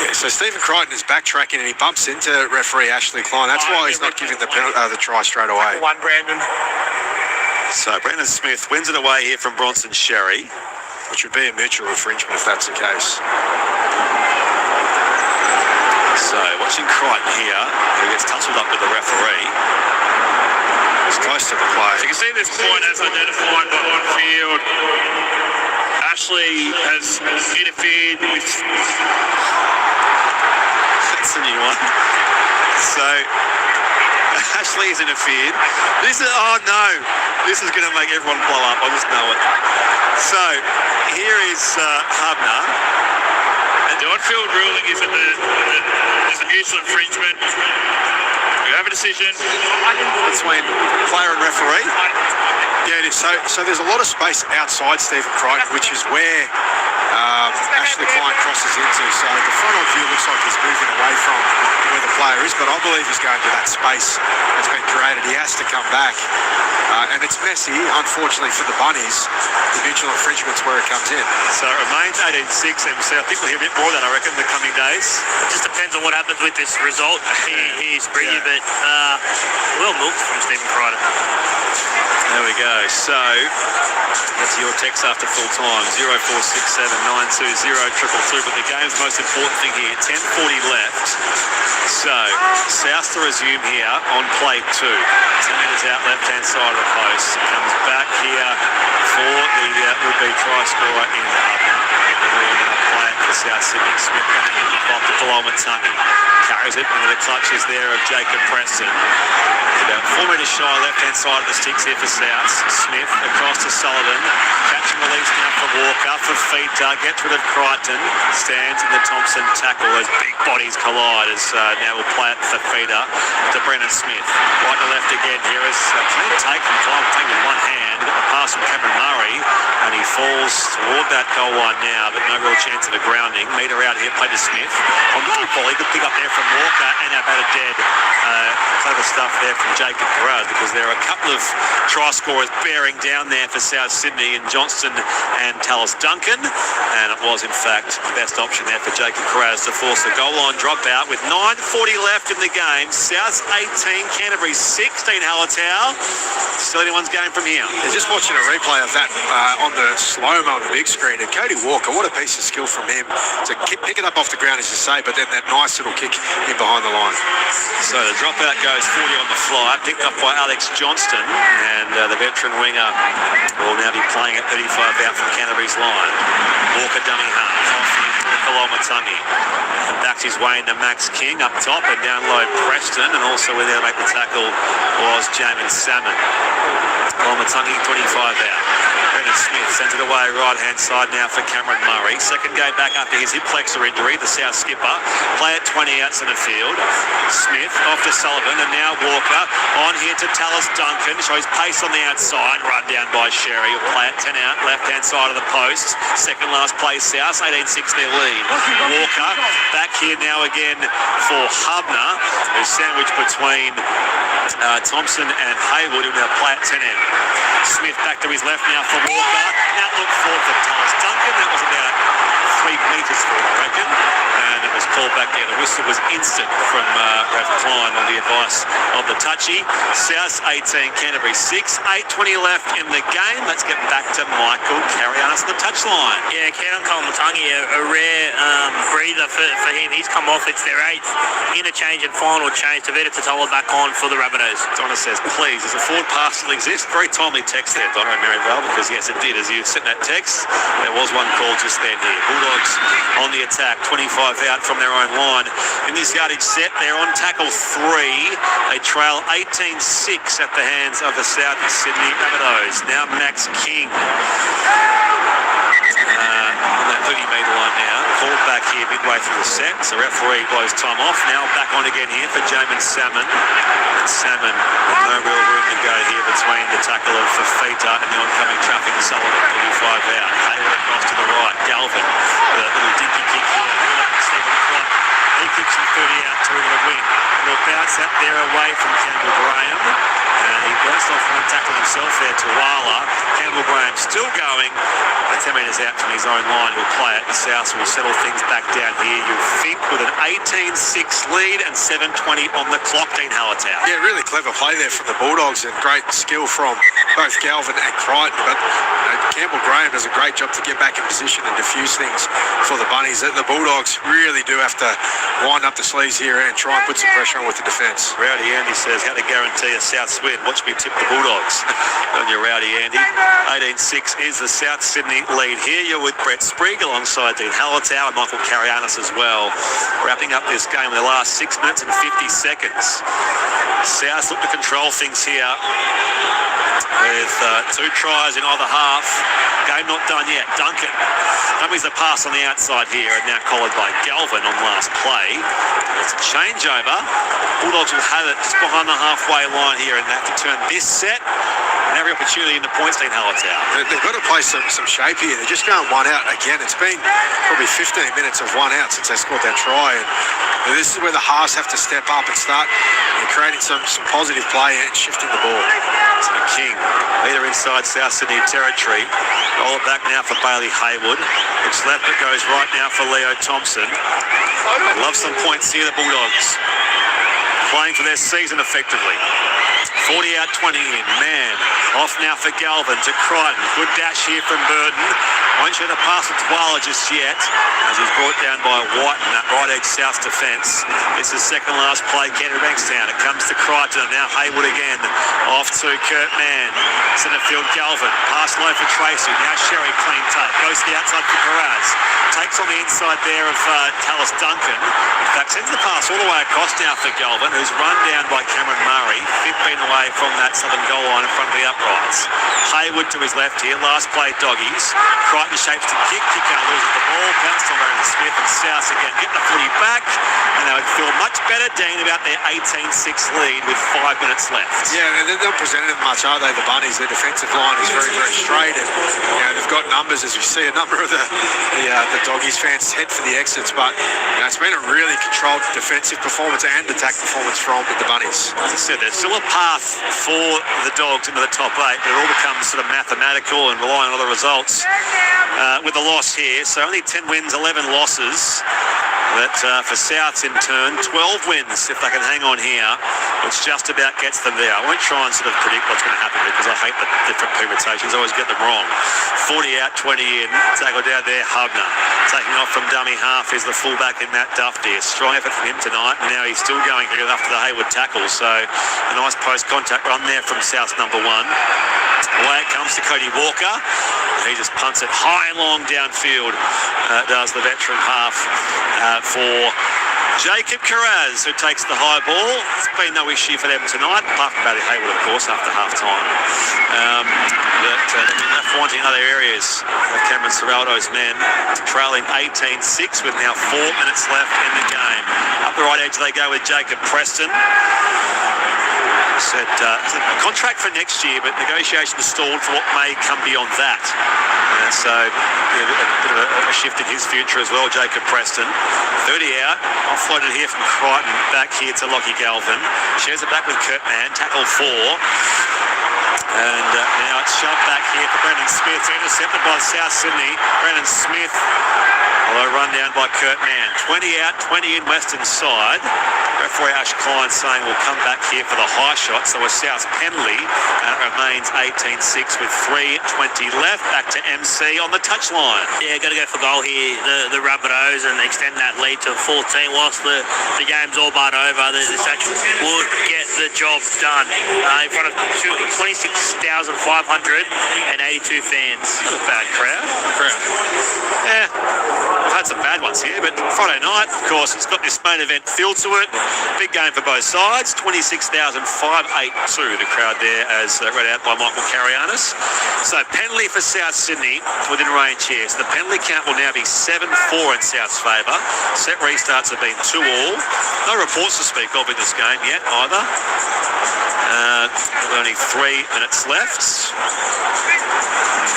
Yeah, so Stephen Crichton is backtracking and he bumps into referee Ashley Klein. That's why he's not giving the try straight away. So Brendan Smith wins it away here from Bronson Sherry. which would be a mutual infringement if that's the case. So, watching Crichton here, who gets tussled up with the referee. It's close to the play. So you can see this point as identified by on field. Ashley has interfered with... That's a new one. So, Ashley has interfered. This is, oh no, this is going to make everyone blow up. I just know it. So, here is Hubner. And the on-field ruling is that there's a mutual infringement. We have a decision between player and referee. Yeah, it is. So there's a lot of space outside Stephen Crichton, which is where Ashley Klein crosses into. So the front on view looks like he's moving away from where the player is, but I believe he's going to that space that's been created. He has to come back. And it's messy, unfortunately, for the Bunnies. The mutual infringement's where it comes in. So it remains 18-6 MC. I think we'll hear a bit more of that, I reckon, in the coming days. It just depends on what happens with this result. He's brilliant, but well milked from Stephen Crichton. There we go. So that's your text after full time. 0467 920 222. But the game's most important thing here. 10:40 left. So South to resume here on play 2. 10 metres out, left-hand side of the post. Comes back here for the would-be try scorer in Hubner. And we'll now play it for South Sydney. Smith coming off the Kolomatangi. Carries it into the clutches there of Jacob Preston. About 4 metres shy, left-hand side of the sticks here for South. Smith across to Sullivan. Catch and release now for Walker. For Feeta, gets rid of Crichton. Stands in the Thompson tackle. Those big bodies collide as now we'll play it for Feeta to Brennan Smith. Right to left again. Here is a clean take from Kolomatangi with one hand. Got the pass from Cameron Murray. And he falls toward that goal line now, but no real chance of a grounding. Meter out here, play to Smith. On the deep volley, good pick up there from Walker. And about a dead. Clever stuff there from Jacob Carruthers, because there are a couple of try scorers bearing down there for South Sydney in Johnston and Tallis Duncan, and it was in fact the best option there for Jacob Carruthers to force the goal line dropout with 9:40 left in the game. South's 18, Canterbury 16. Hallertau. Still anyone's game from here. They're just watching a replay of that on the slow-mo on the big screen, and Cody Walker, what a piece of skill from him to pick it up off the ground, as you say, but then that nice little kick in behind the line. So the dropout goes 40 on the fly, picked up by Alex Johnston, and the veteran winger will now be playing at 35 out from Canterbury's line. Walker dummy half, off in for Kolomatangi. Backs his way into Max King up top, and down low Preston, and also with there to make the tackle was Jamin Salmon. Kolomatangi 25 out. Brennan Smith sends it away right-hand side now for Cameron Murray. Second game back after his hip flexor injury, the South skipper. Play at 20 out centre field. Smith off to Sullivan, and now Walker on here to Tallis Duncan. Shows pace on the outside, run down by Sherry. He'll play at 10 out, left-hand side of the post. Second last play South, 18-6 their lead. Walker back here now again for Hubner, who's sandwiched between Thompson and Haywood, who will now play at 10 out. Smith back to his left now for Walker. Now look forward for Tallis Duncan. That was about 3 metres forward, I reckon. And it was called back there. The whistle was instant from Ref Klein on the advice of the touchy. South 18, Canterbury 6. 8:20 left in the game. Let's get back to Michael Carrianas on the touchline. Yeah, Kenan Kolomatangi, a rare breather for him. He's come off. It's their 8th interchange and final change. Tavita Totola back on for the Rabbitohs. Donna says, please, does a forward pass still exist? Very timely text there, Donna and Maryvale, because yes, it did. As you sent that text, there was one call just then here. Bulldogs on the attack, 25 out from their own line. In this yardage set, they're on tackle 3. They trail 18-6 at the hands of the South Sydney Rabbitohs. Now Max King on that 30-metre line now. Called back here midway through the set. So referee blows time off. Now back on again here for Jamin Salmon. And Salmon with no real room to go here between the tackle of Fafita and the oncoming traffic. Sullivan, 35 out. Hayward across to the right. Galvin with a little dinky kick here. Stephen Clark. He kicks from 30 out to the win. It'll bounce out there away from Campbell Graham. And he burst off one tackle himself there to Wala. Campbell Graham still going. 10 metres out from his own line, he'll play it. The Souths will settle things back down here, you think, with an 18-6 lead and 7:20 on the clock, Dean Hallertau. Yeah, really clever play there from the Bulldogs and great skill from both Galvin and Crichton. But Campbell Graham does a great job to get back in position and diffuse things for the Bunnies. The Bulldogs really do have to wind up the sleeves here and try and put some pressure on with the defence. Rowdy Andy says, how to guarantee a Souths win? Watch me tip the Bulldogs. On your Rowdy Andy. 18-6 is the South Sydney lead here. You're with Brett Sprigg alongside Dean Hallertau and Michael Carianis as well. Wrapping up this game in the last 6 minutes and 50 seconds. South look to control things here with 2 tries in either half. Game not done yet. Duncan dummies the pass on the outside here and now collared by Galvin on last play. It's a changeover. Bulldogs will have it just behind the halfway line here and they have to turn this set and every opportunity in the points, Dean Hallertau. They've got to play some shape here. They're just going one out again. It's been probably 15 minutes of one out since they scored that try. And this is where the halves have to step up and start creating some positive play and shifting the ball. So King, leader inside South Sydney territory. Roll it back now for Bailey Haywood. Looks left, it goes right now for Leo Thompson. They love some points here, the Bulldogs. Playing for their season effectively. 40 out, 20 in. Man, off now for Galvin to Crichton. Good dash here from Burton. Won't show the pass to Twala just yet as he's brought down by White in that right edge South defence. It's the second last play, Canterbury Bankstown. It comes to Crichton and now Haywood again. Off to Kurt Mann. Centre field Galvin. Pass low for Tracy. Now Sherry clean tape. Goes to the outside for Carraz. Takes on the inside there of Tallis Duncan. In fact, sends the pass all the way across now for Galvin, who's run down by Cameron Murray. 15 away from that southern goal line in front of the uprights. Haywood to his left here. Last play, Doggies. Crichton shapes to kick. Kicker loses the ball. Bounced on Brandon Smith and South again. Get the footy back. And they would feel much better, Dean, about their 18-6 lead with 5 minutes left. Yeah, they're not presenting much, are they, the Bunnies? Their defensive line is very, very straight. And, they've got numbers, as we see, a number of the Doggies fans head for the exits. But, it's been a really controlled defensive performance and attack performance from the Bunnies. As I said, there's still a path for the Dogs into the top 8, but it all becomes sort of mathematical and relying on other results with the loss here. So only 10 wins, 11 losses. But for Souths in turn, 12 wins if they can hang on here, which just about gets them there. I won't try and sort of predict what's going to happen because I hate the different permutations. I always get them wrong. 40 out, 20 in. Tackle down there, Hubner. Taking off from dummy half is the fullback in Matt Duffy. A strong effort from him tonight. And now he's still going good after the Haywood tackle. So a nice post-contact run there from South number 1. Away it comes to Cody Walker. He just punts it high and long downfield, does the veteran half for Jacob Carraz, who takes the high ball. It's been no issue for them tonight, apart from Bailey Haywood, of course, after half-time. But they've been left wanting other areas of Cameron Ciraldo's men, trailing 18-6 with now 4 minutes left in the game. Up the right edge they go with Jacob Preston. Said a contract for next year, but negotiations stalled for what may come beyond that. So a bit of a shift in his future as well, Jacob Preston. 30 out, offloaded here from Crichton, back here to Lockie Galvin. Shares it back with Kurt Mann, tackle 4. And now it's shoved back here for Brendan Smith, intercepted by South Sydney. Brendan Smith, although run down by Kurt Mann. 20 out, 20 in western side. Referee Ash Klein saying we'll come back here for the high shot. So a South penalty, and it remains 18-6 with 3:20 left. Back to MC on the touchline. Yeah, got to go for goal here, the Rabbitohs, and extend that lead to 14. Whilst the game's all but over, this actually would get the job done in front of 26,582 fans. Not a bad crowd. Yeah, we've had some bad ones here, but Friday night, of course, it's got this main event feel to it. Big game for both sides. 26,582, the crowd there, as read out by Michael Carianis. So penalty for South Sydney within range here. So the penalty count will now be 7-4 in South's favour. Set restarts have been 2-all. No reports to speak of in this game yet either. Only 3 minutes left.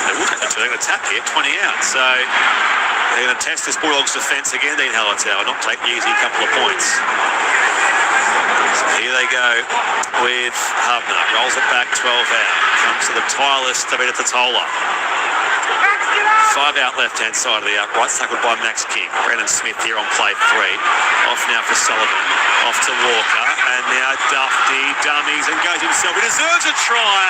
They will take the turn attack here, 20 out. So they're going to test this Bulldogs defence again, Dean Hallertau, not take the easy couple of points. So here they go with Hubner. Rolls it back 12 out. Comes to the tireless Tavita Totola. 5 out left-hand side of the upright, tackled by Max King. Brennan Smith here on play 3. Off now for Sullivan. Off to Walker. And now Dufty dummies and goes himself. He deserves a try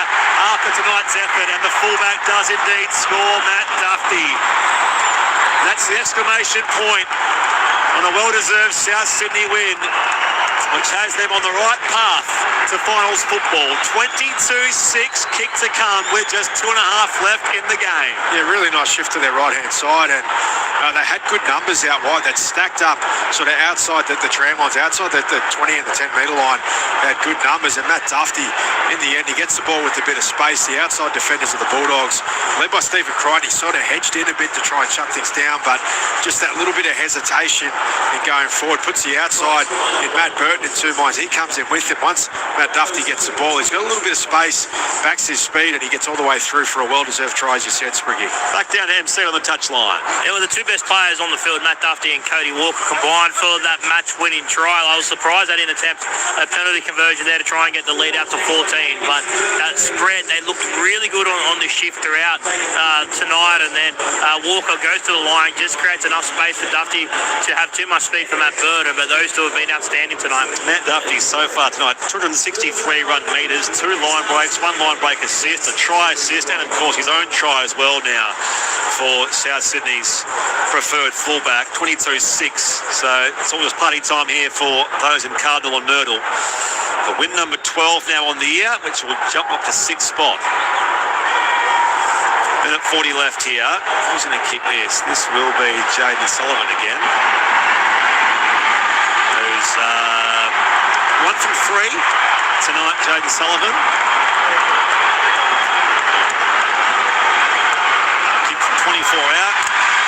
after tonight's effort. And the fullback does indeed score, Matt Dufty. That's the exclamation point on a well-deserved South Sydney win, which has them on the right path to finals football. 22-6, kick to come with just 2.5 left in the game. Yeah, really nice shift to their right-hand side, and they had good numbers out wide. That stacked up sort of outside the tram lines, outside the 20 and the 10-metre line. They had good numbers, and Matt Dufty, in the end, he gets the ball with a bit of space. The outside defenders of the Bulldogs, led by Stephen Crichton, he sort of hedged in a bit to try and shut things down, but just that little bit of hesitation in going forward puts the outside in Matt Burton in 2 minds. He comes in with it. Once Matt Dufty gets the ball, he's got a little bit of space, backs his speed, and he gets all the way through for a well-deserved try, as you said, Spriggy. Back down to MC on the touchline. It were the two best players on the field, Matt Dufty and Cody Walker, combined for that match-winning try. I was surprised they didn't attempt a penalty conversion there to try and get the lead out to 14, but that spread, they looked really good on the shift throughout tonight, and then Walker goes to the line, just creates enough space for Dufty to have too much speed for Matt Burton, but those two have been outstanding tonight. Matt Dufty so far tonight, 263 run metres, 2 line breaks, 1 line break assist, a try assist, and of course his own try as well now for South Sydney's preferred fullback, 22-6. So it's almost party time here for those in Cardinal and Myrtle. For win number 12 now on the year, which will jump up to 6th spot. Minute 40 left here. Who's going to kick this? This will be Jaden Sullivan again. Who's 1 from 3 tonight, Jaden Sullivan. Kick from 24 out.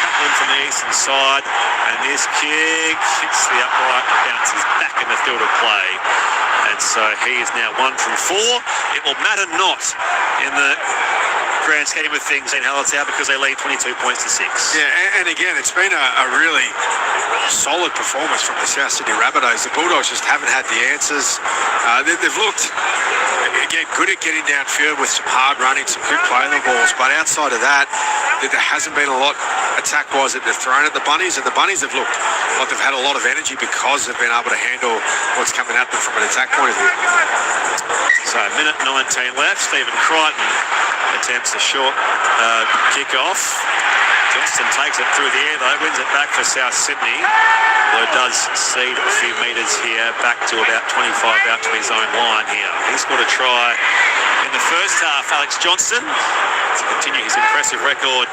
Couple in from the eastern side. And this kick hits the upright and bounces back in the field of play. And so he is now 1 from 4. It will matter not in the grand scheme of things in Hallertau because they lead 22 points to 6. Yeah, and again, it's been a really solid performance from the South Sydney Rabbitohs. The Bulldogs just haven't had the answers. They've looked, again, good at getting downfield with some hard running, some good play on the balls, but outside of that, there hasn't been a lot attack-wise that they've thrown at the Bunnies, and the Bunnies have looked like they've had a lot of energy because they've been able to handle what's coming at them from an attack point of view. So, minute 19 left. Stephen Crichton attempts a short kick-off. Johnston takes it through the air, though, wins it back for South Sydney. Although it does cede a few metres here, back to about 25 out to his own line here. He scored a try in the first half, Alex Johnston, to continue his impressive record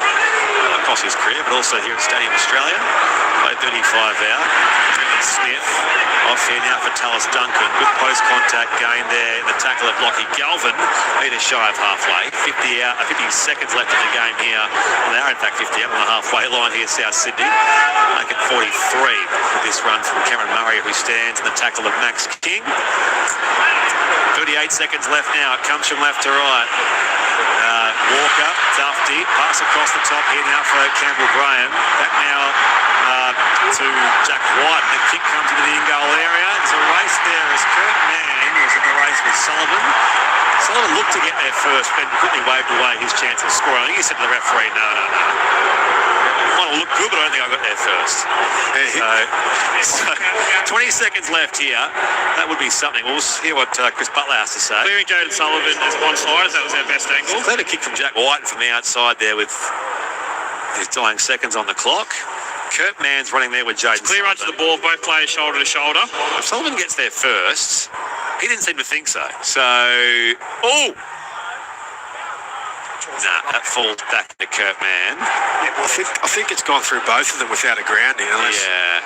across his career, but also here at Stadium Australia. Played 35 out. Brennan Smith off here now for Tallis Duncan. Good post-contact gain there in the tackle of Lockie Galvin. Metres shy of halfway. 50 seconds left in the game here. Well, they are in fact 50 out on the halfway line here, South Sydney. Make it 43 with this run from Cameron Murray, who stands in the tackle of Max King. 38 seconds left now. It comes from left to right. Walker, Dufty, pass across the top here now for Campbell Graham. Back now to Jack White. The kick comes into the in-goal area. There's a race there as Kurt Mann was in the race with Sullivan. Sullivan looked to get there first, but quickly waved away his chance of scoring. I think he said to the referee, no. It might have looked good, but I don't think I got there first. So 20 seconds left here. That would be something. We'll hear what Chris Butler has to say. Clearing Jaden Sullivan as onside, as that was our best angle. Clever kick from Jack White from the outside there with his dying seconds on the clock. Kurt Mann's running there with Jaden Clear run to the ball, both players shoulder to shoulder. If Sullivan gets there first, he didn't seem to think so. So, that falls back to Kurt Mann. Yeah, I think it's gone through both of them without a grounding. Yeah.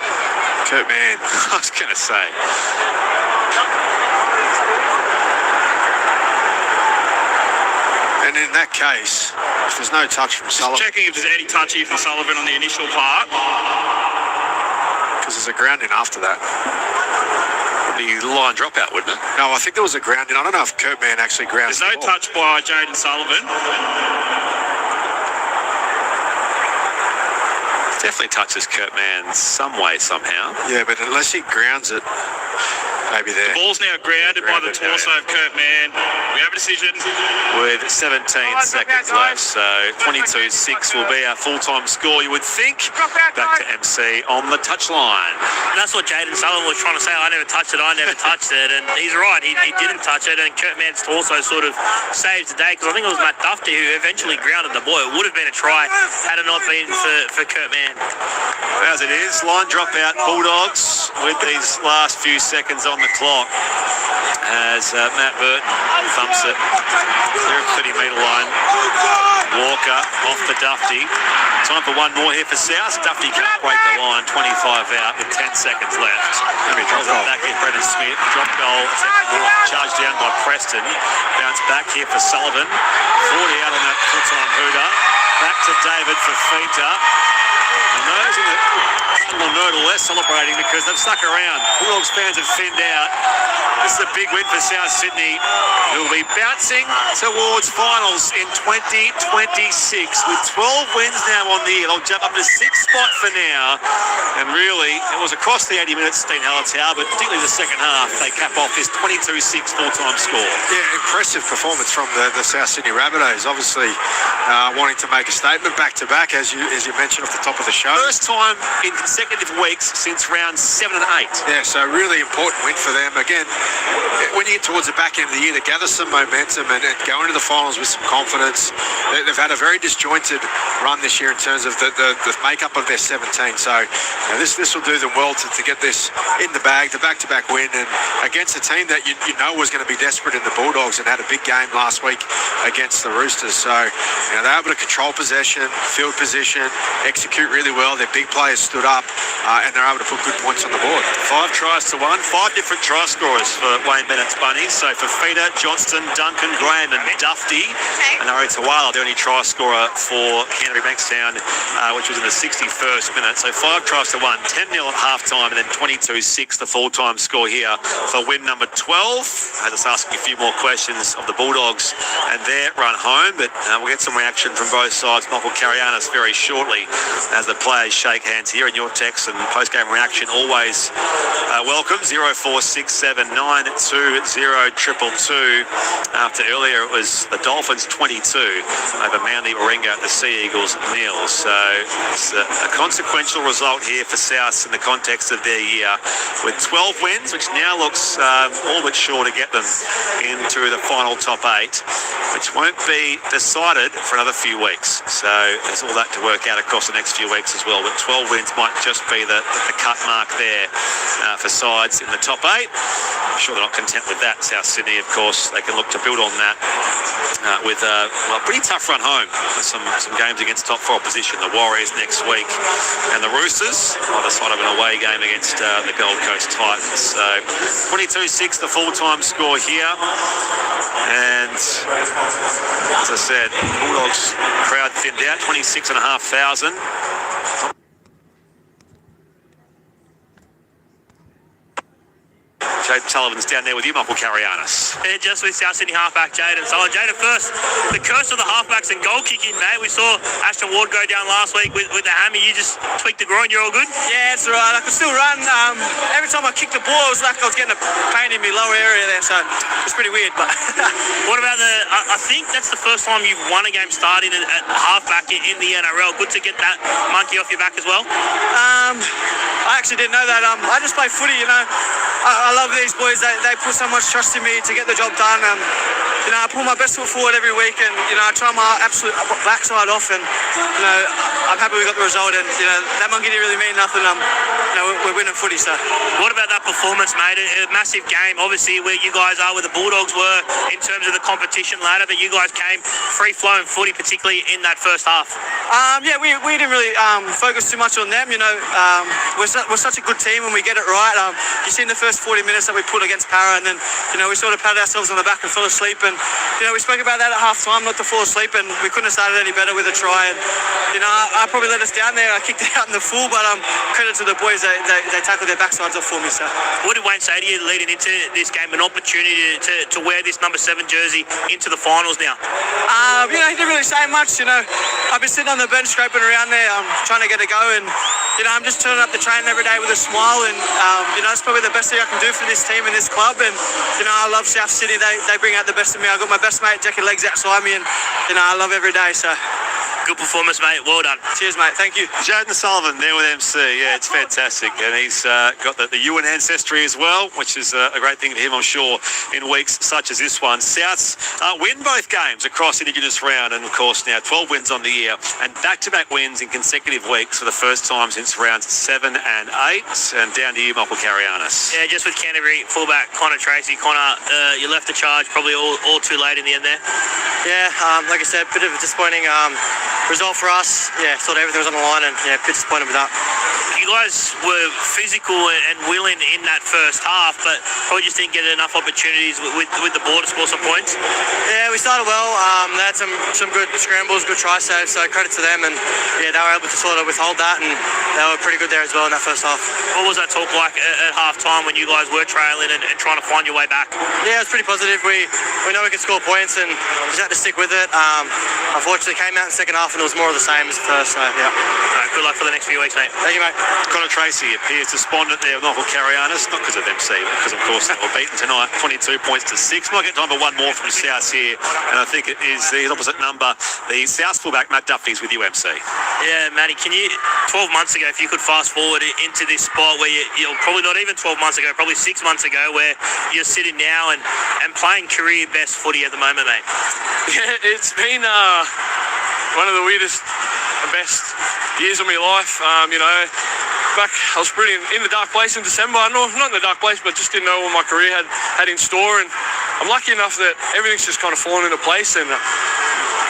Kurt Mann. I was going to say. And in that case, if there's no touch from Sullivan... Just checking if there's any touch here from Sullivan on the initial part. Because there's a grounding after that. Would be line dropout, wouldn't it? No, I think there was a grounding. I don't know if Kurt Mann actually grounded. There's no touch by Jaden Sullivan. Definitely touches Kurt Mann some way, somehow. Yeah, but unless he grounds it... maybe there. The ball's now grounded by the torso of Kurt Mann. We have a decision. With 17 seconds left, so 22-6 will be our full-time score, you would think. Back to MC on the touchline. And that's what Jaden Sullivan was trying to say. I never touched it. And he's right. He didn't touch it. And Kurt Mann's also sort of saved the day, because I think it was Matt Duffy who eventually grounded the ball. It would have been a try had it not been for Kurt Mann. As it is, line drop out Bulldogs with these last few seconds on the clock as Matt Burton thumps it clear of 30-metre line. Walker off the Duffy. Time for one more here for South. Duffy can't break the line. 25 out with 10 seconds left. Back here, Brendan Smith. Drop goal. Charged down by Preston. Bounce back here for Sullivan. 40 out on that full-time hooter. Back to David for Feita. And those in the Myrtle less celebrating because they've stuck around. Bulldogs fans have thinned out. This is a big win for South Sydney, who will be bouncing towards finals in 2026 with 12 wins now on the year. They'll jump up to 6th spot for now. And really, it was across the 80 minutes, Dean Hallertau, but particularly the second half, they cap off this 22-6 full-time score. Yeah, impressive performance from the South Sydney Rabbitohs. Obviously, wanting to make a statement back-to-back, as you mentioned off the top of the show. First time in consecutive weeks since round 7 and 8. Yeah, so really important win for them. Again, when you get towards the back end of the year, to gather some momentum and go into the finals with some confidence. They've had a very disjointed run this year in terms of the makeup of their 17. So this will do them well to get this in the bag, the back-to-back win, and against a team that you know was going to be desperate in the Bulldogs and had a big game last week against the Roosters. So they're able to control possession, field position, execute really well. Their big players stood up and they're able to put good points on the board. 5 tries to 1, 5 different try scorers for Wayne Bennett's Bunnies. So for Feeder, Johnston, Duncan, Graham and Duffy. And Ari Tawala, the only try scorer for Canterbury Bankstown, which was in the 61st minute. So 5 tries to 1, 10-0 at half-time, and then 22-6, the full-time score here for win number 12. I just asking a few more questions of the Bulldogs and their run home, but we'll get some reaction from both sides. Michael Carianis very shortly as the players shake hands here. And your text and post-game reaction always welcome. 0467 920 222. After earlier it was the Dolphins 22 over Manly Warringah at the Sea Eagles nil. So it's a consequential result here for South in the context of their year, with 12 wins, which now looks all but sure to get them into the final top 8, which won't be decided for another few weeks. So there's all that to work out across the next few weeks as well. But 12 wins might just be the cut mark there for sides in the top 8. I'm sure they're not content with that. South Sydney, of course, they can look to build on that with a pretty tough run home. Some games against top 4 opposition, the Warriors next week, and the Roosters, either side of an away game against the Gold Coast Titans. So 22-6, the full-time score here. And as I said, Bulldogs crowd thinned out, 26,500. Jaden Sullivan's down there with you, Michael Carianis. Yeah, just with South Sydney halfback Jaden Sullivan. Jaden, first, the curse of the halfbacks and goal kicking, mate. We saw Ashton Ward go down last week with the hammy. You just tweaked the groin. You're all good? Yeah, it's all right. I could still run. Every time I kicked the ball, it was like I was getting a pain in my lower area there, so it's pretty weird. But what about I think that's the first time you've won a game starting at halfback in the NRL. Good to get that monkey off your back as well. I actually didn't know that. I just play footy, you know. I love these boys. They put so much trust in me to get the job done. You know, I put my best foot forward every week, and you know, I try my absolute backside off. And you know, I'm happy we got the result. And you know, that monkey didn't really mean nothing. You know, we're winning footy. So, what about that performance, mate? A massive game, obviously, where you guys are, where the Bulldogs were in terms of the competition ladder, but you guys came free-flowing footy, particularly in that first half. Yeah, we didn't really focus too much on them. You know, we're such a good team when we get it right. You see in the first 40 minutes that we put against Para, and then you know we sort of patted ourselves on the back and fell asleep. And you know we spoke about that at half time, not to fall asleep, and we couldn't have started any better with a try. And you know I probably let us down there. I kicked it out in the full, but credit to the boys, they tackled their backsides off for me. So what did Wayne say to you leading into this game? An opportunity to wear this number 7 jersey into the finals now. You know he didn't really say much. You know I've been sitting on the bench scraping around there, trying to get a go, and you know I'm just turning up the train every day with a smile, and you know it's probably the best thing I can do for this this team and this club, and I love South Sydney. They bring out the best of me. I've got my best mate Jackie Legs outside me, and I love every day. So Good performance, mate. Well done. Cheers, mate. Thank you. Jaden Sullivan there with MC. Yeah, it's fantastic. And he's got the Ewan ancestry as well, which is a great thing for him, I'm sure, in weeks such as this one. Souths win both games across Indigenous round, and of course now 12 wins on the year and back-to-back wins in consecutive weeks for the first time since rounds 7 and 8. And down to you, Michael Carianis. Yeah, just with Canterbury fullback Connor Tracy. Connor, you left the charge probably all too late in the end there. Yeah, like I said, bit of a disappointing result for us. Yeah, thought everything was on the line, and yeah, a bit disappointed with that. You guys were physical and willing in that first half, but probably just didn't get enough opportunities with the ball to score some points. Yeah, we started well. They had some good scrambles, good try saves, so credit to them. And yeah, they were able to sort of withhold that, and they were pretty good there as well in that first half. What was that talk like at half time when you guys were trailing and trying to find your way back? Yeah, it was pretty positive. We know we could score points, and just had to stick with it. Unfortunately, came out in the second half, and it was more of the same as the first. So yeah. Good luck for the next few weeks, mate. Thank you, mate. Connor Tracy appears despondent there with Michael Carianis, not because of MC, but because, of course, they were beaten tonight, 22 points to 6. Might get time for one more from South here, and I think it is the opposite number. The South fullback, Matt Duffy's with you, MC. Yeah, Matty, can you, 12 months ago, if you could fast forward into this spot where you're probably not even 12 months ago, probably 6 months ago, where you're sitting now and playing career best footy at the moment, mate? Yeah, it's been one of the weirdest and best years of my life. Back, I was pretty in the dark place in December. No, not in the dark place, but just didn't know what my career had in store. And I'm lucky enough that everything's just kind of fallen into place, and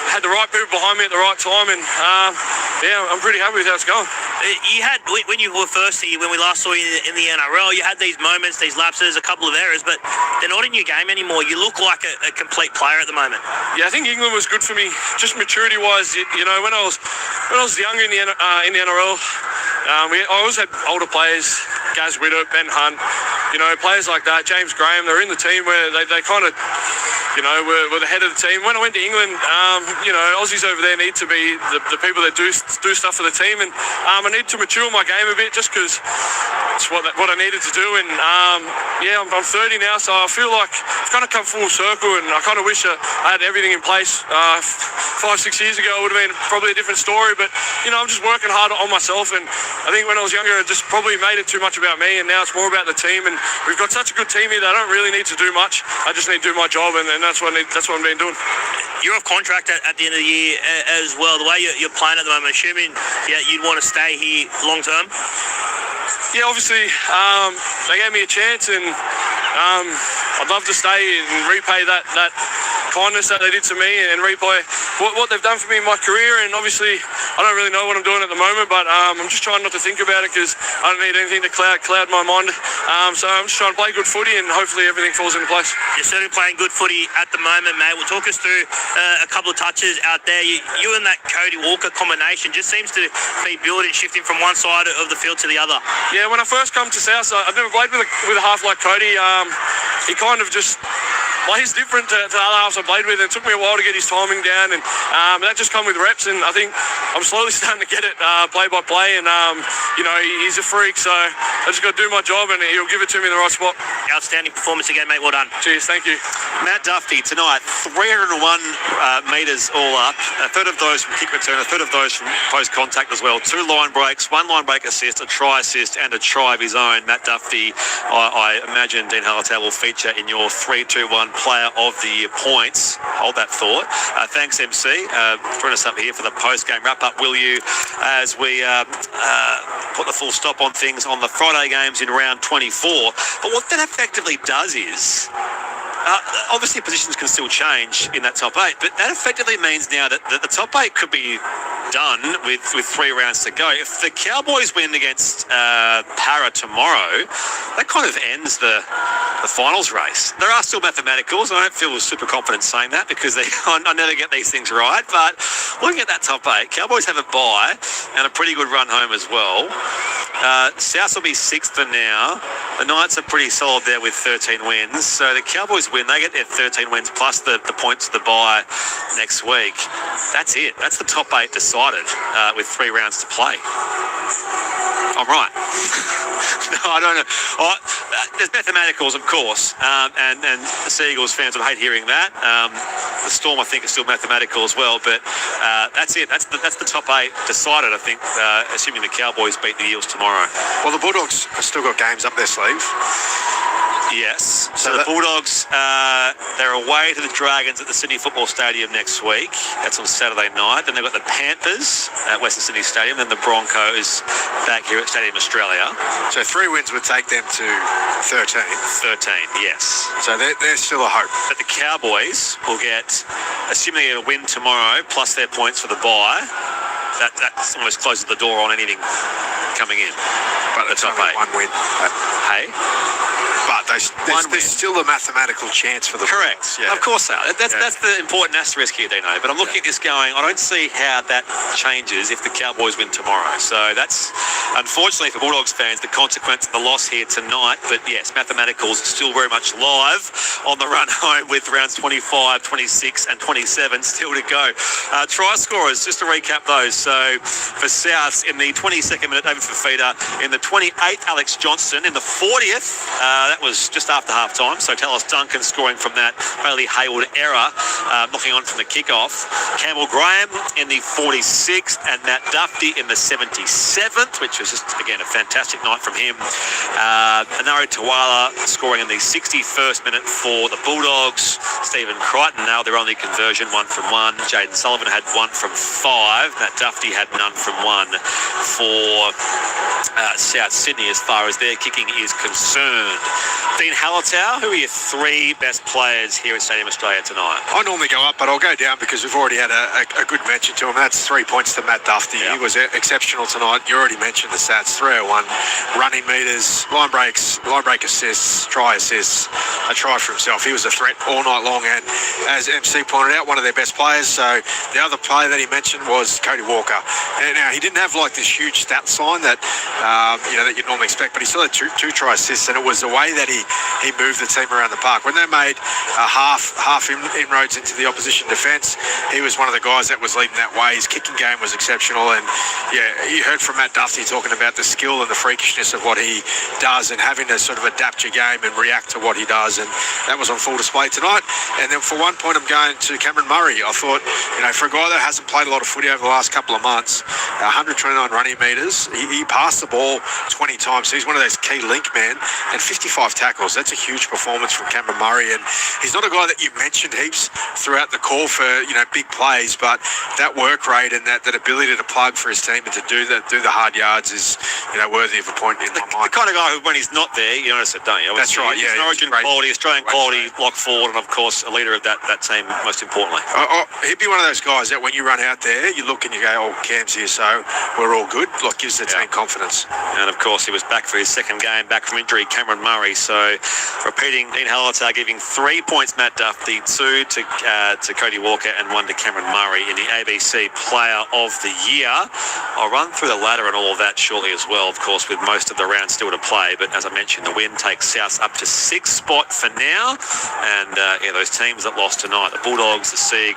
had the right people behind me at the right time. And yeah, I'm pretty happy with how it's going. You had, when you were first here, when we last saw you in the NRL, you had these moments, these lapses, a couple of errors, but they're not in your game anymore. You look like a complete player at the moment. Yeah, I think England was good for me, just maturity-wise. When I was younger in the NRL, I always had older players, Gaz Widdop, Ben Hunt, players like that, James Graham. They're in the team where they kind of, were the head of the team. When I went to England, Aussies over there need to be the people that do stuff for the team, and I need to mature my game a bit just because it's what I needed to do. And I'm 30 now, so I feel like I've kind of come full circle, and I kind of wish I had everything in place 5-6 years ago. It would have been probably a different story, but I'm just working hard on myself, and I think when I was younger, it just probably made it too much about me, and now it's more about the team. And we've got such a good team here that I don't really need to do much. I just need to do my job, and that's what I've been doing. You're off contract at the end of the year as well. The way you're playing at the moment, assuming you'd want to stay here long term? Yeah, obviously, they gave me a chance, and I'd love to stay and repay that kindness that they did to me, and repay what they've done for me in my career. And obviously, I don't really know what I'm doing at the moment, but I'm just trying not to think about it because I don't need anything to cloud my mind. So I'm just trying to play good footy, and hopefully everything falls into place. You're certainly playing good footy at the moment, mate. We'll talk us through a couple of touches out there. You and that Cody Walker combination just seems to be building, shifting from one side of the field to the other. Yeah, when I first come to South, I've never played with a half like Cody. He kind of just plays different to the other halves I played with, and it took me a while to get his timing down, and that just come with reps, and I think I'm slowly starting to get it play by play, and he's a freak, so I just got to do my job, and he'll give it to me in the right spot. Outstanding performance again, mate. Well done. Cheers, thank you. Matt Duffy tonight, 301 metres all up, a third of those from kick return, a third of those from post contact as well. 2 line breaks, 1 line break assist, a try assist, and a try of his own. Matt Duffy, I imagine Dean Hartel will feature in your 3-2-1 player of the year points. Hold that thought. Thanks, MC. Join us up here for the post-game wrap-up, will you, as we put the full stop on things on the Friday games in round 24. But what that effectively does is, obviously positions can still change in that top 8, but that effectively means now that the top 8 could be done with 3 rounds to go. If the Cowboys win against Para tomorrow, that kind of ends the finals race. There are still mathematicals. I don't feel super confident saying that because I never get these things right, but looking at that top 8, Cowboys have a bye and a pretty good run home as well. South will be 6th for now. The Knights are pretty solid there with 13 wins. So the Cowboys win, they get their 13 wins plus the points to the bye next week. That's it. That's the top 8 decided with 3 rounds to play. I'm right. No, I don't know. there's mathematicals, of course, and the Seagulls fans would hate hearing that. The Storm, I think, is still mathematical as well, but that's it. That's the top 8 decided, I think, assuming the Cowboys beat the Eels tomorrow. Well, the Bulldogs have still got games up their sleeve. Yes. So the Bulldogs, they're away to the Dragons at the Sydney Football Stadium next week. That's on Saturday night. Then they've got the Panthers at Western Sydney Stadium. Then the Broncos back here at Stadium Australia. So 3 wins would take them to 13. 13, yes. So they're still a hope. But the Cowboys will get, assuming they get a win tomorrow, plus their points for the bye, that almost closes the door on anything coming in. But it's only 1 win. Hey? But there's still a mathematical chance for the Correct. Yeah. Of course so. That's the important asterisk here, Dino. But I'm looking at this going, I don't see how that changes if the Cowboys win tomorrow. So that's, unfortunately for Bulldogs fans, the consequence of the loss here tonight. But yes, mathematicals still very much live on the run home with rounds 25, 26 and 27 still to go. Try scorers, just to recap those. So for Souths, in the 22nd minute, David Fafita. In the 28th, Alex Johnston. In the 40th, that was just after half-time. So Tallis Duncan scoring from that Bailey Hayward error, knocking on from the kickoff. Campbell Graham in the 46th and Matt Duffy in the 77th, which was just, again, a fantastic night from him. Anaro Tawala scoring in the 61st minute for the Bulldogs. Stephen Crichton nailed their only conversion, 1 from 1. Jaden Sullivan had 1 from 5. Matt Duffy had none from 1 for South Sydney as far as their kicking is concerned. Dean Hallertau, who are your 3 best players here at Stadium Australia tonight? I normally go up, but I'll go down because we've already had a good mention to him. That's 3 points to Matt Duffy. He was exceptional tonight. You already mentioned the stats: 301 running meters, line break assists, try assists, a try for himself. He was a threat all night long, and as MC pointed out, one of their best players. So the other player that he mentioned was Cody Walker. And now he didn't have like this huge stat line that that you'd normally expect, but he still had two try assists, and it was the way that he moved the team around the park. When they made half inroads into the opposition defence, he was one of the guys that was leading that way. His kicking game was exceptional, and you heard from Matt Duffy talking about the skill and the freakishness of what he does and having to sort of adapt your game and react to what he does, and that was on full display tonight. And then for 1 point, I'm going to Cameron Murray. I thought, for a guy that hasn't played a lot of footy over the last couple of months, 129 running metres, he passed the ball 20 times, so he's one of those key link men, and 55 tackles. That's a huge performance from Cameron Murray, and he's not a guy that you mentioned heaps throughout the call for big plays, but that work rate and that ability to plug for his team and to do the hard yards is worthy of a point in my mind. The kind of guy who, when he's not there, you notice it, don't you? That's right. He's an Origin quality, Australian quality, lock forward, and of course a leader of that team. Most importantly, he'd be one of those guys that when you run out there, you look and you go, "Oh, Cam's here, so we're all good." Like, gives the team confidence. And of course, he was back for his second game back from injury, Cameron Murray. So, repeating, Dean Hallertau giving 3 points, Matt Duffy, 2 to Cody Walker, and 1 to Cameron Murray in the ABC Player of the Year. I'll run through the ladder and all of that shortly as well, of course, with most of the rounds still to play. But as I mentioned, the win takes South up to 6th spot for now. And those teams that lost tonight, the Bulldogs, the Seagulls,